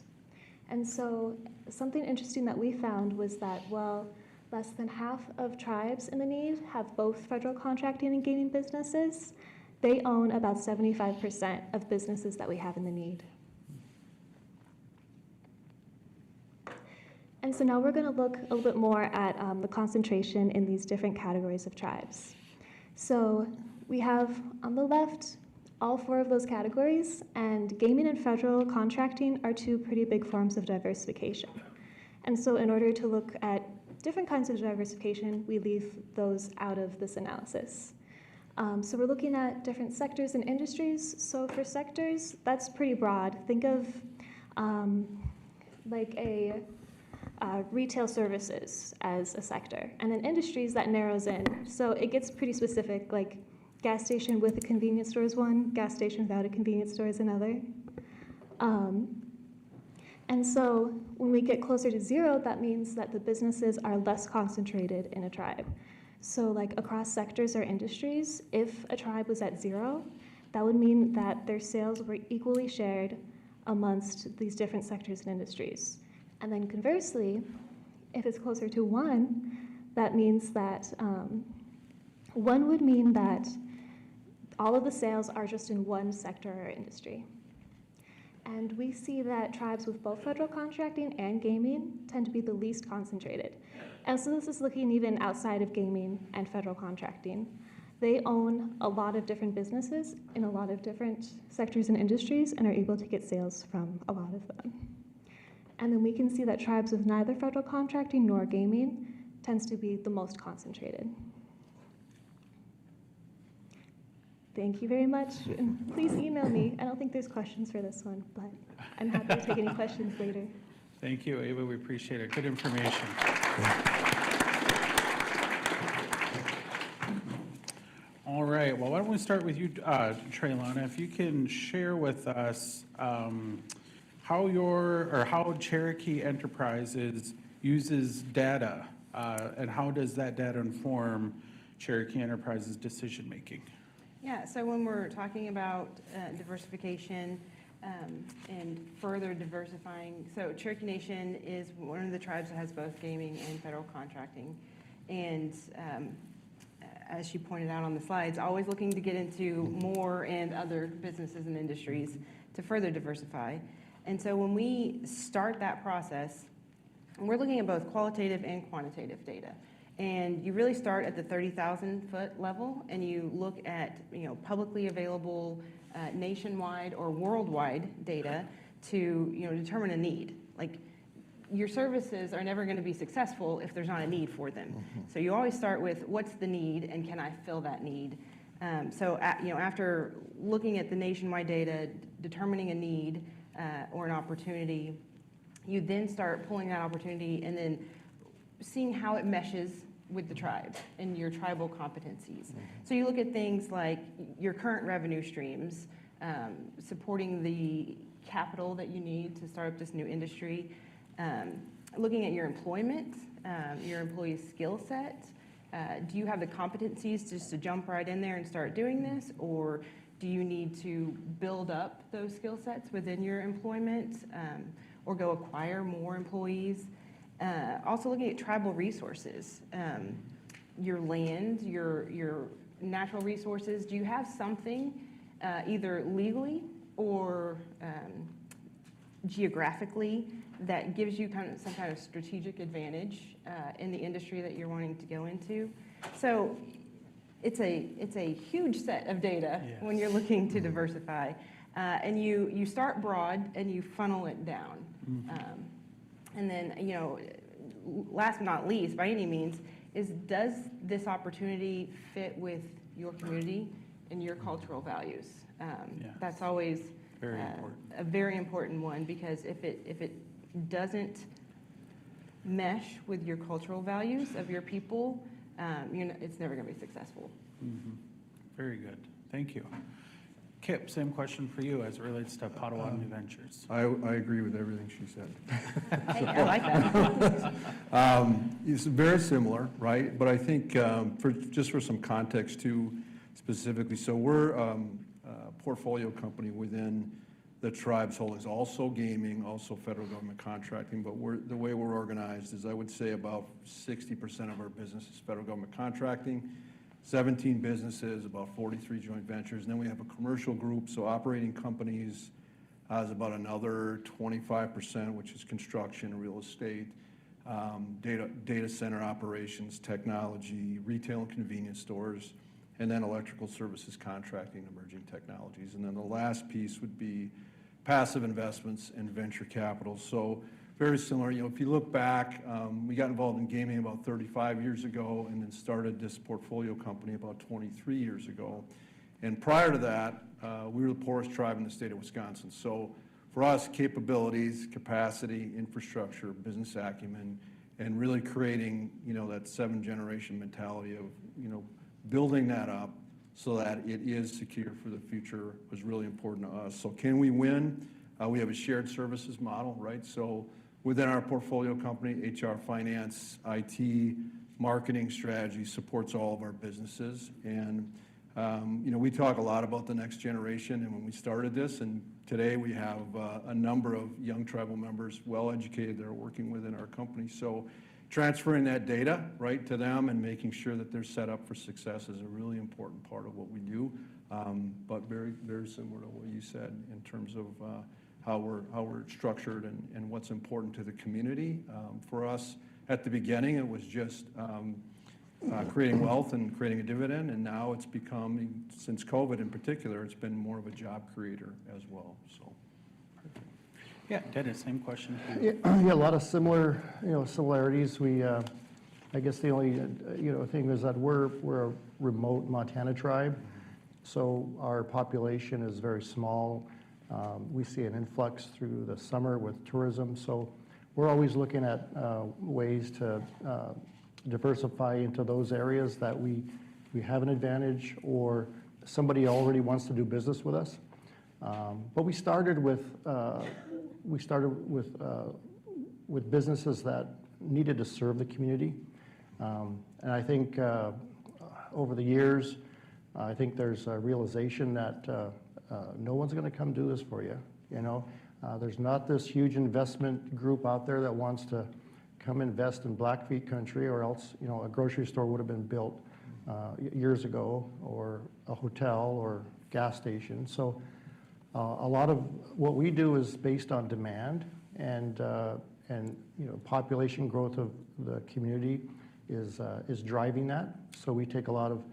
And so something interesting that we found was that, well, less than half of tribes in the need have both federal contracting and gaming businesses. They own about 75% of businesses that we have in the need. And so now we're going to look a little bit more at the concentration in these different categories of tribes. So we have on the left all 4 of those categories, and gaming and federal contracting are 2 pretty big forms of diversification. And so in order to look at different kinds of diversification, we leave those out of this analysis. So we're looking at different sectors and industries. So for sectors, that's pretty broad. Think of like a retail services as a sector. And then industries, that narrows in. So it gets pretty specific, like gas station with a convenience store is one, gas station without a convenience store is another. And so when we get closer to 0, that means that the businesses are less concentrated in a tribe. So like across sectors or industries, if a tribe was at 0, that would mean that their sales were equally shared amongst these different sectors and industries. And then conversely, if it's closer to 1, that means that 1 would mean that all of the sales are just in one sector or industry. And we see that tribes with both federal contracting and gaming tend to be the least concentrated. And so this is looking even outside of gaming and federal contracting. They own a lot of different businesses in a lot of different sectors and industries and are able to get sales from a lot of them. And then we can see that tribes with neither federal contracting nor gaming tends to be the most concentrated. Thank you very much. And please email me. I don't think there's questions for this one, but I'm happy to take any questions later. Thank you, Ava. We appreciate it. Good information. All right, well, why don't we start with you, Traylana, if you can share with us how Cherokee Enterprises uses data, and how does that data inform Cherokee Enterprises' decision-making? Yeah, so when we're talking about diversification and further diversifying, so Cherokee Nation is one of the tribes that has both gaming and federal contracting. And as she pointed out on the slides, always looking to get into more and other businesses and industries to further diversify. And so when we start that process, we're looking at both qualitative and quantitative data. And you really start at the 30,000-foot level, and you look at publicly available nationwide or worldwide data to determine a need. Like, your services are never going to be successful if there's not a need for them. So you always start with what's the need and can I fill that need? After looking at the nationwide data, determining a need or an opportunity, you then start pulling that opportunity and then seeing how it meshes with the tribe and your tribal competencies. So you look at things like your current revenue streams, supporting the capital that you need to start up this new industry, looking at your employment, your employee's skill set. Do you have the competencies just to jump right in there and start doing this, or do you need to build up those skill sets within your employment, or go acquire more employees? Also looking at tribal resources, your land, your natural resources. Do you have something either legally or geographically that gives you some kind of strategic advantage in the industry that you're wanting to go into? So it's a huge set of data when you're looking to diversify. And you start broad and you funnel it down. And then, last but not least, by any means, does this opportunity fit with your community and your cultural values? That's always a very important one, because if it doesn't mesh with your cultural values of your people, it's never going to be successful. Very good. Thank you. Kip, same question for you as it relates to Potawatomi Ventures. I agree with everything she said. Hey, I like that. It's very similar, right? But I think just for some context too, specifically, so we're a portfolio company within the tribe's holdings, also gaming, also federal government contracting, but the way we're organized is, I would say about 60% of our business is federal government contracting, 17 businesses, about 43 joint ventures. And then we have a commercial group, so operating companies is about another 25%, which is construction, real estate, data center operations, technology, retail and convenience stores, and then electrical services contracting, emerging technologies. And then the last piece would be passive investments and venture capital. So very similar. If you look back, we got involved in gaming about 35 years ago and then started this portfolio company about 23 years ago. And prior to that, we were the poorest tribe in the state of Wisconsin. So for us, capabilities, capacity, infrastructure, business acumen, and really creating, that seven-generation mentality of, building that up so that it is secure for the future was really important to us. So can we win? We have a shared services model, right? So within our portfolio company, HR, finance, IT, marketing strategy supports all of our businesses. And, we talk a lot about the next generation. And when we started this, and today we have a number of young tribal members, well-educated, that are working within our company. So transferring that data right to them and making sure that they're set up for success is a really important part of what we do. But very, very similar to what you said in terms of how we're structured and what's important to the community. For us, at the beginning, it was just creating wealth and creating a dividend, and now it's become, since COVID in particular, it's been more of a job creator as well. So. Yeah, Dennis, same question. Yeah, a lot of similarities. We, I guess the only, thing is that we're a remote Montana tribe, so our population is very small. We see an influx through the summer with tourism, so we're always looking at ways to diversify into those areas that we we have an advantage or somebody already wants to do business with us. But we started with businesses that needed to serve the community. And I think over the years, I think there's a realization that no one's going to come do this for you. You know, there's not this huge investment group out there that wants to come invest in Blackfeet country, or else, you know, a grocery store would have been built years ago, or a hotel or gas station. So a lot of what we do is based on demand, and you know, population growth of the community is driving that. So we take a lot of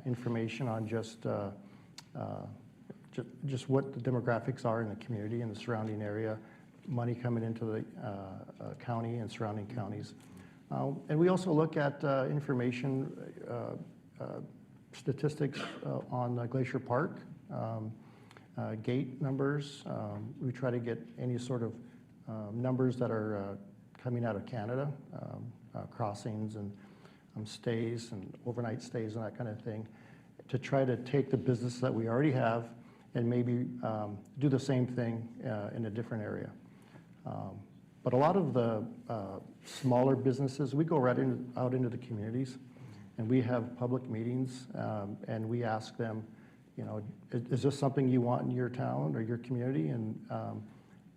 information on just what the demographics are in the community and the surrounding area, money coming into the county and surrounding counties. And we also look at information, statistics on Glacier Park, gate numbers. We try to get any sort of numbers that are coming out of Canada, crossings and stays and overnight stays and that kind of thing, to try to take the business that we already have and maybe do the same thing in a different area. But a lot of the smaller businesses, we go right out into the communities, and we have public meetings, and we ask them, you know, is this something you want in your town or your community? And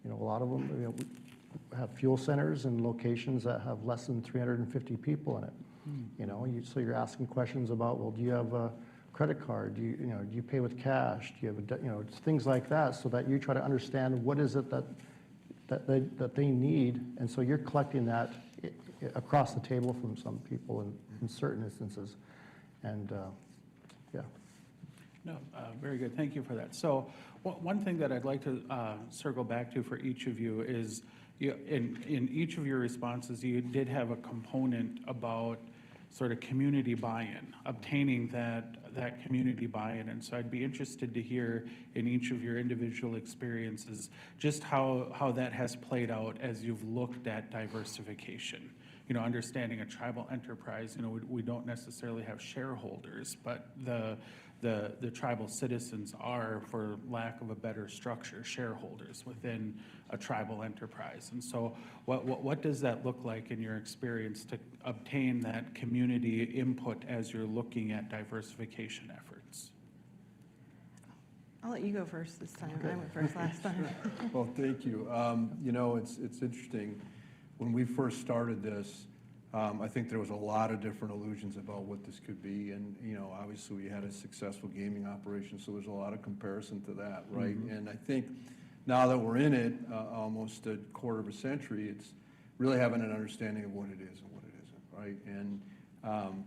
you know, a lot of them, you know, have fuel centers and locations that have less than 350 people in it. You know, so you're asking questions about, well, do you have a credit card? Do you pay with cash? Do you have you know, things like that, so that you try to understand what is it that they need, and so you're collecting that across the table from some people in certain instances, and yeah. No, very good. Thank you for that. So one thing that I'd like to circle back to for each of you is, in each of your responses, you did have a component about sort of community buy-in, obtaining that community buy-in. And so I'd be interested to hear in each of your individual experiences just how that has played out as you've looked at diversification. You know, understanding a tribal enterprise, you know, we don't necessarily have shareholders, but the tribal citizens are, for lack of a better structure, shareholders within a tribal enterprise. And so what does that look like in your experience to obtain that community input as you're looking at diversification efforts? I'll let you go first this time. I went first last time. Well, thank you. You know, it's interesting. When we first started this, I think there was a lot of different illusions about what this could be, and you know, obviously we had a successful gaming operation, so there's a lot of comparison to that, right? Mm-hmm. And I think now that we're in it, almost a quarter of a century, it's really having an understanding of what it is and what it isn't, right? And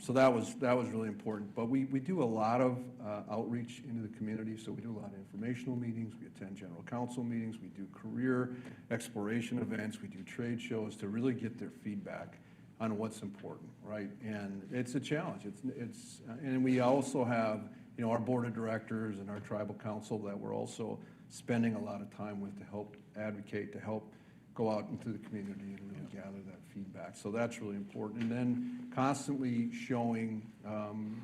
so that was really important. But we do a lot of outreach into the community, so we do a lot of informational meetings, we attend general council meetings, we do career exploration events, we do trade shows to really get their feedback on what's important, right? And it's a challenge. And we also have, you know, our board of directors and our tribal council that we're also spending a lot of time with to help advocate, to help go out into the community and really gather that feedback. So that's really important. And then constantly showing,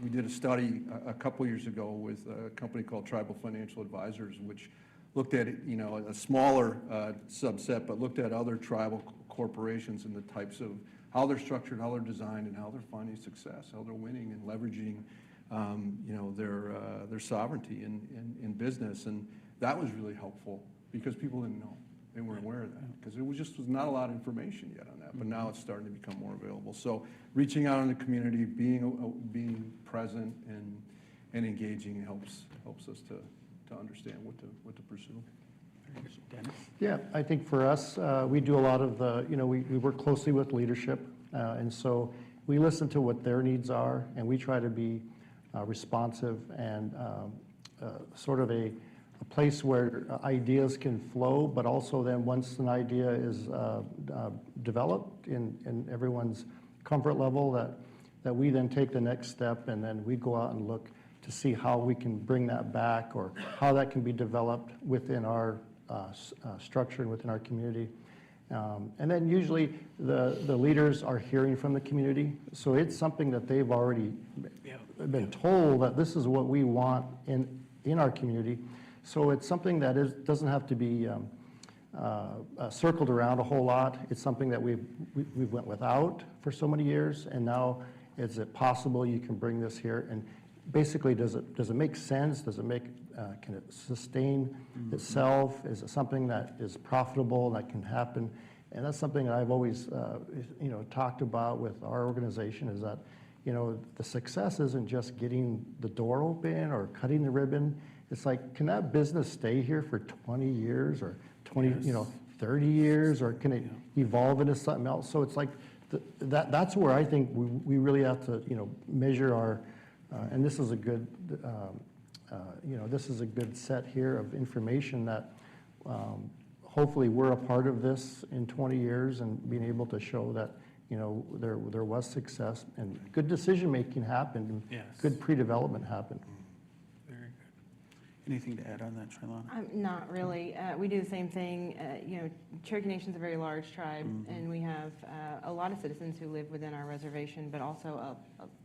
we did a study a couple years ago with a company called Tribal Financial Advisors, which looked at, you know, a smaller subset, but looked at other tribal corporations and the types of how they're structured, how they're designed, and how they're finding success, how they're winning and leveraging, you know, their sovereignty in business. And that was really helpful because people didn't know. They weren't aware of that because there was not a lot of information yet on that, but now it's starting to become more available. So reaching out in the community, being present and engaging helps us to understand what to pursue. Dennis? Yeah, I think for us, we do a lot of the, you know, we work closely with leadership, and so we listen to what their needs are, and we try to be responsive and sort of a place where ideas can flow, but also then once an idea is developed in everyone's comfort level, that we then take the next step, and then we go out and look to see how we can bring that back or how that can be developed within our structure and within our community. And then usually the leaders are hearing from the community, so it's something that they've already been told that this is what we want in our community. So it's something that doesn't have to be circled around a whole lot. It's something that we've went without for so many years, and now is it possible you can bring this here? And basically, does it make sense? Does it make can it sustain itself? Is it something that is profitable, that can happen? And that's something that I've always talked about with our organization, is that the success isn't just getting the door open or cutting the ribbon. It's like, can that business stay here for 20 years or 30 years, or can it evolve into something else? So it's like that's where I think we really have to measure our and this is a good this is a good set here of information that hopefully we're a part of this in 20 years and being able to show that there was success and good decision making happened and good pre-development happened. Very good. Anything to add on that, Shailana? Not really. We do the same thing. Cherokee Nation's a very large tribe, and we have a lot of citizens who live within our reservation, but also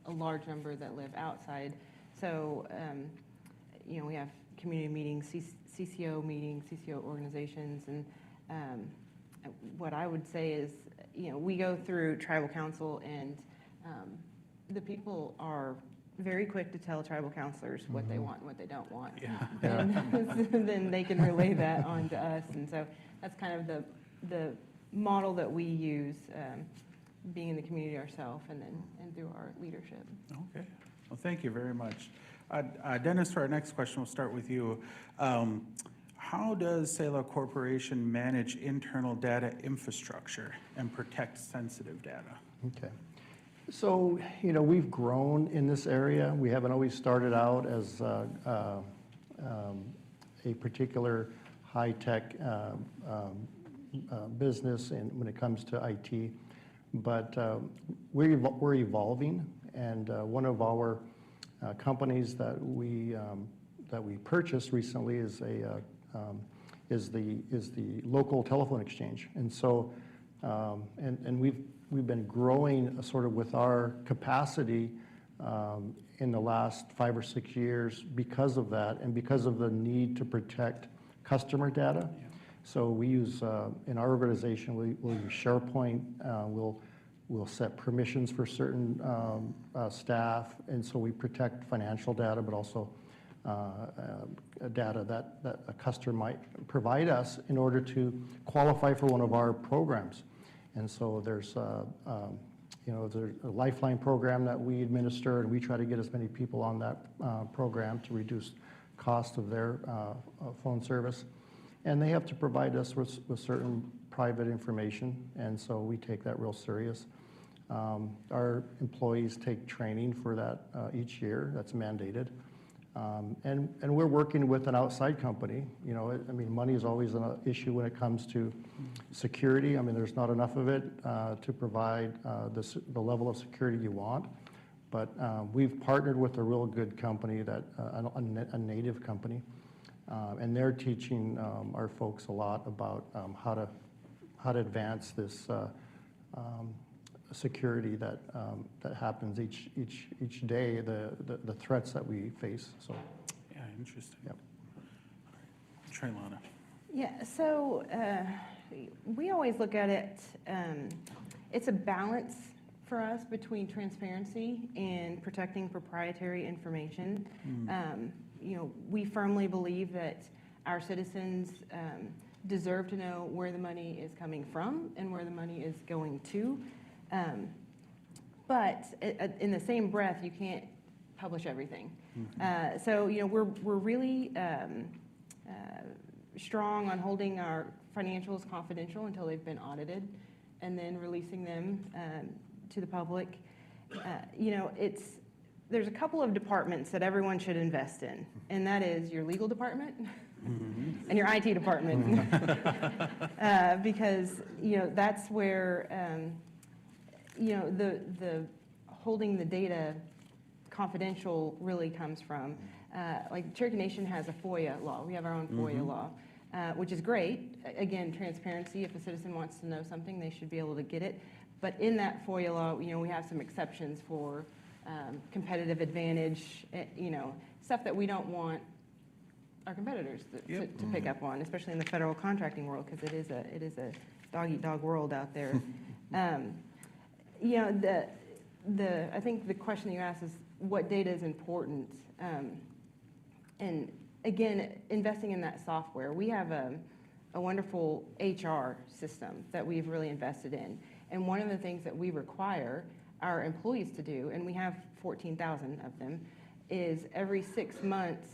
a large number that live outside. So, we have community meetings, CCO meetings, CCO organizations, and what I would say is, we go through tribal council, and the people are very quick to tell tribal counselors what they want and what they don't want. And then they can relay that on to us. And so that's kind of the model that we use, being in the community ourselves and through our leadership. Okay. Well, thank you very much. Dennis, for our next question, we'll start with you. How does Sailor Corporation manage internal data infrastructure and protect sensitive data? Okay. So, we've grown in this area. We haven't always started out as a particular high-tech business when it comes to IT, but we're evolving, and one of our companies that we purchased recently is the local telephone exchange, and so and we've been growing sort of with our capacity in the last 5 or 6 years because of that, and because of the need to protect customer data. So we use in our organization we'll use SharePoint. We'll set permissions for certain staff, and so we protect financial data, but also data that a customer might provide us in order to qualify for one of our programs. And so there's there's a Lifeline program that we administer, and we try to get as many people on that program to reduce cost of their phone service. And they have to provide us with certain private information, and so we take that real serious. Our employees take training for that each year. That's mandated. And we're working with an outside company. Money is always an issue when it comes to security. There's not enough of it to provide the level of security you want. But we've partnered with a real good company, a native company, and they're teaching our folks a lot about how to advance this security that happens each day, the threats that we face. So, yeah, interesting. Yep. Shailana. Yeah, so we always look at it, it's a balance for us between transparency and protecting proprietary information. We firmly believe that our citizens deserve to know where the money is coming from and where the money is going to. But in the same breath, you can't publish everything. So we're really strong on holding our financials confidential until they've been audited, and then releasing them to the public. There's a couple of departments that everyone should invest in, and that is your legal department and your IT department, because that's where the holding the data confidential really comes from. Like Cherokee Nation has a FOIA law. We have our own FOIA law, which is great. Again, transparency. If a citizen wants to know something, they should be able to get it. But in that FOIA law, we have some exceptions for competitive advantage, stuff that we don't want our competitors to pick up on, especially in the federal contracting world, because it is a dog-eat-dog world out there. I think the question you asked is what data is important, and again, investing in that software. We have a wonderful HR system that we've really invested in, and one of the things that we require our employees to do, and we have 14,000 of them, is every 6 months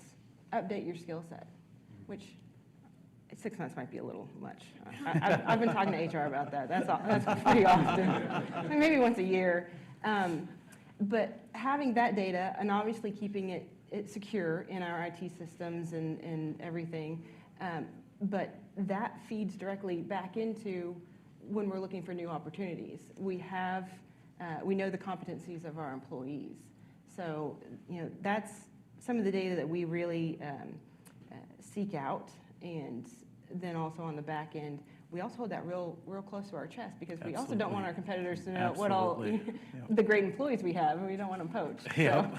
update your skill set, which 6 months might be a little much. I've been talking to HR about that. That's pretty often. Maybe once a year. But having that data and obviously keeping it secure in our IT systems and everything, but that feeds directly back into when we're looking for new opportunities. We know the competencies of our employees. So, that's some of the data that we really seek out. And then also on the back end, we also hold that real close to our chest, because we also don't want our competitors to know what all the great employees we have, and we don't want them poached. Yeah.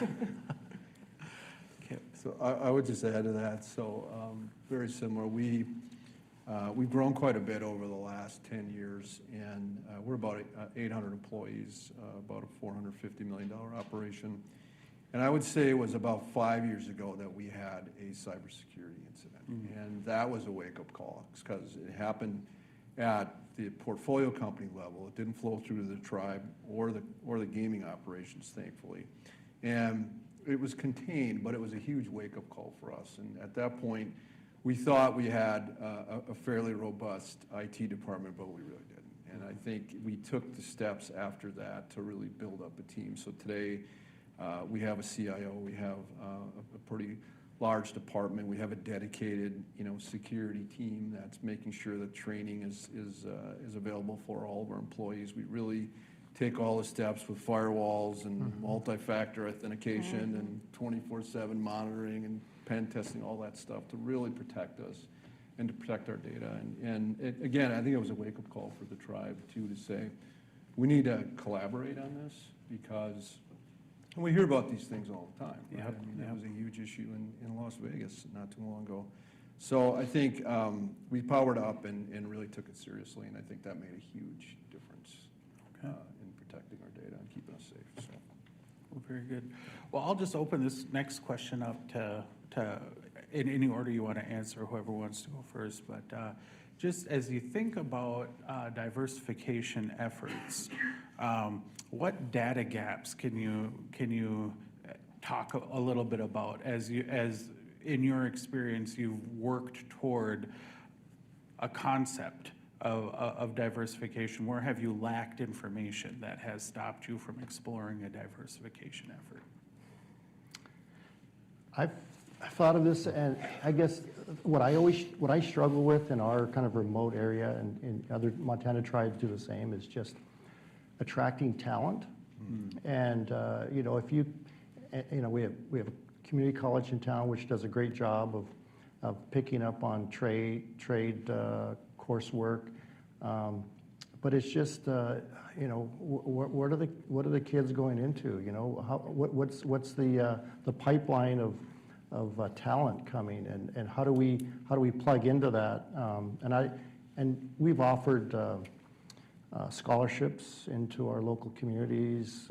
So I would just add to that. So very similar. We've grown quite a bit over the last 10 years, and we're about 800 employees, about a $450 million operation. And I would say it was about 5 years ago that we had a cybersecurity incident. And that was a wake-up call, because it happened at the portfolio company level. It didn't flow through to the tribe or the gaming operations, thankfully. And it was contained, but it was a huge wake-up call for us. And at that point, we thought we had a fairly robust IT department, but we really didn't. And I think we took the steps after that to really build up a team. So today, we have a CIO, we have a pretty large department, we have a dedicated, security team that's making sure that training is available for all of our employees. We really take all the steps with firewalls and multi-factor authentication and 24/7 monitoring and pen testing, all that stuff to really protect us and to protect our data. And again, I think it was a wake-up call for the tribe too, to say, we need to collaborate on this, because we hear about these things all the time. Right? Yep. I mean, that was a huge issue in Las Vegas not too long ago. So I think we powered up and really took it seriously, and I think that made a huge difference in protecting our data and keeping us safe. So. Well, very good. Well, I'll just open this next question up to in any order you want to answer, whoever wants to go first. But just as you think about diversification efforts, what data gaps can you talk a little bit about as in your experience you've worked toward a concept of diversification? Where have you lacked information that has stopped you from exploring a diversification effort? I've thought of this, and I guess what I struggle with in our kind of remote area, and other Montana tribes do the same, is just attracting talent. And if you, we have a community college in town which does a great job of picking up on trade coursework, but it's just what are the kids going into? What's the pipeline of talent coming, and how do we plug into that? And we've offered scholarships into our local communities,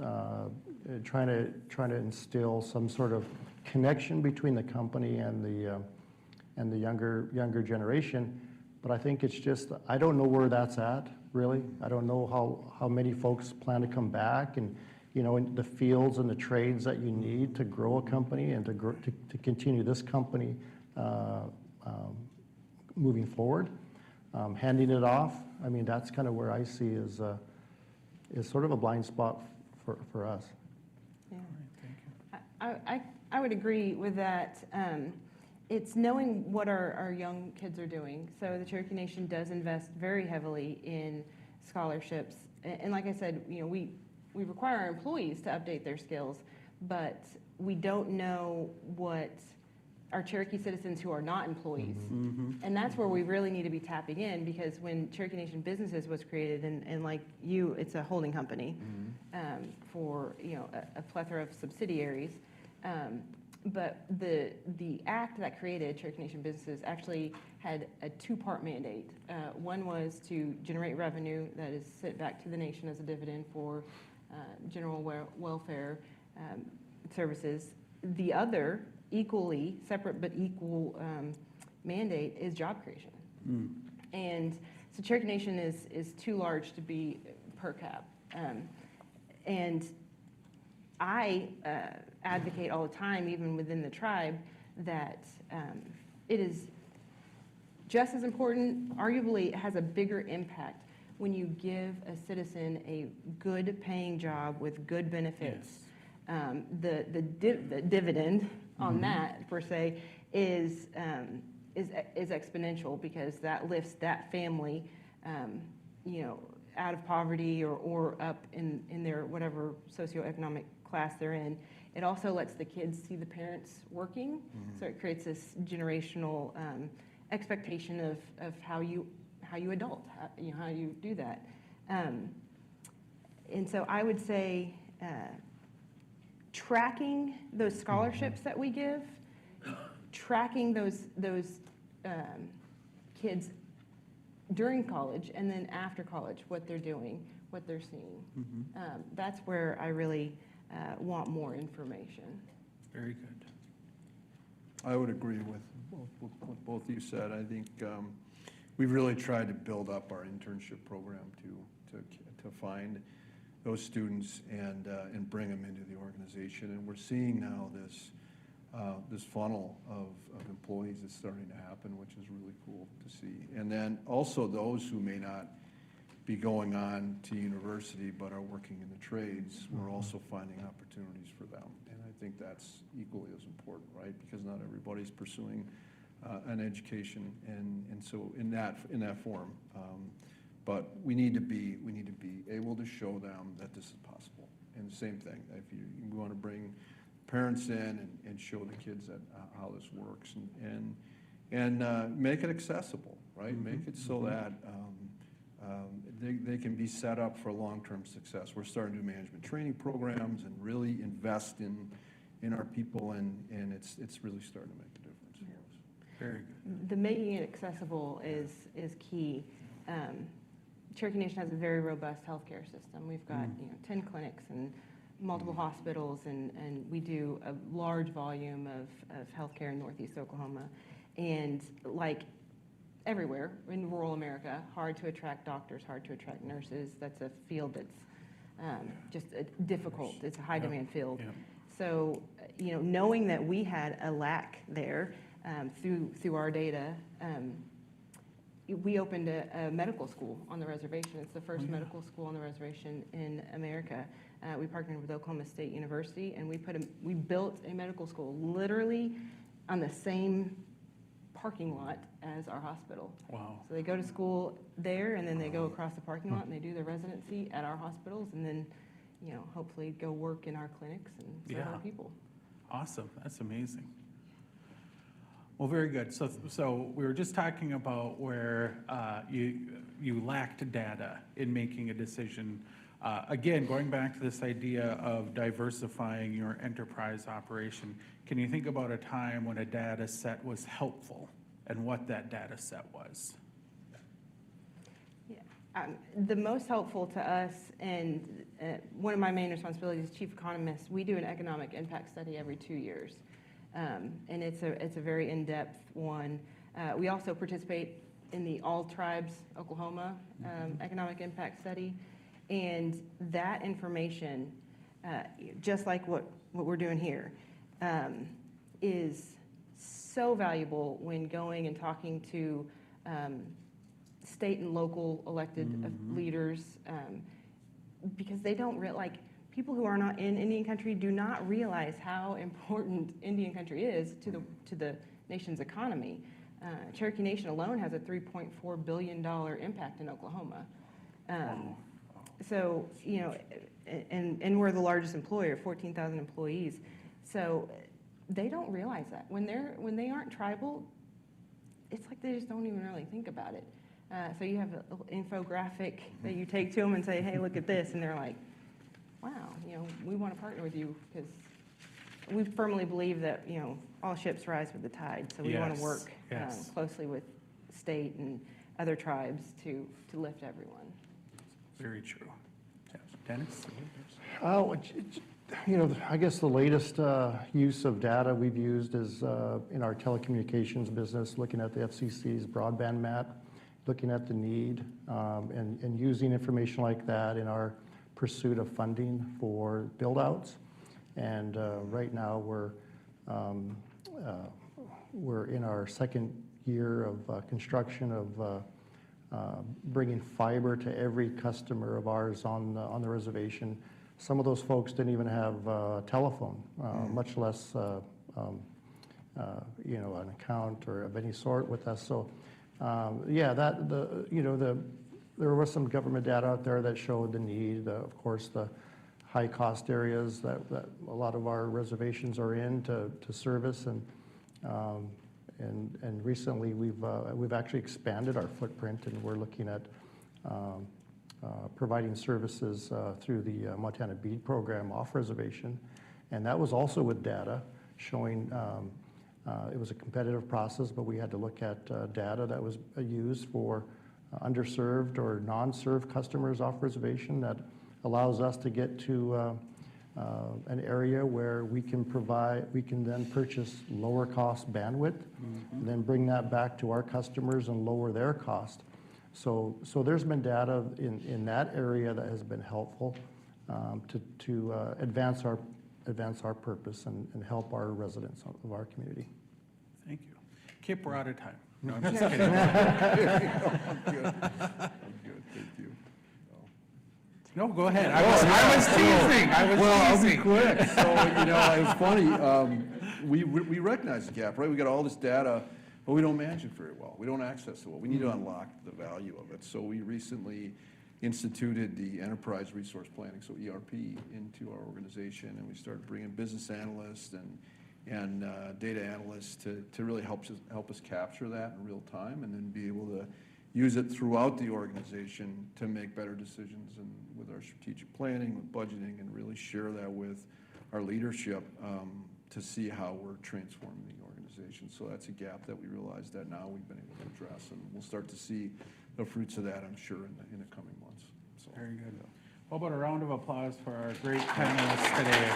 trying to instill some sort of connection between the company and the younger generation. But I think it's just, I don't know where that's at, really. I don't know how many folks plan to come back, and in the fields and the trades that you need to grow a company and to continue this company moving forward. Handing it off, I mean, that's kind of where I see is sort of a blind spot for us. Yeah. I would agree with that. It's knowing what our young kids are doing. So the Cherokee Nation does invest very heavily in scholarships. And like I said, we require our employees to update their skills, but we don't know what our Cherokee citizens who are not employees. And that's where we really need to be tapping in, because when Cherokee Nation Businesses was created, and like you, it's a holding company. for, a plethora of subsidiaries. But the act that created Cherokee Nation businesses actually had a two-part mandate. One was to generate revenue that is sent back to the nation as a dividend for general welfare services. The other, equally separate but equal mandate, is job creation. And so Cherokee Nation is too large to be per cap. And I advocate all the time, even within the tribe, that it is just as important, arguably it has a bigger impact when you give a citizen a good paying job with good benefits. The dividend on that, per se, is exponential, because that lifts that family, out of poverty or up in their whatever socioeconomic class they're in. It also lets the kids see the parents working, so it creates this generational expectation of how you adult, how you do that. And so I would say tracking those scholarships that we give, tracking those kids during college and then after college, what they're doing, what they're seeing. That's where I really want more information. Very good. I would agree with what both you said. I think we've really tried to build up our internship program to find those students and bring them into the organization. And we're seeing now this funnel of employees that's starting to happen, which is really cool to see. And then also those who may not be going on to university but are working in the trades, we're also finding opportunities for them. And I think that's equally as important, right? Because not everybody's pursuing an education, and so in that form. But we need to be able to show them that this is possible. And the same thing, if we want to bring parents in and show the kids that how this works, and make it accessible, right? Make it so that they can be set up for long-term success. We're starting to do management training programs and really invest in our people, and it's really starting to make a difference for us. Very good. The making it accessible is key. Cherokee Nation has a very robust healthcare system. We've got 10 clinics and multiple hospitals, and we do a large volume of healthcare in Northeast Oklahoma. And like everywhere in rural America, hard to attract doctors, hard to attract nurses. That's a field that's just difficult. It's a high demand field. So, knowing that we had a lack there through our data, we opened a medical school on the reservation. It's the first medical school on the reservation in America. We partnered with Oklahoma State University, and we built a medical school literally on the same parking lot as our hospital. Wow. So they go to school there, and then they go across the parking lot, and they do their residency at our hospitals, and then, hopefully go work in our clinics and serve our people. Awesome. That's amazing. Well, very good. So we were just talking about where you lacked data in making a decision. Again, going back to this idea of diversifying your enterprise operation, can you think about a time when a data set was helpful and what that data set was? The most helpful to us, and one of my main responsibilities as chief economist, we do an economic impact study every 2 years. And it's a very in-depth one. We also participate in the All Tribes Oklahoma economic impact study. And that information, just like what we're doing here, is so valuable when going and talking to state and local elected leaders, because they don't people who are not in Indian country do not realize how important Indian country is to the nation's economy. Cherokee Nation alone has a $3.4 billion impact in Oklahoma. So, and we're the largest employer, 14,000 employees. So they don't realize that. When they aren't tribal, it's like they just don't even really think about it. So you have an infographic that you take to them and say, hey, look at this. And they're like, wow, we want to partner with you because we firmly believe that, all ships rise with the tide. So we want to Yes, work yes. closely with state and other tribes to lift everyone. Very true. Dennis? I guess the latest use of data we've used is in our telecommunications business, looking at the FCC's broadband map, looking at the need, and using information like that in our pursuit of funding for build-outs. And right now, we're in our second year of construction of bringing fiber to every customer of ours on the reservation. Some of those folks didn't even have a telephone, much less an account or of any sort with us. So, there was some government data out there that showed the need. Of course, the high-cost areas that a lot of our reservations are in to service, and recently we've actually expanded our footprint, and we're looking at providing services through the Montana BEAD program off reservation, and that was also with data showing it was a competitive process, but we had to look at data that was used for underserved or non-served customers off reservation that allows us to get to an area where we can then purchase lower cost bandwidth, and then bring that back to our customers and lower their cost. So there's been data in that area that has been helpful to advance our purpose and help our residents of our community. Thank you. Kip, we're out of time. No, I'm just kidding. I'm good. Thank you. No, go ahead. I was teasing. I'll be quick. So, it was funny. We recognize the gap, right? We got all this data, but we don't manage it very well. We don't access it well. We need to unlock the value of it. So we recently instituted the enterprise resource planning, so ERP, into our organization, and we started bringing business analysts and data analysts to really help us capture that in real time, and then be able to use it throughout the organization to make better decisions and with our strategic planning, with budgeting, and really share that with our leadership to see how we're transforming the organization. So that's a gap that we realize that now we've been able to address, and we'll start to see the fruits of that, I'm sure, in the coming months. So. Very good. How about a round of applause for our great panelists today?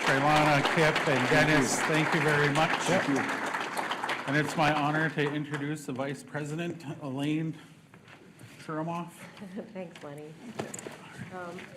Trailana, Kip, and Dennis, thank you very much. Thank you. And it's my honor to introduce the Vice President, Elaine Shuramoff. Thanks, Lenny.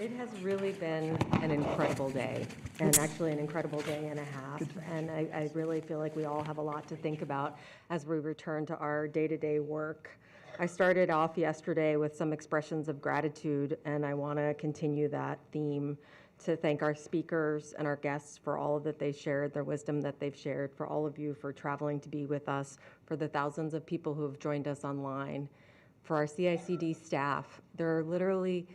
It has really been an incredible day, and actually an incredible day and a half. And I really feel like we all have a lot to think about as we return to our day-to-day work. I started off yesterday with some expressions of gratitude, and I want to continue that theme to thank our speakers and our guests for all that they shared, their wisdom that they've shared, for all of you for traveling to be with us, for the thousands of people who have joined us online, for our CICD staff. There are literally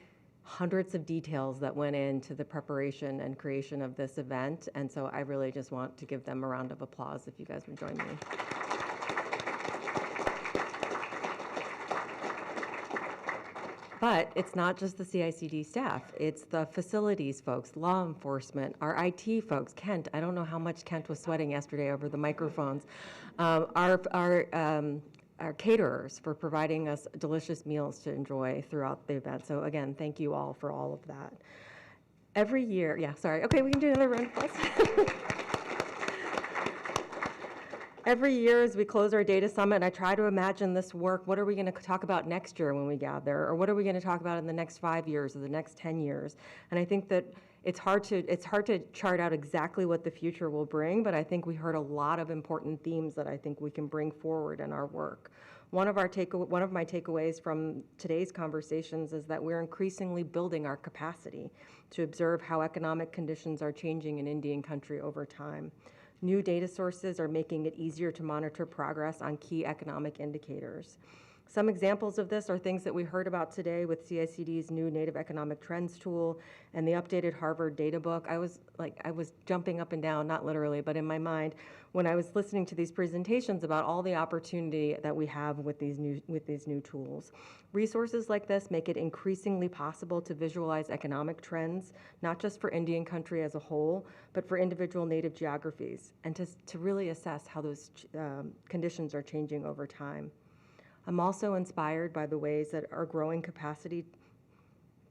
hundreds of details that went into the preparation and creation of this event, and so I really just want to give them a round of applause if you guys would join me. But it's not just the CICD staff, it's the facilities folks, law enforcement, our IT folks, Kent. I don't know how much Kent was sweating yesterday over the microphones. Our caterers for providing us delicious meals to enjoy throughout the event. So again, thank you all for all of that. Every year, okay, we can do another round of applause. Every year as we close our data summit, I try to imagine this work. What are we going to talk about next year when we gather? Or what are we going to talk about in the next 5 years or the next 10 years? And I think that it's hard to chart out exactly what the future will bring, but I think we heard a lot of important themes that I think we can bring forward in our work. One of my takeaways from today's conversations is that we're increasingly building our capacity to observe how economic conditions are changing in Indian country over time. New data sources are making it easier to monitor progress on key economic indicators. Some examples of this are things that we heard about today with CICD's new Native Economic Trends tool and the updated Harvard data book. I was jumping up and down, not literally, but in my mind, when I was listening to these presentations about all the opportunity that we have with these new tools. Resources like this make it increasingly possible to visualize economic trends, not just for Indian country as a whole, but for individual Native geographies, and to really assess how those conditions are changing over time. I'm also inspired by the ways that our growing capacity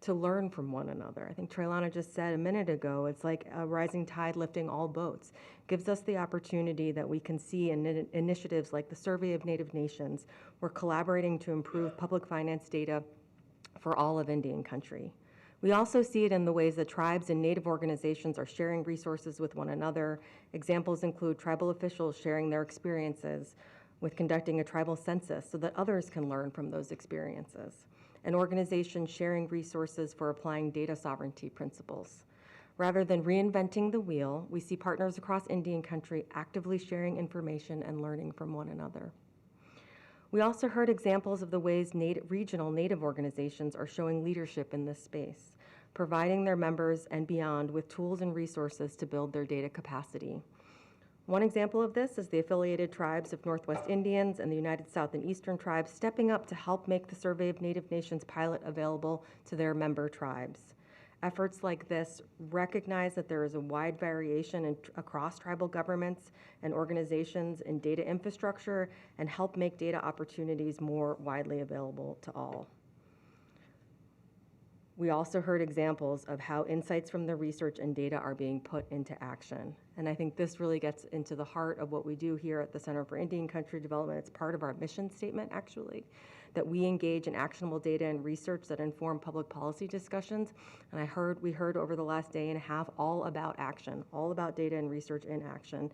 to learn from one another. I think Trailana just said a minute ago, it's like a rising tide lifting all boats. Gives us the opportunity that we can see in initiatives like the Survey of Native Nations. We're collaborating to improve public finance data for all of Indian country. We also see it in the ways that tribes and Native organizations are sharing resources with one another. Examples include tribal officials sharing their experiences with conducting a tribal census so that others can learn from those experiences, and organizations sharing resources for applying data sovereignty principles. Rather than reinventing the wheel, we see partners across Indian country actively sharing information and learning from one another. We also heard examples of the ways regional Native organizations are showing leadership in this space, providing their members and beyond with tools and resources to build their data capacity. One example of this is the affiliated tribes of Northwest Indians and the United South and Eastern Tribes stepping up to help make the Survey of Native Nations pilot available to their member tribes. Efforts like this recognize that there is a wide variation across tribal governments and organizations in data infrastructure and help make data opportunities more widely available to all. We also heard examples of how insights from the research and data are being put into action. And I think this really gets into the heart of what we do here at the Center for Indian Country Development. It's part of our mission statement, actually, that we engage in actionable data and research that inform public policy discussions. And we heard over the last day and a half all about action, all about data and research in action,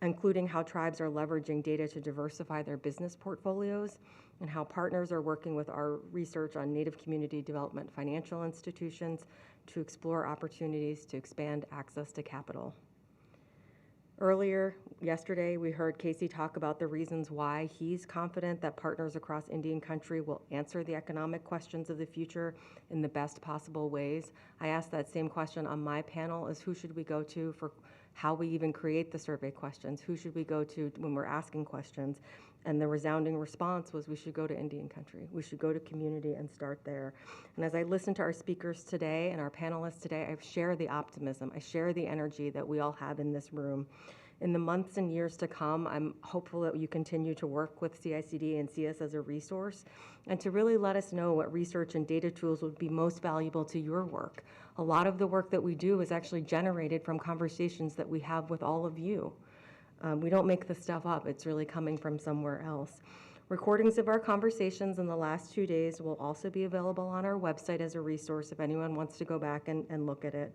including how tribes are leveraging data to diversify their business portfolios, and how partners are working with our research on Native community development financial institutions to explore opportunities to expand access to capital. Earlier, yesterday, we heard Casey talk about the reasons why he's confident that partners across Indian country will answer the economic questions of the future in the best possible ways. I asked that same question on my panel, is who should we go to for how we even create the survey questions? Who should we go to when we're asking questions? And the resounding response was we should go to Indian country. We should go to community and start there. And as I listen to our speakers today and our panelists today, I share the optimism. I share the energy that we all have in this room. In the months and years to come, I'm hopeful that you continue to work with CICD and see us as a resource, and to really let us know what research and data tools would be most valuable to your work. A lot of the work that we do is actually generated from conversations that we have with all of you. We don't make this stuff up. It's really coming from somewhere else. Recordings of our conversations in the last 2 days will also be available on our website as a resource if anyone wants to go back and look at it.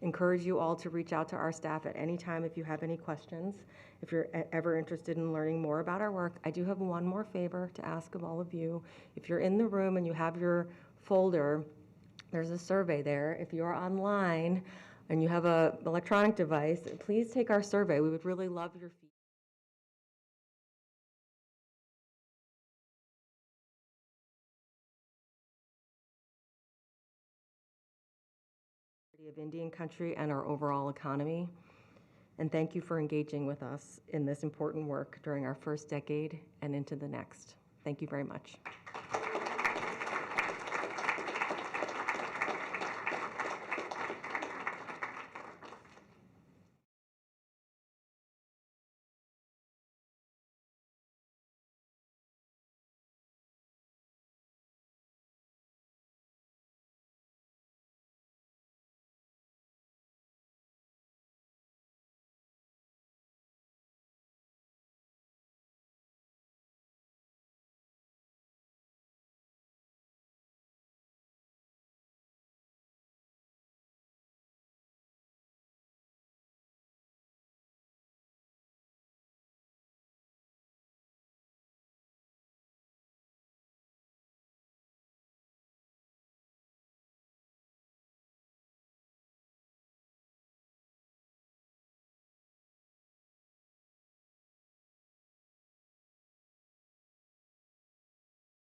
Encourage you all to reach out to our staff at any time if you have any questions. If you're ever interested in learning more about our work, I do have one more favor to ask of all of you. If you're in the room and you have your folder, there's a survey there. If you're online and you have an electronic device, please take our survey. We would really love your feedback. Of Indian country and our overall economy. And thank you for engaging with us in this important work during our first decade and into the next. Thank you very much.